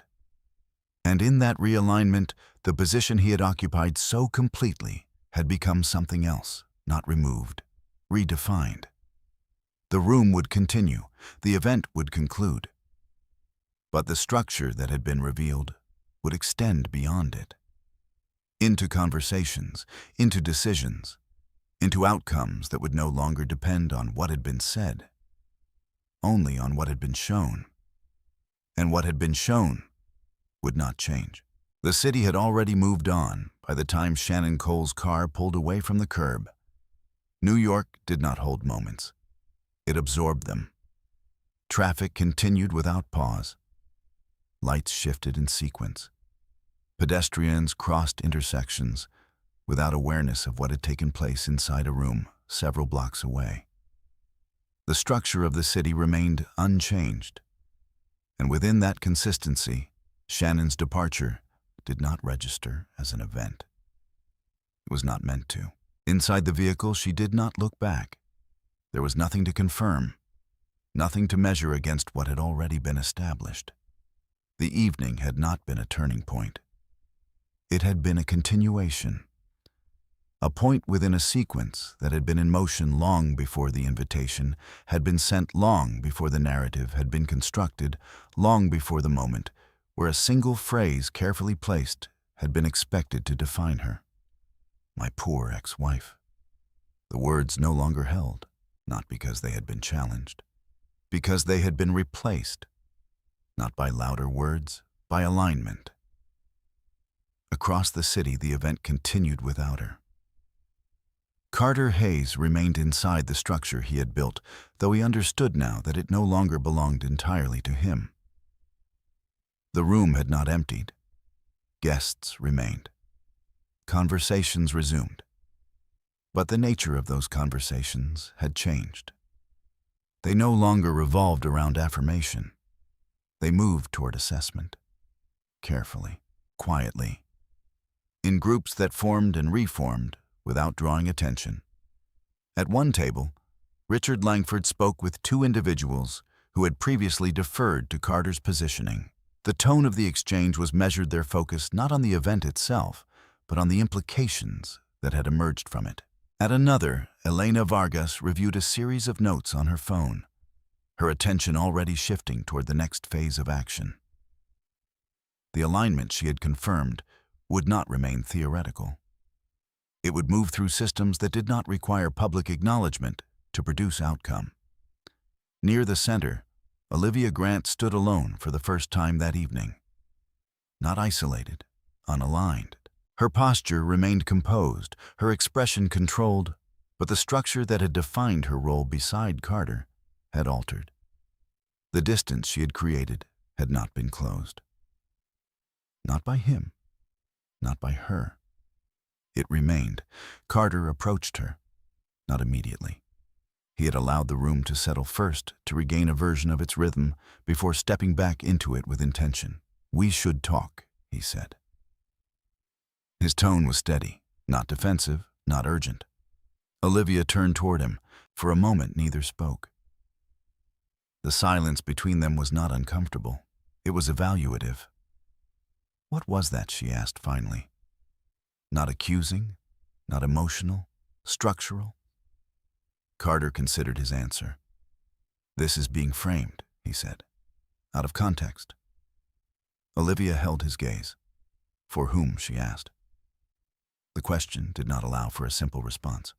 And in that realignment, the position he had occupied so completely had become something else, not removed, redefined. The room would continue, the event would conclude. But the structure that had been revealed would extend beyond it, into conversations, into decisions, into outcomes that would no longer depend on what had been said, only on what had been shown. And what had been shown would not change. The city had already moved on by the time Shannon Cole's car pulled away from the curb. New York did not hold moments. It absorbed them. Traffic continued without pause. Lights shifted in sequence. Pedestrians crossed intersections without awareness of what had taken place inside a room several blocks away. The structure of the city remained unchanged, and within that consistency, Shannon's departure did not register as an event. It was not meant to. Inside the vehicle, she did not look back. There was nothing to confirm, nothing to measure against what had already been established. The evening had not been a turning point. It had been a continuation, a point within a sequence that had been in motion long before the invitation had been sent, long before the narrative had been constructed, long before the moment where a single phrase carefully placed had been expected to define her. My poor ex-wife. The words no longer held, not because they had been challenged, because they had been replaced, not by louder words, by alignment. Across the city, the event continued without her. Carter Hayes remained inside the structure he had built, though he understood now that it no longer belonged entirely to him. The room had not emptied. Guests remained. Conversations resumed. But the nature of those conversations had changed. They no longer revolved around affirmation. They moved toward assessment, carefully, quietly, in groups that formed and reformed without drawing attention. At one table, Richard Langford spoke with two individuals who had previously deferred to Carter's positioning. The tone of the exchange was measured, their focus not on the event itself, but on the implications that had emerged from it. At another, Elena Vargas reviewed a series of notes on her phone, her attention already shifting toward the next phase of action. The alignment she had confirmed would not remain theoretical. It would move through systems that did not require public acknowledgement to produce outcome. Near the center, Olivia Grant stood alone for the first time that evening. Not isolated, unaligned. Her posture remained composed, her expression controlled, but the structure that had defined her role beside Carter had altered. The distance she had created had not been closed. Not by him, not by her. It remained. Carter approached her, not immediately. He had allowed the room to settle first, to regain a version of its rhythm, before stepping back into it with intention. "We should talk," he said. His tone was steady, not defensive, not urgent. Olivia turned toward him. For a moment, neither spoke. The silence between them was not uncomfortable. It was evaluative. "What was that?" she asked finally. Not accusing, not emotional, structural. Carter considered his answer. "This is being framed," he said, "out of context." Olivia held his gaze. "For whom?" she asked. The question did not allow for a simple response.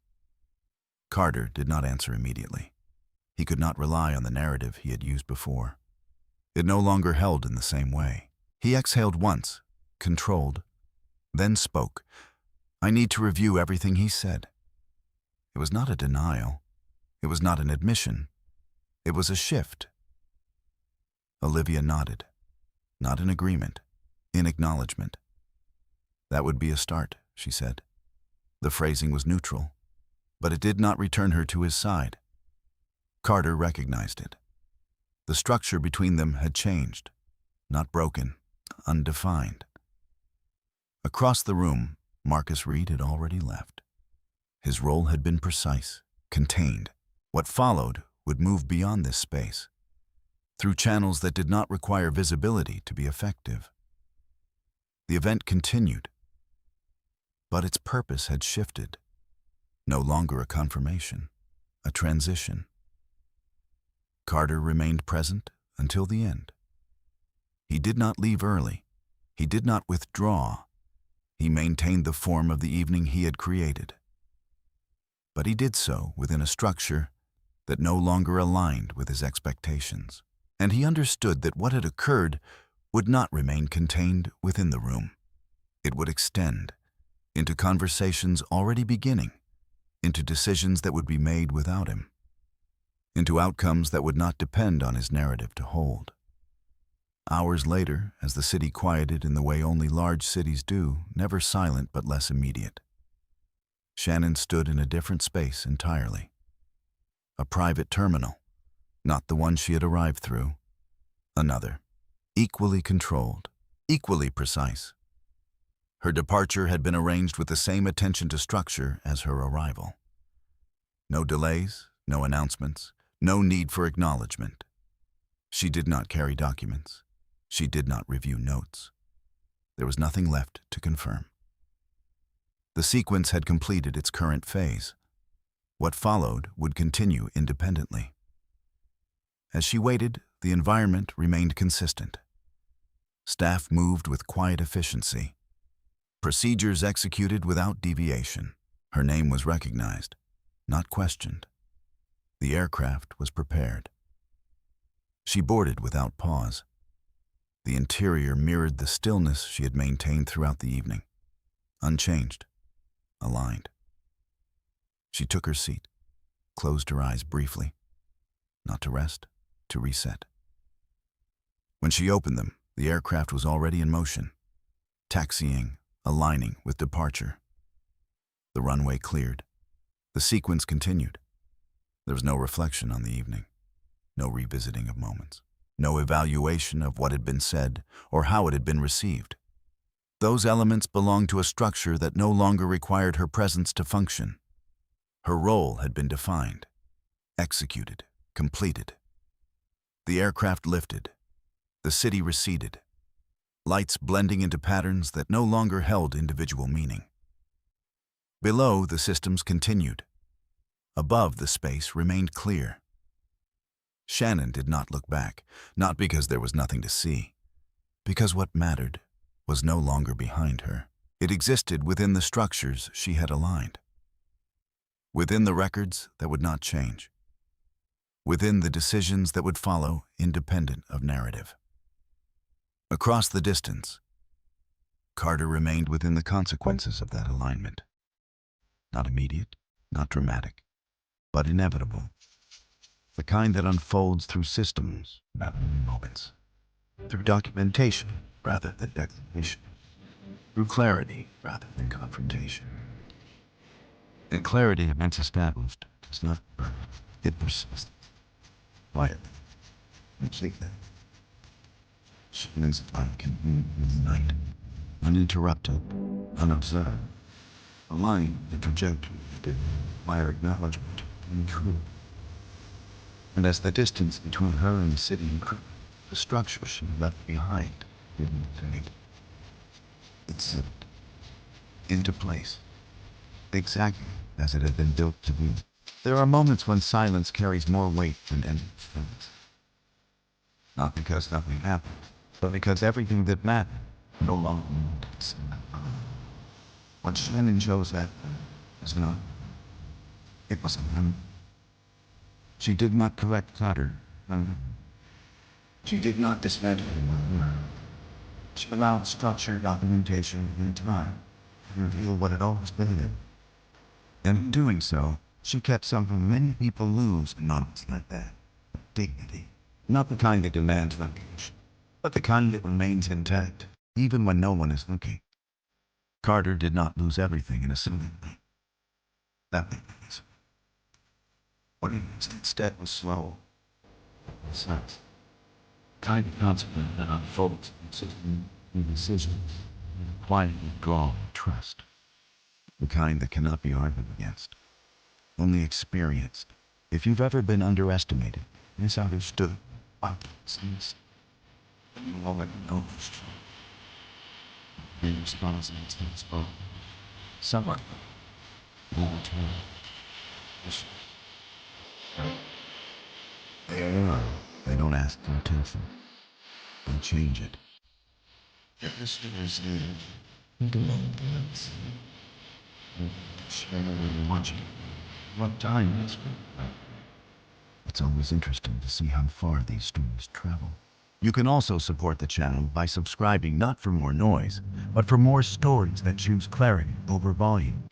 Carter did not answer immediately. He could not rely on the narrative he had used before. It no longer held in the same way. He exhaled once, controlled, then spoke. "I need to review everything he said." It was not a denial. It was not an admission. It was a shift. Olivia nodded. Not in agreement, in acknowledgement. "That would be a start," she said. The phrasing was neutral, but it did not return her to his side. Carter recognized it. The structure between them had changed, not broken, undefined. Across the room, Marcus Reed had already left. His role had been precise, contained. What followed would move beyond this space, through channels that did not require visibility to be effective. The event continued, but its purpose had shifted. No longer a confirmation, a transition. Carter remained present until the end. He did not leave early. He did not withdraw. He maintained the form of the evening he had created. But he did so within a structure that no longer aligned with his expectations. And he understood that what had occurred would not remain contained within the room. It would extend into conversations already beginning, into decisions that would be made without him, into outcomes that would not depend on his narrative to hold. Hours later, as the city quieted in the way only large cities do, never silent but less immediate, Shannon stood in a different space entirely. A private terminal, not the one she had arrived through. Another, equally controlled, equally precise. Her departure had been arranged with the same attention to structure as her arrival. No delays, no announcements, no need for acknowledgement. She did not carry documents. She did not review notes. There was nothing left to confirm. The sequence had completed its current phase. What followed would continue independently. As she waited, the environment remained consistent. Staff moved with quiet efficiency. Procedures executed without deviation. Her name was recognized, not questioned. The aircraft was prepared. She boarded without pause. The interior mirrored the stillness she had maintained throughout the evening. Unchanged, aligned. She took her seat, closed her eyes briefly, not to rest, to reset. When she opened them, the aircraft was already in motion, taxiing, aligning with departure. The runway cleared. The sequence continued. There was no reflection on the evening, no revisiting of moments, no evaluation of what had been said or how it had been received. Those elements belonged to a structure that no longer required her presence to function. Her role had been defined, executed, completed. The aircraft lifted. The city receded, lights blending into patterns that no longer held individual meaning. Below, the systems continued. Above, the space remained clear. Shannon did not look back, not because there was nothing to see, because what mattered was no longer behind her. It existed within the structures she had aligned, within the records that would not change, within the decisions that would follow independent of narrative. Across the distance, Carter remained within the consequences of that alignment. Not immediate, not dramatic, but inevitable. The kind that unfolds through systems, not moments. Through documentation rather than declaration. Through clarity rather than confrontation. And clarity once established does not burn. It persists. Quiet. Completely. Shannon's time can move in the night, uninterrupted, unobserved, aligned with the trajectory that require acknowledgement and truth. And as the distance between her and the city increased, the structure she left behind didn't fade. It slipped. into place, exactly as it had been built to be. There are moments when silence carries more weight than any sentence. Not because nothing happened, but because everything that mattered no longer matters. What Shannon chose that is not. It wasn't him. She did not correct clutter. She did not dismantle him. She allowed structure, documentation, and time to reveal what had always been there. And in doing so, she kept something many people lose in moments like that. Dignity. Not the kind that demands recognition, but the kind that remains intact, even when no one is looking. Carter did not lose everything in a single night. That means what he instead was slow, sense, kind of consequent that unfolds in decisions, quietly draw trust. The kind that cannot be argued against, only experienced. If you've ever been underestimated, misunderstood, unlistened, you already know it's true. Your response is spoken. Someone will return. They don't ask for attention. They change it. This is watching. What time is it? It's always interesting to see how far these stories travel. You can also support the channel by subscribing not for more noise, but for more stories that choose clarity over volume.